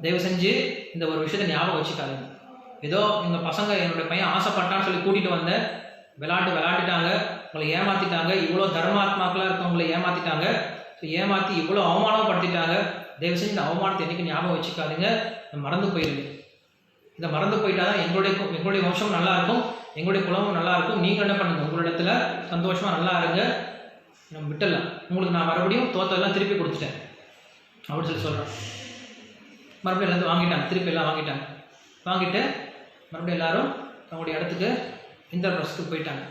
Speaker 1: தயவு செஞ்சு இந்த ஒரு விஷயத்தை ஞாபகம் வச்சுக்காதுங்க. ஏதோ எங்கள் பசங்க என்னுடைய பையன் ஆசைப்பட்டான்னு சொல்லி கூட்டிகிட்டு வந்தேன், விளையாண்டுட்டாங்க, உங்களை ஏமாற்றிட்டாங்க, இவ்வளோ தர்மாத்மாக்களாக இருக்கவங்களை ஏமாற்றிட்டாங்க, ஸோ ஏமாற்றி இவ்வளோ அவமானப்படுத்திட்டாங்க. தயவு செஞ்சு இந்த அவமானத்தை என்றைக்கு ஞாபகம் வச்சுக்காதுங்க, மறந்து போயிருங்க. இதை மறந்து போயிட்டா தான் எங்களுடைய வம்சம் நல்லாயிருக்கும், எங்களுடைய குலமும் நல்லாயிருக்கும். நீங்கள் என்ன பண்ணுங்கள், உங்களிடத்துல சந்தோஷமாக நல்லா இருங்க, நம்ம விட்டுடலாம், உங்களுக்கு நான் மறுபடியும் தோத்தெல்லாம் திருப்பி கொடுத்துட்டேன் அப்படின்னு சொல்லி சொல்கிறேன். மறுபடியும் எல்லாத்தையும் வாங்கிட்டாங்க, திருப்பி எல்லாம் வாங்கிட்டு மறுபடியும் எல்லாரும் அவங்களுடைய இடத்துக்கு இந்திரபிரஸ்துக்கு போயிட்டாங்க.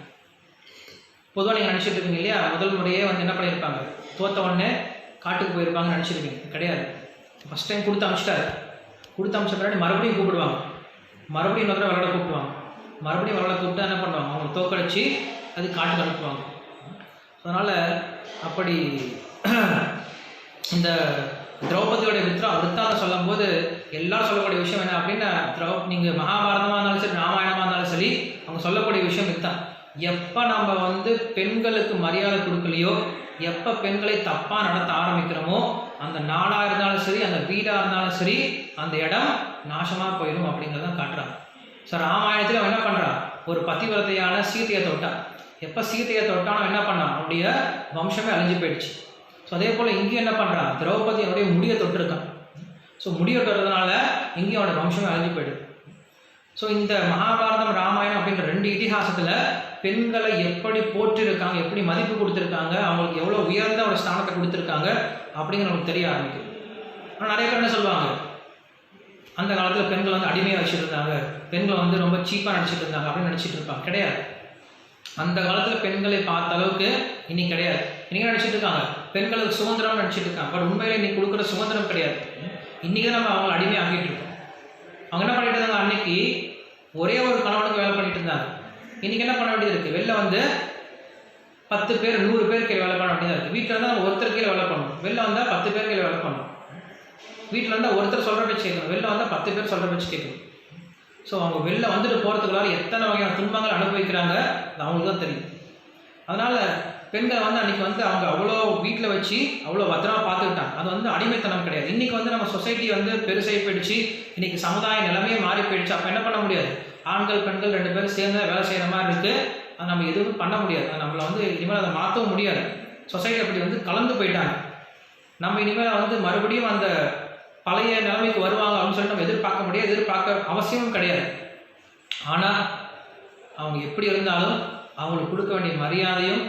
Speaker 1: பொதுவாக நீங்கள் நினச்சிட்டு இருக்கீங்க இல்லையா, முதல் முறையே என்ன பண்ணியிருப்பாங்க, தோத்த உடனே காட்டுக்கு போயிருப்பாங்கன்னு நினச்சிருக்கீங்க. கிடையாது, ஃபஸ்ட் டைம் கொடுத்து அமிச்ச பின்னாடி மறுபடியும் கூப்பிடுவாங்க, மறுபடியும் இன்னொரு விளையாட கூப்பிடுவாங்க, மறுபடியும் விளையாட கூப்பிட்டு என்ன பண்ணுவாங்க, அவங்க தோக்கடிச்சு அது காட்டுக்கு அனுப்புவாங்க. அதனால் அப்படி இந்த திரௌபதியோடைய விருத்தாந்தம் சொல்லும் போது எல்லாரும் சொல்லக்கூடிய விஷயம் என்ன அப்படின்னா, நீங்கள் மகாபாரதமாக இருந்தாலும் சரி, ராமாயணமாக இருந்தாலும் சரி, அவங்க சொல்லக்கூடிய விஷயம் இதுதான். எப்போ நம்ம பெண்களுக்கு மரியாதை கொடுக்கலையோ, எப்போ பெண்களை தப்பாக நடத்த ஆரம்பிக்கிறோமோ, அந்த நாடாக இருந்தாலும் சரி, அந்த வீடாக இருந்தாலும் சரி, அந்த இடம் நாசமாக போயிடும் அப்படிங்கிறதான் காட்டுறாங்க. ஸோ ராமாயணத்தில் அவன் என்ன பண்ணுறான், ஒரு பதிவிரதையான சீதையை தொட்டான். எப்போ சீதையை தொட்டானோ என்ன பண்ணான், அவனுடைய வம்சமே அழிஞ்சு போயிடுச்சு. ஸோ அதே போல் இங்கேயும் என்ன பண்ணுறான், திரௌபதி அவனுடைய முடியை தொட்டிருக்கான். ஸோ முடியை தொட்டதுனால இங்கேயும் அவனுடைய வம்சமே அழிஞ்சு போயிடுது. ஸோ இந்த மகாபாரதம் ராமாயணம் அப்படின்ற 2 இதிகாசத்தில் பெண்களை எப்படி போற்றிருக்காங்க, எப்படி மதிப்பு கொடுத்துருக்காங்க, அவங்களுக்கு எவ்வளோ உயர்ந்த ஒரு ஸ்தானத்தை கொடுத்துருக்காங்க அப்படிங்கிற நமக்கு தெரிய ஆரம்பிக்குது. ஆனால் நிறைய பேர் என்ன சொல்லுவாங்க, அந்த காலத்தில் பெண்கள் அடிமையாக வச்சுட்டு இருந்தாங்க, பெண்களை ரொம்ப சீப்பாக நடிச்சிட்டு இருந்தாங்க அப்படின்னு நினச்சிட்டு இருப்பாங்க. கிடையாது, அந்த காலத்தில் பெண்களை பார்த்த அளவுக்கு இன்னைக்கு கிடையாது. இன்னைக்கு நினச்சிட்டு இருக்காங்க பெண்களுக்கு சுதந்திரம் நினச்சிட்டு இருக்காங்க. பட் உண்மையில இன்னைக்கு கொடுக்குற சுதந்திரம் கிடையாது. இன்றைக்கி தான் நம்ம அவங்களை அடிமை ஆகிட்டு இருக்கோம். அவங்க என்ன பண்ணிட்டு இருந்தாங்க, அன்னைக்கு ஒரே ஒரு கணவனுக்கு வேலை பண்ணிட்டு இருந்தாங்க. இன்றைக்கி என்ன பண்ண வேண்டியது இருக்குது, வெளில 10 பேர் 100 பேர் கீழே வேலை பண்ண வேண்டியதாக இருக்குது. வீட்டில் இருந்தால் நம்ம ஒருத்தர் கீழே வேலை பண்ணணும், வெளில வந்தால் 10 பேர் கீழே வேலை பண்ணணும். வீட்டில் இருந்தால் ஒருத்தர் சொல்கிற பேச்சு கேட்கணும், வெளில வந்தால் 10 பேர் சொல்கிற பேச்சு கேட்கணும். ஸோ அவங்க வெளில வந்துட்டு போகிறதுக்குள்ளார எத்தனை வகையான துன்பங்கள் அனுபவிக்கிறாங்க அது அவங்களுக்கு தான் தெரியும். அதனால் பெண்களை அன்றைக்கி அவங்க அவ்வளோ வீட்டில் வச்சு அவ்வளோ பத்திரமா பார்த்துக்கிட்டாங்க. அது அடிமைத்தனம் கிடையாது. இன்றைக்கி நம்ம சொசைட்டி பெருசாகி போயிடுச்சு, இன்றைக்கி சமுதாய நிலைமையே மாறி போயிடுச்சு. அப்போ என்ன பண்ண முடியாது, ஆண்கள் பெண்கள் 2 பேரும் சேர்ந்து வேலை செய்கிற மாதிரி இருக்குது. அது நம்ம எதுவும் பண்ண முடியாது, நம்மளை இனிமேல் அதை மாற்றவும் முடியாது. சொசைட்டி அப்படி கலந்து போயிட்டாங்க. நம்ம இனிமேல் மறுபடியும் அந்த பழைய நிலைமைக்கு வருவாங்க அப்படின்னு சொல்லிட்டு நம்ம எதிர்பார்க்க முடியாது, எதிர்பார்க்க அவசியமும் கிடையாது. ஆனால் அவங்க எப்படி இருந்தாலும் அவங்களுக்கு கொடுக்க வேண்டிய மரியாதையும்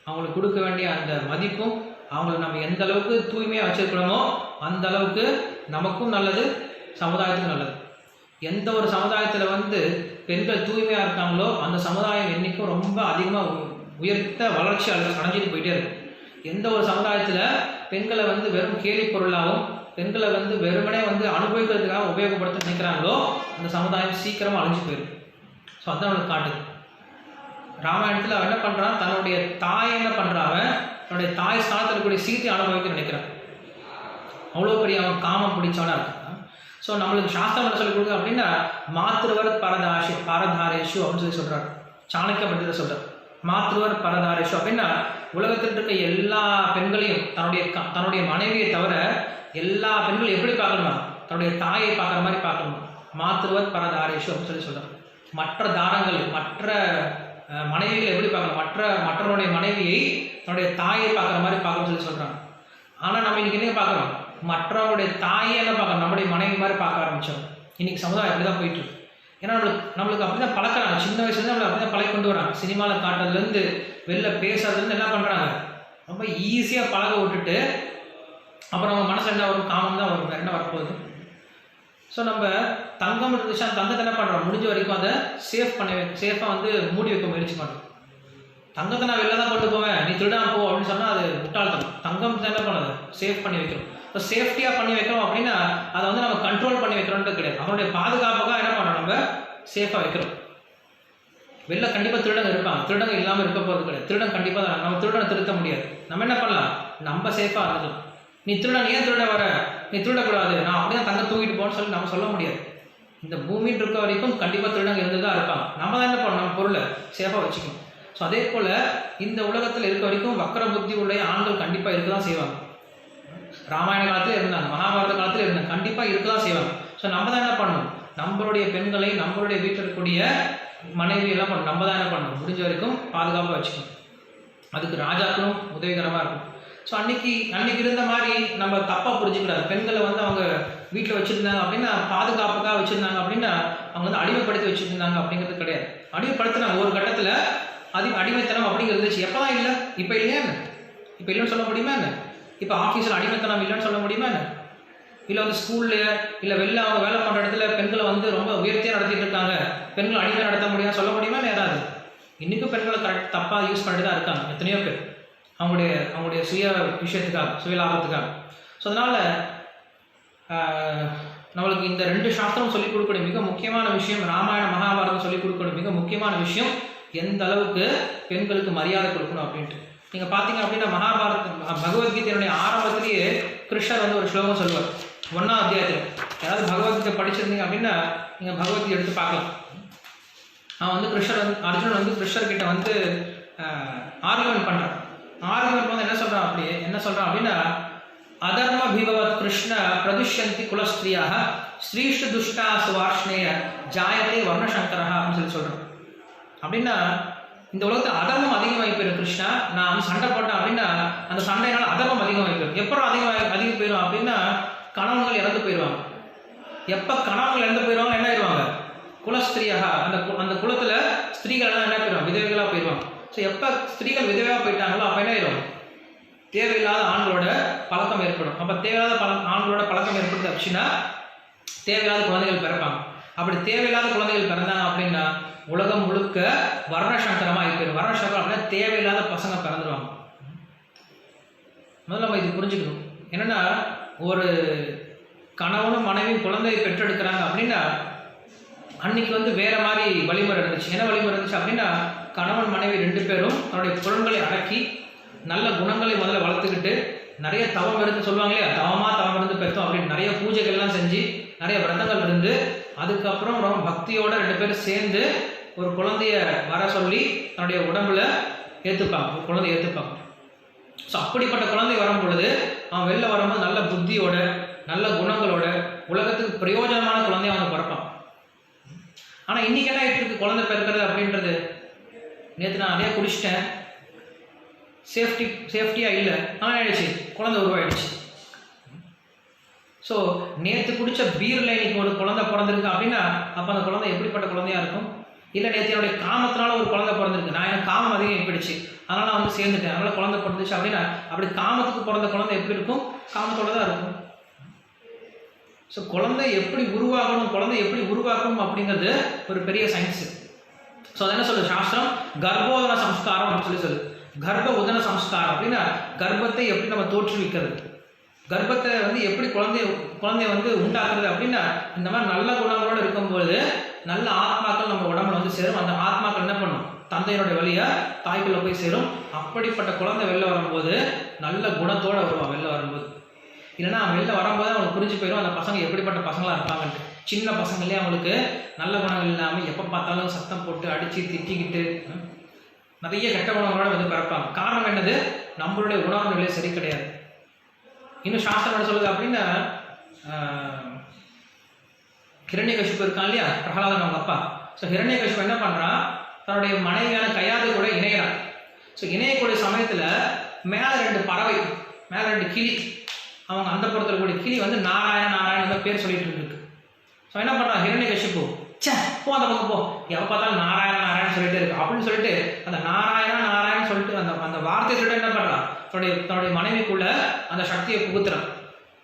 Speaker 1: அவங்களுக்கு கொடுக்க வேண்டிய அந்த மதிப்பும், அவங்களை நம்ம எந்த அளவுக்கு தூய்மையாக வச்சுருக்கணுமோ அந்த அளவுக்கு நமக்கும் நல்லது, சமுதாயத்துக்கும் நல்லது. எந்த ஒரு சமுதாயத்தில் பெண்கள் தூய்மையாக இருக்காங்களோ அந்த சமுதாயம் என்றைக்கும் ரொம்ப அதிகமாக உயர்த்த வளர்ச்சி அடைஞ்சிட்டு போயிட்டே இருக்கும். எந்த ஒரு சமுதாயத்தில் பெண்களை வெறும் கேலி பொருளாகவும், பெண்களை வெறுமனே அனுபவிக்கிறதுக்காக உபயோகப்படுத்த நினைக்கிறாங்களோ அந்த சமுதாயம் சீக்கிரமாக அழிஞ்சு போயிடும். ஸோ அதான் அவனுக்கு காட்டுது. ராமாயணத்தில் அவன் என்ன பண்ணுறான், தன்னுடைய தாயை என்ன பண்ணுறான், தன்னுடைய தாய் ஸ்தானத்தில் இருக்கக்கூடிய சீத்தை அனுபவிக்க நினைக்கிறான். அவ்வளோ பெரிய அவன் காமம் பிடிச்சவனா இருக்கான். ஸோ நம்மளுக்கு சாஸ்திரம் என்ன சொல்லிக் கொடுக்குது அப்படின்னா மாத்திருவர் பரதாரேஷு அப்படின்னு சொல்கிறார். சாணக்கிய பண்டிதர் சொல்கிறார் மாத்திருவர் பரதாரேஷு அப்படின்னா உலகத்தில் இருக்க எல்லா பெண்களையும் தன்னுடைய மனைவியை தவிர எல்லா பெண்களும் எப்படி பார்க்கணுமா, தன்னுடைய தாயை பார்க்குற மாதிரி பார்க்கணுமா. மாத்திருவர் பரதாரேஷு அப்படின்னு சொல்கிறார். மற்ற தாரங்கள் மற்ற மனைவிகளை எப்படி பார்க்கணும், மற்றவருடைய மனைவியை தன்னுடைய தாயை பார்க்குற மாதிரி பார்க்கணும்னு சொல்கிறாங்க. ஆனால் நம்ம இன்னைக்கு என்ன பார்க்குறோம், மற்றவங்களுடைய தாயை என்ன பார்க்கணும், நம்முடைய மனைவி மாதிரி பார்க்க ஆரம்பித்தோம். இன்னைக்கு சமுதாயம் அப்படி தான் போயிட்டு இருக்கு. ஏன்னா நம்மளுக்கு அப்படி தான் பழக்கிறாங்க. சின்ன வயசுலேருந்து நம்மளை அப்படி தான் பழகி கொண்டு வராங்க. சினிமாவில் காட்டுறதுலேருந்து வெளில பேசுறதுலேருந்து என்ன பண்ணுறாங்க, ரொம்ப ஈஸியாக பழக விட்டுட்டு அப்புறம் அவங்க மனசு என்ன வரும், காமம் தான் வரும், வேறு என்ன வரப்போகுது. ஸோ நம்ம தங்கம் இருந்துச்சு, அந்த தங்கத்தை என்ன பண்ணுறோம், முடிஞ்ச வரைக்கும் அதை சேஃபாக வந்து மூடி வைக்க முயற்சி பண்ணுறோம். தங்கத்தை நான் வெளில தான் கொண்டு போவேன், நீ திருடாம போ அப்படின்னு சொன்னால் அது முட்டாள்தனம். தங்கம் என்ன பண்ணுது, சேஃப் பண்ணி வைக்கிறோம். இப்போ சேஃப்டியாக பண்ணி வைக்கிறோம் அப்படின்னா அதை வந்து நம்ம கண்ட்ரோல் பண்ணி வைக்கிறோன்றது கிடையாது. அவனுடைய பாதுகாப்புக்காக என்ன பண்ணுறோம், நம்ம சேஃபாக வைக்கிறோம். வெளில கண்டிப்பாக திருடங்க இருப்பாங்க, திருடங்க இல்லாமல் இருக்க போகிறது கிடையாது. திருடன் கண்டிப்பாக நம்ம திருடனை திருத்த முடியாது. நம்ம என்ன பண்ணலாம், நம்ம சேஃபாக இருந்துக்கலாம். நீ திருடன் ஏன் திருட வர, நீ திருடக்கூடாது, நான் அப்படியே தங்க தூக்கிட்டு போன்னு சொல்லி நம்ம சொல்ல முடியாது. இந்த பூமின்னு இருக்க வரைக்கும் கண்டிப்பாக திருடங்க இருந்து தான் இருப்பாங்க. நம்ம தான் என்ன பண்ணணும், நம்ம பொருளை சேஃபாக வச்சுக்கணும். ஸோ அதே போல் இந்த உலகத்தில் இருக்க வரைக்கும் வக்கர புத்தி உள்ள ஆண்கள் கண்டிப்பாக இருக்க தான் செய்வாங்க. ராமாயண காலத்தில் இருந்தாங்க, மகாபாரத காலத்தில் இருந்தாங்க, கண்டிப்பாக இருக்க தான் செய்வாங்க. ஸோ நம்ம தான் என்ன பண்ணணும், நம்மளுடைய பெண்களை நம்மளுடைய வீட்டில் இருக்கக்கூடிய மனைவி எல்லாம் பண்ணணும். நம்ம தான் என்ன பண்ணணும், முடிஞ்ச வரைக்கும் பாதுகாப்பாக வச்சுக்கணும். அதுக்கு ராஜாக்களும் உதவிகரமாக இருக்கும். ஸோ அன்னைக்கு இருந்த மாதிரி நம்ம தப்பாக புரிஞ்சுக்கூடாது. பெண்களை வந்து அவங்க வீட்டில் வச்சுருந்தாங்க அப்படின்னா பாதுகாப்புக்காக வச்சுருந்தாங்க அப்படின்னா அவங்க வந்து அடிமைப்படுத்தி வச்சுருந்தாங்க அப்படிங்கிறது கிடையாது. அடிமைப்படுத்தினாங்க ஒரு கட்டத்தில். அடிமைத்தனம் அப்படிங்கிறது இருந்துச்சு. எப்போ தான் இல்லை, இப்போ இல்லையா என்ன, இப்போ இல்லைன்னு சொல்ல முடியுமா என்ன, இப்போ ஆஃபீஸில் அடிமைத்தனம் இல்லைன்னு சொல்ல முடியுமா என்ன, இல்லை வந்து ஸ்கூலில் இல்லை வெளில அவங்க வேலை பண்ணுற இடத்துல பெண்களை வந்து ரொம்ப உயர்த்தியாக நடத்திட்டு இருக்காங்க, பெண்கள் அடிமை நடத்த முடியாது சொல்ல முடியுமா யாராவது. இன்றைக்கும் பெண்களை தப்பாக யூஸ் பண்ணிட்டு தான் இருக்காங்க எத்தனையோ பேர், அவங்களுடைய சுய விஷயத்துக்காக, சுய லாபத்துக்காக. ஸோ அதனால் நம்மளுக்கு இந்த 2 சாஸ்திரம் சொல்லிக் கொடுக்கக்கூடிய மிக முக்கியமான விஷயம், ராமாயண மகாபாரதம் சொல்லிக் கொடுக்கக்கூடிய மிக முக்கியமான விஷயம் எந்த அளவுக்கு பெண்களுக்கு மரியாதை கொடுக்கணும் அப்படின்ட்டு. நீங்கள் பார்த்தீங்க அப்படின்னா பகவத்கீதையினுடைய ஆரம்பத்திலேயே கிருஷ்ணர் வந்து ஒரு ஸ்லோகம் சொல்லுவார் 1ஆம் அத்தியாயத்தில். யாராவது பகவத்கீதை படிச்சிருந்தீங்க அப்படின்னா நீங்கள் பகவத்கீதை எடுத்து பார்க்கலாம். அவன் வந்து அர்ஜுனன் வந்து கிருஷ்ணர்கிட்ட வந்து ஆர்கியூமெண்ட் பண்ணுறான். ஆர்கியூமெண்ட் வந்து என்ன சொல்கிறான் அப்படின்னா அதர்ம பிபவத் கிருஷ்ண பிரதுஷ்யந்தி குலஸ்திரியாக ஸ்ரீஷு துஷ்டா சுவார்ஷ்ணேய ஜாயதே வர்ணசங்கரா அப்படின்னு சொல்கிறான். அப்படின்னா இந்த உலகத்தில் அதர்மம் அதிகமாகி போயிடும். கிருஷ்ணா நான் வந்து சண்டை போட்டேன் அப்படின்னா அந்த சண்டையினால அதர்மம் அதிகமாகி போயிடும். எப்போ அதிகம் போயிடும் அப்படின்னா கணவன்கள் இறந்து போயிடுவாங்க. எப்போ கணவன்கள் இறந்து போயிடுவாங்க என்ன ஆயிடுவாங்க, குலஸ்திரியாக அந்த குலத்தில் ஸ்திரீகள் எல்லாம் என்ன போயிடுவாங்க, விதவைகளாக போயிடுவாங்க. ஸோ எப்போ ஸ்திரீகள் விதவையாக போயிட்டாங்களோ அப்போ என்ன ஆயிடும், தேவையில்லாத ஆண்களோட பழக்கம் ஏற்படும். அப்போ தேவையில்லாத ஆண்களோட பழக்கம் ஏற்படுது அப்படின்னா தேவையில்லாத குழந்தைகள் பிறப்பாங்க. அப்படி தேவையில்லாத குழந்தைகள் பிறந்தாங்க அப்படின்னா உலகம் முழுக்க வர்ணசங்கரமாக ஆகிப்போயிடும். வர்ணசங்கரம் அப்படின்னா தேவையில்லாத பசங்க பிறந்துருவாங்க. முதல்ல நம்ம இது புரிஞ்சுக்கணும். என்னென்னா ஒரு கணவனும் மனைவியும் குழந்தையை பெற்றெடுக்கிறாங்க அப்படின்னா அன்னைக்கு வந்து வேற மாதிரி வழிமுறை இருந்துச்சு. என்ன வழிமுறை இருந்துச்சு அப்படின்னா கணவன் மனைவி 2 பேரும் தன்னுடைய புலன்களை அடக்கி நல்ல குணங்களை முதல்ல வளர்த்துக்கிட்டு நிறைய தவம் இருந்து சொல்லுவாங்களே, தவம் இருந்து பெற்றோம் அப்படின்னு நிறைய பூஜைகள்லாம் செஞ்சு நிறைய விரதங்கள் இருந்து அதுக்கப்புறம் ரொம்ப பக்தியோட 2 பேரும் சேர்ந்து ஒரு குழந்தைய வர சொல்லி தன்னுடைய உடம்புல ஏற்றுப்பாங்க, ஒரு குழந்தைய ஏற்றுப்பாங்க. ஸோ அப்படிப்பட்ட குழந்தை வரும் பொழுது அவன் வெளில வரும்போது நல்ல புத்தியோட நல்ல குணங்களோட உலகத்துக்கு பிரயோஜனமான குழந்தைய அவன் பிறப்பான். ஆனால் இன்னைக்கு என்ன ஆகிட்டு இருக்கு, குழந்தை பிறக்கிறது அப்படின்றது நேற்று நான் நிறைய குடிச்சிட்டேன், சேஃப்டியாக இல்லை, ஆனால் ஆயிடுச்சு குழந்தை உருவாயிடுச்சு. ஸோ நேற்று குடித்த பீரில் இன்னைக்கு ஒரு குழந்தை பிறந்திருக்கு அப்படின்னா அப்போ அந்த குழந்தை எப்படிப்பட்ட குழந்தையாக இருக்கும். இல்லை நேற்று என்னுடைய காமத்தினால ஒரு குழந்தை பிறந்திருக்கு, நான் எனக்கு காமம் அதிகம் ஏற்படுச்சு அதனால் நான் வந்து சேர்ந்துட்டேன் அதனால் குழந்தை பிறந்துச்சு அப்படின்னா அப்படி காமத்துக்கு பிறந்த குழந்தை எப்படி இருக்கும், காமத்தோடு தான் இருக்கும். ஸோ குழந்தை எப்படி உருவாக்கணும் அப்படிங்கிறது ஒரு பெரிய சயின்ஸு. ஸோ அதை என்ன சொல்லுது சாஸ்திரம், கர்ப்போதன சம்ஸ்காரம் அப்படின்னு சொல்லு. கர்ப்ப உதன சம்ஸ்காரம் அப்படின்னா கர்ப்பத்தை எப்படி நம்ம தோற்றுவிக்கிறது, கர்ப்பத்தை வந்து எப்படி குழந்தைய வந்து உண்டாக்குறது அப்படின்னா இந்த மாதிரி நல்ல குணங்களோடு இருக்கும்போது நல்ல ஆத்மாக்கள் நம்ம உடம்புல வந்து சேரும். அந்த ஆத்மாக்கள் என்ன பண்ணும், தந்தையினுடைய வழியா தாய்க்குள்ள போய் சேரும். அப்படிப்பட்ட குழந்தை வெளில வரும்போது நல்ல குணத்தோட வருவான் வெளில வரும்போது. இல்லைன்னா அவன் வெளில வரும்போது அவங்களுக்கு புரிஞ்சு போயிடும் அந்த பசங்க எப்படிப்பட்ட பசங்களா இருப்பாங்கன்ட்டு. சின்ன பசங்களே அவங்களுக்கு நல்ல குணங்கள் இல்லாமல் எப்போ பார்த்தாலும் சத்தம் போட்டு அடித்து திட்டிக்கிட்டு நிறைய கெட்ட குணங்களோட வந்து பிறப்பாங்க. காரணம் என்னது, நம்மளுடைய உணவு நிலை சரி கிடையாது. இன்னும் சாஸ்திரம் என்ன சொல்லுது அப்படின்னா, ஹிரண்யகசிப்பு இருக்கான் இல்லையா, பிரகலாதன் அவங்க அப்பா. ஸோ ஹிரண்யகசிப்பு என்ன பண்ணுறான், தன்னுடைய மனைவியான கையாது கூட இணையிறான். ஸோ இணையக்கூடிய சமயத்தில் மேலே 2 பறவை, மேலே 2 கிளி, அவங்க அந்த புறத்தில் கூடிய கிளி வந்து நாராயண நாராயண பேர் சொல்லிட்டு இருக்கு. ஸோ என்ன பண்ணுறான் ஹிரண்யகசிப்பு, சே போ அந்த பக்கம் போ, எப்போ பார்த்தாலும் நாராயண நாராயணன் சொல்லிட்டே இருக்கு அப்படின்னு சொல்லிட்டு அந்த நாராயண நாராயணன் சொல்லிட்டு அந்த வார்த்தையை சொல்லிட்டு என்ன பண்ணுறான், தன்னுடைய மனைவிக்குள்ள அந்த சக்தியை புகுத்துறான்.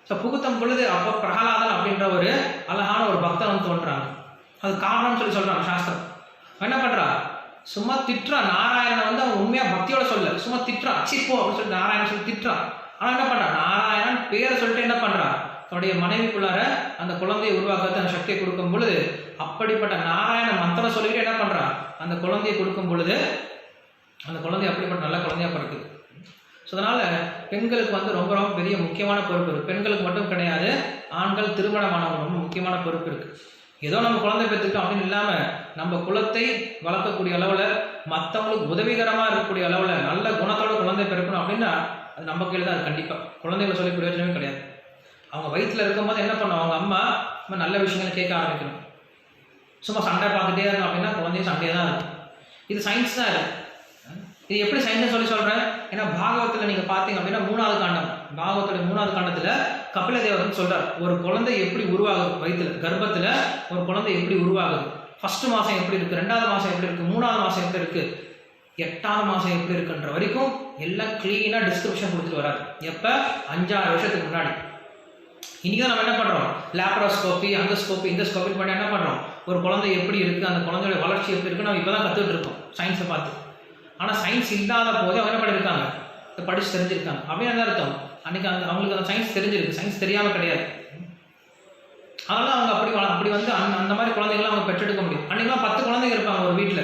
Speaker 1: ஸோ புகுத்தும் பொழுது அப்போ பிரகலாதன் அப்படின்ற ஒரு அழகான ஒரு பக்தன் வந்து தோன்றாங்க. அது காரணம்னு சொல்லி சொல்கிறாங்க சாஸ்திரம். என்ன பண்ணுறா, சும்மா திட்டுறான் நாராயணனை வந்து அவன் உண்மையாக பக்தியோட சொல்ல, சும்மா திட்டுறான், சிப்போ அப்படின்னு சொல்லிட்டு நாராயணன் சொல்லி திட்டுறான். ஆனால் என்ன பண்ணுறான், நாராயணன் பேரை சொல்லிட்டு என்ன பண்ணுறான், தன்னுடைய மனைவிக்குள்ளார அந்த குழந்தையை உருவாக்க அந்த சக்தியை கொடுக்கும் பொழுது அப்படிப்பட்ட நாராயண மந்திரம் சொல்லிட்டு என்ன பண்ணுறான், அந்த குழந்தையை கொடுக்கும் பொழுது அந்த குழந்தை அப்படிப்பட்ட நல்ல குழந்தையா பிறக்குது. ஸோ அதனால் பெண்களுக்கு வந்து ரொம்ப ரொம்ப பெரிய முக்கியமான பொறுப்பு இருக்குது. பெண்களுக்கு மட்டும் கிடையாது, ஆண்கள் திருமணமானவங்க ரொம்ப முக்கியமான பொறுப்பு இருக்குது. ஏதோ நம்ம குழந்தை பெற்றுக்கிட்டோம் அப்படின்னு இல்லாமல் நம்ம குலத்தை வளர்க்கக்கூடிய அளவில், மற்றவங்களுக்கு உதவிகரமாக இருக்கக்கூடிய அளவில் நல்ல குணத்தோட குழந்தை பிறக்கணும் அப்படின்னா அது நம்ம கையில் தான். அது கண்டிப்பாக குழந்தைகளை சொல்லி பிரயோஜனமே கிடையாது. அவங்க வயிற்றில் இருக்கும்போது என்ன பண்ணும், அவங்க அம்மா நம்ம நல்ல விஷயங்களை கேட்க ஆரம்பிக்கணும். சும்மா சண்டை பார்த்துட்டே இருக்கணும் அப்படின்னா குழந்தையும் சண்டையே தான் இருக்கும். இது சயின்ஸ் தான் இருக்குது. இது எப்படி சயின்ஸ் சொல்லி சொல்கிறேன், ஏன்னா பாகவத்தில் நீங்கள் பார்த்தீங்க அப்படின்னா 3வது காண்டம், பாகவத்துடைய 3வது காண்டத்தில் கபிலதேவர் சொல்கிறார், ஒரு குழந்தை எப்படி உருவாகுது, வயிற்றில் கர்ப்பத்தில் ஒரு குழந்தை எப்படி உருவாகுது, ஃபர்ஸ்ட் மாதம் எப்படி இருக்குது, 2வது மாதம் எப்படி இருக்குது, 3வது மாதம் எப்படி இருக்குது, 8வது மாதம் எப்படி இருக்குன்ற வரைக்கும் எல்லாம் க்ளீனாக டிஸ்கிரிப்ஷன் கொடுத்துட்டு வராரு. எப்போ 5-6 வருஷத்துக்கு முன்னாடி. இன்றைக்கி தான் நம்ம என்ன பண்ணுறோம், லேப்ரோஸ்கோப்பி அந்த ஸ்கோப்பி இந்த ஸ்கோப்பி பண்ணி என்ன பண்ணுறோம், ஒரு குழந்தை எப்படி இருக்குது, அந்த குழந்தையோட வளர்ச்சி எப்படி இருக்குன்னு நம்ம இப்போ தான் கற்றுக்கிட்டு இருக்கோம் சயின்ஸை பார்த்து. ஆனால் சயின்ஸ் இல்லாத போது அவங்க என்ன பண்ணியிருக்காங்க, இதை படித்து தெரிஞ்சிருக்காங்க. அப்படின்னு என்ன அர்த்தம், அன்றைக்கி அவங்களுக்கு அந்த சயின்ஸ் தெரிஞ்சிருக்கு, சயின்ஸ் தெரியாமல் கிடையாது. அதனால் அவங்க அப்படி வந்து அந்த மாதிரி குழந்தைங்களாம் அவங்க பெற்றெடுக்க முடியும். அன்றைக்கெலாம் 10 குழந்தைங்க இருப்பாங்க ஒரு வீட்டில்,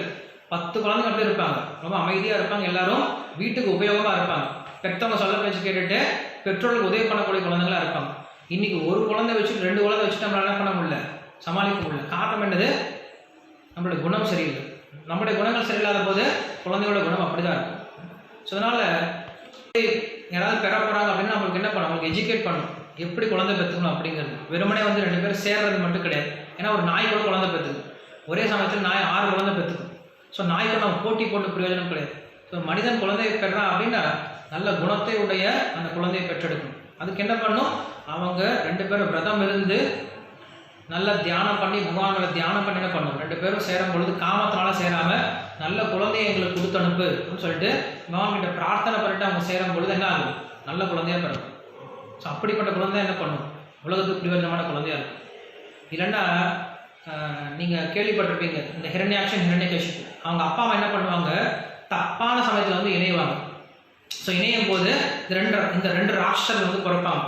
Speaker 1: 10 குழந்தைங்க அப்படி இருப்பாங்க, ரொம்ப அமைதியாக இருப்பாங்க, எல்லாரும் வீட்டுக்கு உபயோகமாக இருப்பாங்க, பெற்றவங்க சொல்ல பேச்சு கேட்டுட்டு பெற்றோர்களுக்கு உதவி பண்ணக்கூடிய குழந்தைங்களாக இருப்பாங்க. இன்றைக்கி ஒரு குழந்தை வச்சுட்டு 2 குழந்தை வச்சுட்டு நம்மளால் என்ன பண்ண முடியல, சமாளிக்க முடியல. காரணம் என்னது, நம்மளுடைய குணம் சரியில்லை. நம்முடைய குணங்கள் சரியில்லாத போது குழந்தையோட குணம் அப்படி தான் இருக்கும். ஸோ அதனால் யாராவது பெற போகிறாங்க அப்படின்னா நம்மளுக்கு என்ன பண்ணணும், அவங்களுக்கு எஜுகேட் பண்ணணும் எப்படி குழந்தை பெற்றுக்கணும் அப்படிங்கிறது. வெறுமனே வந்து 2 பேரும் சேர்றது மட்டும் கிடையாது. ஏன்னா ஒரு நாய் கூட குழந்தை பெற்றுக்கும், ஒரே சமயத்தில் நாய் 6 குழந்தை பெற்றுக்கும். ஸோ நாய் கூட நம்ம போட்டி போட்டு பிரயோஜனம் கிடையாது. ஸோ மனிதன் குழந்தையை பெறான் அப்படின்னா நல்ல குணத்தை உடைய அந்த குழந்தையை பெற்றெடுக்கணும். அதுக்கு என்ன பண்ணணும், அவங்க 2 பேரும் விரதம் இருந்து நல்லா தியானம் பண்ணி பகவான்களை தியானம் பண்ணி என்ன பண்ணணும், 2 பேரும் சேரும் பொழுது காமத்தினால சேராமல் நல்ல குழந்தைய எங்களுக்கு கொடுத்து அனுப்பு அப்படின்னு சொல்லிட்டு பகவான்கிட்ட பிரார்த்தனை பண்ணிட்டு அவங்க சேரும் பொழுது என்ன ஆகும், நல்ல குழந்தையா பிறக்கும். ஸோ அப்படிப்பட்ட குழந்தைய என்ன பண்ணும், உலகத்துக்கு பிரயோஜனமான குழந்தையா இருக்கும். இல்லைன்னா நீங்கள் கேள்விப்பட்டிருப்பீங்க, இந்த ஹிரண்யாக்ஷன் ஹிரண்யகசிப்பு அவங்க அப்பா அம்மா என்ன பண்ணுவாங்க, தப்பான சமயத்தில் வந்து இணைவாங்க. ஸோ இணையும் போது இந்த 2 ராஷ்டிரங்கள் வந்து பிறப்பாங்க.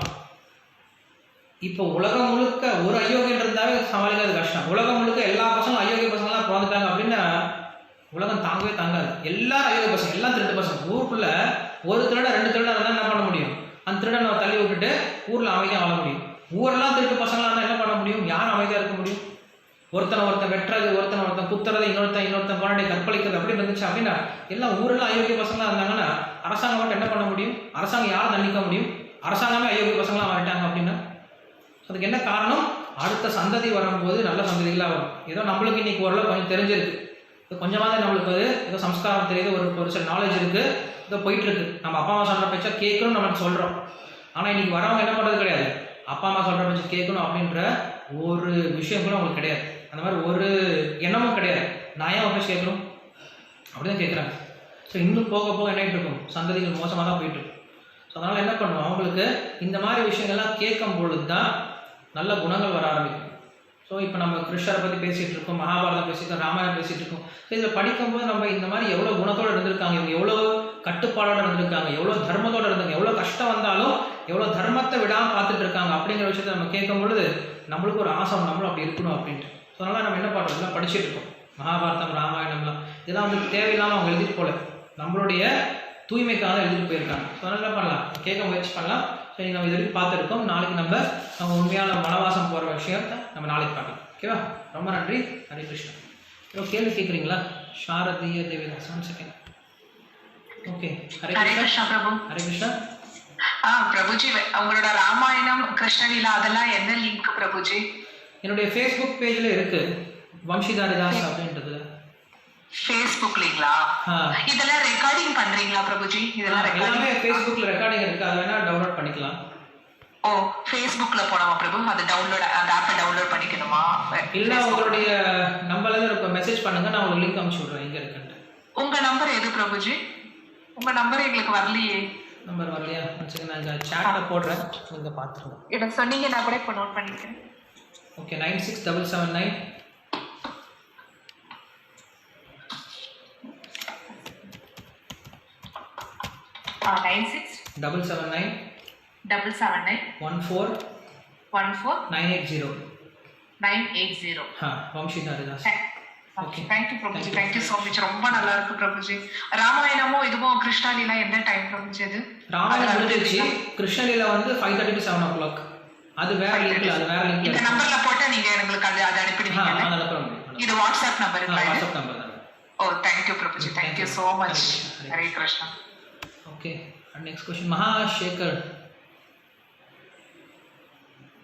Speaker 1: இப்போ உலகம் முழுக்க ஒரு அயோக்கியம் இருந்தாவே சமாளிக்கிறது கஷ்டம். உலகம் முழுக்க எல்லா பசங்களும் அயோக்கிய பசங்களாம் பிறந்துட்டாங்க அப்படின்னா உலகம் தாங்கவே தாங்காது. எல்லாரும் அயோக்கிய பசங்க, எல்லாம் திருட்டு பசங்க. ஊருக்குள்ள ஒரு திருட 2 திருடன் இருந்தால் என்ன பண்ண முடியும், அந்த திருடனை தள்ளி விட்டுட்டு ஊரில் அமைதியாக வாழ முடியும். ஊரெல்லாம் திருட்டு பசங்களாக இருந்தால் என்ன பண்ண முடியும், யாரும் அமைதியாக இருக்க முடியும். ஒருத்தன் வெட்டுறது, ஒருத்தன் குத்துறது, இன்னொருத்தன் குழந்தைய கற்பழிக்கிறது அப்படி இருந்துச்சு அப்படின்னா எல்லாம் ஊரெல்லாம் அயோக்கிய பசங்களாக இருந்தாங்கன்னா அரசாங்கம் மட்டும் என்ன பண்ண முடியும், அரசாங்கம் யாரை தண்டிக்க முடியும், அரசாங்கமே அயோக்கிய பசங்களாக மாறிட்டாங்க அப்படின்னா அதுக்கு என்ன காரணம், அடுத்த சந்ததி வரும்போது நல்ல சந்ததிகளாக வரும். ஏதோ நம்மளுக்கு இன்னைக்கு ஓரளவு கொஞ்சம் தெரிஞ்சிருக்கு, கொஞ்சமாக நம்மளுக்கு ஏதோ சம்ஸ்காரம் தெரியுது, ஒரு சில நாலேஜ் இருக்குது, ஏதோ போயிட்டுருக்கு. நம்ம அப்பா அம்மா சொல்கிற பேச்சா கேட்கணும்னு நம்ம சொல்கிறோம். ஆனால் இன்றைக்கி வரவங்க என்ன பண்ணுறது கிடையாது, அப்பா அம்மா சொல்கிற பேச்சை கேட்கணும் அப்படின்ற ஒரு விஷயம் கூட அவங்களுக்கு கிடையாது. அந்த மாதிரி ஒரு எண்ணமும் கிடையாது. நான் ஏன் பேச்சு கேட்கணும் அப்படி தான் கேட்குறாங்க. ஸோ இன்னும் போக போக என்ன ஆகிட்டு இருக்கும், சந்ததிகள் மோசமாக தான் போயிட்டுருக்கும். ஸோ அதனால் என்ன பண்ணுவோம், அவங்களுக்கு இந்த மாதிரி விஷயங்கள்லாம் கேட்கும் பொழுது தான் நல்ல குணங்கள் வர ஆரம்பிக்கும். ஸோ இப்போ நம்ம கிருஷ்ணரை பற்றி பேசிகிட்டு இருக்கோம், மகாபாரதம் பேசிட்டு இருக்கோம், ராமாயணம் பேசிகிட்டு இருக்கோம். ஸோ இதில் படிக்கும்போது நம்ம இந்த மாதிரி எவ்வளோ குணத்தோடு இருந்திருக்காங்க, இவங்க எவ்வளோ கட்டுப்பாடோடு இருந்திருக்காங்க, எவ்வளோ தர்மத்தோடு இருந்தாங்க, எவ்வளோ கஷ்டம் வந்தாலும் எவ்வளோ தர்மத்தை விடாமல் பார்த்துட்டு இருக்காங்க அப்படிங்கிற விஷயத்தை நம்ம கேட்கும் பொழுது நம்மளுக்கு ஒரு ஆசை, நம்மளும் அப்படி இருக்கணும் அப்படின்ட்டு. ஸோ அதனால் நம்ம என்ன பண்ணுறோம், இதெல்லாம் படிச்சுட்டு இருக்கோம். மகாபாரதம், ராமாயணம்லாம் இதெல்லாம் வந்து தேவையில்லாமல் அவங்க எழுதிட்டு போகல, நம்மளுடைய தூய்மைக்காக எழுதிட்டு போயிருக்காங்க. ஸோ அதனால் என்ன பண்ணலாம், கேட்க முயற்சி பண்ணலாம். சரி, நம்ம இது வரைக்கும் பார்த்துருக்கோம். நாளைக்கு நம்ம உண்மையான வனவாசம் போகிற விஷயத்தை நம்ம நாளைக்கு பார்க்கலாம். ஓகேவா? ரொம்ப நன்றி. ஹரே கிருஷ்ணா. கேள்வி கேட்குறீங்களா? சாரதிய தேவிதாஸ், 1 செகண்ட். ஓகே. ஹரே கிருஷ்ணா பிரபு. ஹரே கிருஷ்ணா.
Speaker 2: பிரபுஜி, உங்களோட ராமாயணம் கிருஷ்ணலீலா அதெல்லாம் என்ன லிங்க் பிரபுஜி?
Speaker 1: என்னுடைய ஃபேஸ்புக் பேஜில் இருக்கு, வம்சிதாரிதாஸ் அப்படின்றது.
Speaker 2: ஃபேஸ்புக்லீங்களா? இதெல்லாம் ரெக்கார்டிங் பண்றீங்களா பிரபுஜி? இதெல்லாம்
Speaker 1: எல்லாமே ஃபேஸ்புக்ல ரெக்கார்டிங் இருக்கு, அதை வேணா டவுன்லோட் பண்ணிக்கலாம்.
Speaker 2: ஓ, ஃபேஸ்புக்ல போனோமா பிரபு? அது டவுன்லோட், அந்த ஆப்பை டவுன்லோட் பண்ணிக்கணுமா?
Speaker 1: இல்ல, உங்களுடைய நம்பர்ல இருந்து மெசேஜ் பண்ணுங்க, நான் உங்களுக்கு லிங்க் அனுப்பிச்சு விடுறேன் எங்க இருக்குன்னு.
Speaker 2: உங்க நம்பர் எது பிரபுஜி? உங்க நம்பர் எங்களுக்கு வரலையே.
Speaker 1: நம்பர் வரலையா? நான் இங்க சாட்ல போடுறேன், நீங்க பாத்துருங்க.
Speaker 2: இத சொன்னீங்க, நான் கூட இப்ப நோட் பண்ணிக்கிறேன்.
Speaker 1: Okay. 96779
Speaker 2: 96 779 14 980.
Speaker 1: Vamsidharidas.
Speaker 2: Thank you Prabhuji, thank you so much. ரொம்ப நல்லா இருக்கு பிரபுஜி. ராமாயணமும் இதுவும் கிருஷ்ணலீலா என்ன டைம் பிரபுஜி? அது
Speaker 1: ராமாயணம் முடிஞ்சிருச்சு, கிருஷ்ணலீலா வந்து 5:30 to 7 o'clock. அது வேற லிங்க்ல, அது வேற லிங்க்ல.
Speaker 2: இந்த நம்பர்ல போட்டா நீங்க உங்களுக்கு அது அனுப்பிடுவீங்க.
Speaker 1: நான் அனுப்ப முடியும்.
Speaker 2: இது வாட்ஸ்அப் நம்பருங்களா?
Speaker 1: வாட்ஸ்அப் நம்பர் தான்.
Speaker 2: ஓ, thank you Prabhuji, thank you so much. Hare Krishna.
Speaker 1: Okay. Next question. Mahasekar.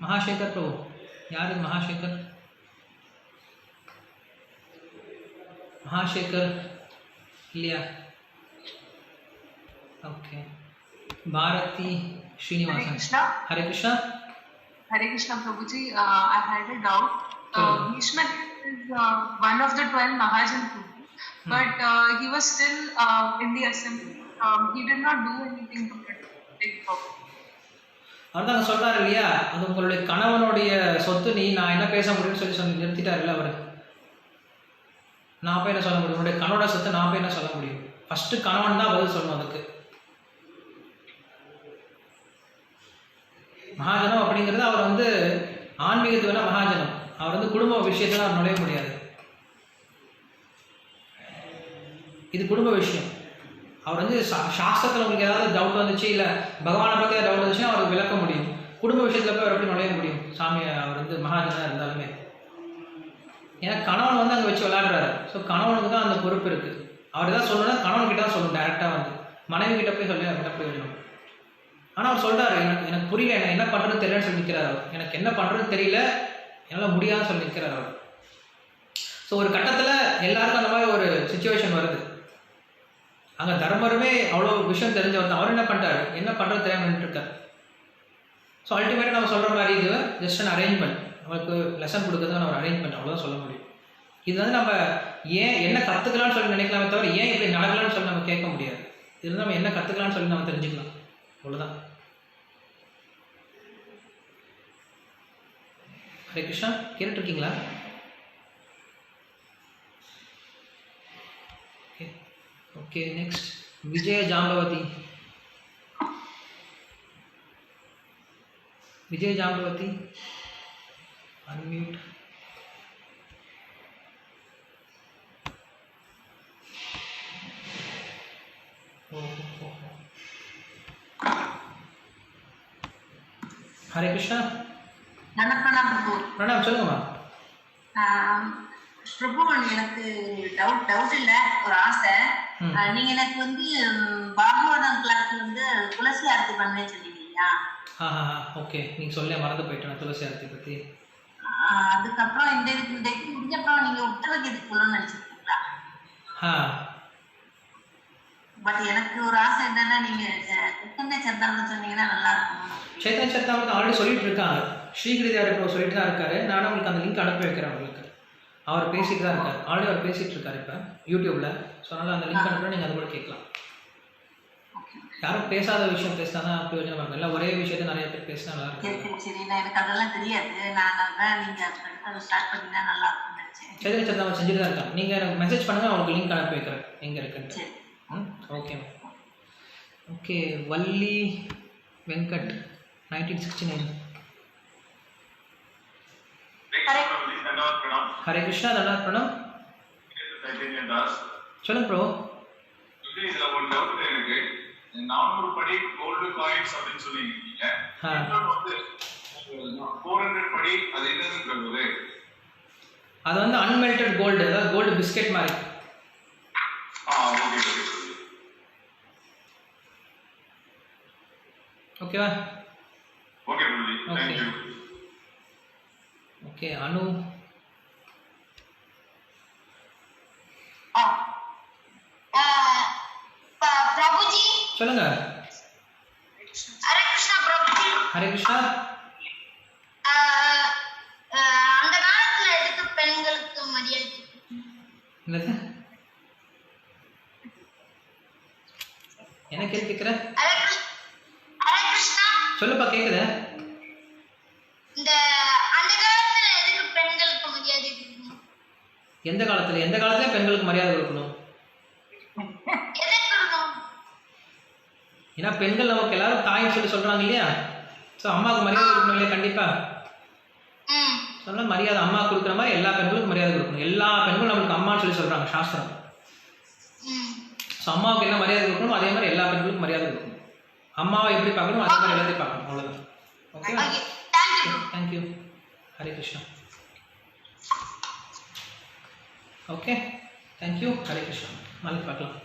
Speaker 1: Mahasekar Prabhu, யார் இது மகாசேகர்? மகாசேகர் இல்லையா? Okay. Bharathi Srinivasan. Hare Krishna.
Speaker 2: Hare Krishna Prabhuji, I had a doubt. Bhishma is one of the 12 Mahajan Prabhu, but he was still in the assembly. He did not do anything to protect Prabhu.
Speaker 1: அதான் சொல்றாரு இல்லையா, அது உங்களுடைய கணவனுடைய சொத்து, நான் என்ன பேச முடியும்னு சொல்லி நிறுத்திட்டாருல்ல அவரு. நான் போய் என்ன சொல்ல முடியும்? உன்னுடைய கணவனோட சொத்து நான் போய் என்ன சொல்ல முடியும்? ஃபர்ஸ்ட் கணவன் தான் பதில் சொல்லணும் அதுக்கு. மகாஜனம் அப்படிங்கிறது அவர் வந்து ஆன்மீகத்து வேணா மகாஜனம், அவர் வந்து குடும்ப விஷயத்துல அவர் நுழைய முடியாது. இது குடும்ப விஷயம். அவர் வந்து சாஸ்திரத்தில் உங்களுக்கு ஏதாவது டவுட் வந்துச்சு, இல்லை பகவானை பற்றி ஏதாவது டவுட் வந்துச்சுன்னா அவருக்கு விளக்க முடியும். குடும்ப விஷயத்தில் போய் அவர் எப்படி நுழைய முடியும்? சாமி அவர் வந்து மகாஜனாக இருந்தாலுமே. ஏன்னா கணவன் வந்து அங்கே வச்சு விளையாடுறாரு. ஸோ கணவனுக்கு தான் அந்த பொறுப்பு இருக்குது. அவர் தான் சொல்லணும்னா கணவன்கிட்ட தான் சொல்லணும், டேரெக்டாக வந்து மனைவி கிட்ட போய் சொல்லி அவர்கிட்ட போய் சொல்லணும். ஆனால் அவர் சொல்கிறாரு, எனக்கு புரியல, எனக்கு என்ன பண்ணுறதுன்னு தெரியலன்னு சொல்லி நிற்கிறார் அவர். எனக்கு என்ன பண்ணுறதுன்னு தெரியல, என்னால் முடியாதுன்னு சொல்லி நிற்கிறார் அவர். ஸோ ஒரு கட்டத்தில் எல்லாருக்கும் அந்த மாதிரி ஒரு சுச்சுவேஷன் வருது. அங்கே தர்மருமே அவ்வளோ விஷயம் தெரிஞ்சவர் தான். அவர் என்ன பண்ணிட்டாரு, என்ன பண்ணுறது தெரியாமல் நின்றுருக்கார். ஸோ அல்டிமேட்டாக நம்ம சொல்கிற மாதிரி இது ஜஸ்ட் அன் அரேஞ்ச்மெண்ட், அவருக்கு லெசன் கொடுக்குறதுக்கான ஒரு அரேஞ்ச்மெண்ட், அவ்வளோதான் சொல்ல முடியும். இது வந்து நம்ம ஏன் என்ன கற்றுக்கலாம்னு சொல்லி நினைக்கலாமே தவிர ஏன் இப்படி நடக்கலாம்னு சொல்லி நம்ம கேட்க முடியாது. இது நம்ம என்ன கற்றுக்கலாம்னு சொல்லி நம்ம தெரிஞ்சுக்கலாம், அவ்வளோதான். ஹரே கிருஷ்ணா. கேட்டுருக்கீங்களா? Okay okay. Next Vijaya Jambavati. Vijaya Jambavati, unmute. Hare Krishna. பிரணாம், சொல்லுங்கம்மா.
Speaker 3: பிரபு, எனக்கு டவுட் இல்ல, ஒரு ஆசை. நீங்க எனக்கு வந்து பாகவதம் கிளாஸ்ல வந்து துளசி ஆரத்தி பண்ணேன்னு சொல்லிட்டீங்களா?
Speaker 1: ஓகே, நீங்க சொல்ல மறந்து போயிட்டேன் துளசி ஆரத்தி பத்தி.
Speaker 3: அதுக்கப்புறம் இந்த இதுக்கு முடிஞ்சப்பறம் நீங்க உத்தரகீதைக்கு போகணும்னு நினைச்சிருக்கீங்களா? பட் எனக்கு ஒரு ஆசை என்னன்னா, நீங்க சைத்தன்ய சரிதாமிரதம் சொன்னீங்கன்னா நல்லா இருக்கும்.
Speaker 1: சைத்தன்ய சரிதாமிரதம் ஆல்ரெடி சொல்லிட்டு இருக்காங்க, ஸ்ரீகிரிதாரி இப்போ சொல்லிட்டு தான் இருக்காரு. நானும் உங்களுக்கு அந்த லிங்க் அனுப்பி வைக்கிறேன் உங்களுக்கு. அவர் பேசிட்டு தான் இருக்காரு, ஆல்ரெடி அவர் பேசிட்டு இருக்காரு இப்போ யூடியூப்ல. ஸோ அதனால அந்த லிங்க் அனுப்புனா நீங்கள் அது கூட கேட்கலாம். யாரும் பேசாத விஷயம் பேசினா தான் பிரயோஜனம் இருக்கும். இல்லை ஒரே விஷயத்த நிறைய பேர் பேசினா நல்லா இருக்கும்.
Speaker 3: சரி, எனக்கு அதெல்லாம் தெரியாது. நான் நீங்க ஸ்டார்ட் பண்ணினா நல்லா இருக்கும் நினைச்சேன்.
Speaker 1: சைத்தன்ய சரிதாமிரதம் செஞ்சுட்டு தான் இருக்காங்க. நீங்கள் எனக்கு மெசேஜ் பண்ணுங்க, அவங்களுக்கு லிங்க் அனுப்பி வைக்கிறேன் எங்கே இருக்குன்னு. Okay okay. வள்ளி வெங்கட், 1969. ஹரே கிருஷ்ணா தண்டார்ப்பணம். சொல்லுங்க ப்ரோ.
Speaker 4: இதுல ஒரு டவுட் இருக்கு. 400 படி கோல்டு காயின்ஸ் அப்படின்னு சொல்லிருக்கீங்க. வந்து 400 படி அது என்னன்னு சொல்லுது?
Speaker 1: அது வந்து அன்மெல்டட் கோல்டு, அதாவது கோல்டு பிஸ்கெட் மாதிரி. ஓகேவா?
Speaker 4: Okay Prabhuji, thank you.
Speaker 1: Okay Anu.
Speaker 5: Prabhuji
Speaker 1: சொல்லுங்க.
Speaker 5: ஹரே கிருஷ்ணா பிரபுஜி.
Speaker 1: ஹரே கிருஷ்ணா.
Speaker 5: அந்த காலத்துல எதுக்கு பெண்களுக்கு மரியாதை?
Speaker 1: என்னது? என்ன கேட்கிற?
Speaker 5: ஹரே கிருஷ்ணா.
Speaker 1: சொல்லுப்பா, கேக்குதா?
Speaker 5: இந்த அந்த காலத்துல எதுக்கு பெண்களுக்கு மரியாதை கொடுக்கணும்?
Speaker 1: எந்த காலத்துல? எந்த காலத்துல பெண்களுக்கு மரியாதை கொடுக்கணும்?
Speaker 5: எதுக்கு கொடுக்கணும்?
Speaker 1: ஏன்னா பெண்கள் நமக்கு எல்லாரும் தாய்ன்னு சொல்லி சொல்றாங்க இல்லையா? ஸோ அம்மாவுக்கு மரியாதை கொடுக்கணும் இல்லையா? கண்டிப்பா சொன்னா மரியாதை அம்மா கொடுக்குற மாதிரி எல்லா பெண்களுக்கும் மரியாதை கொடுக்கணும். எல்லா பெண்களும் நம்மளுக்கு அம்மான்னு சொல்லி சொல்றாங்க சாஸ்திரம். ஸோ அம்மாவுக்கு என்ன மரியாதை கொடுக்கணும் அதே மாதிரி எல்லா பெண்களுக்கும் மரியாதை கொடுக்கணும். அம்மாவை எப்படி பார்க்கணும் அதே மாதிரி எல்லாத்தையும் பார்க்கணும். அவ்வளோதான். ஓகேவா? Thank you. Hare Krishna. Okay, thank you. Hare Krishna. நாளைக்கு பார்க்கலாம்.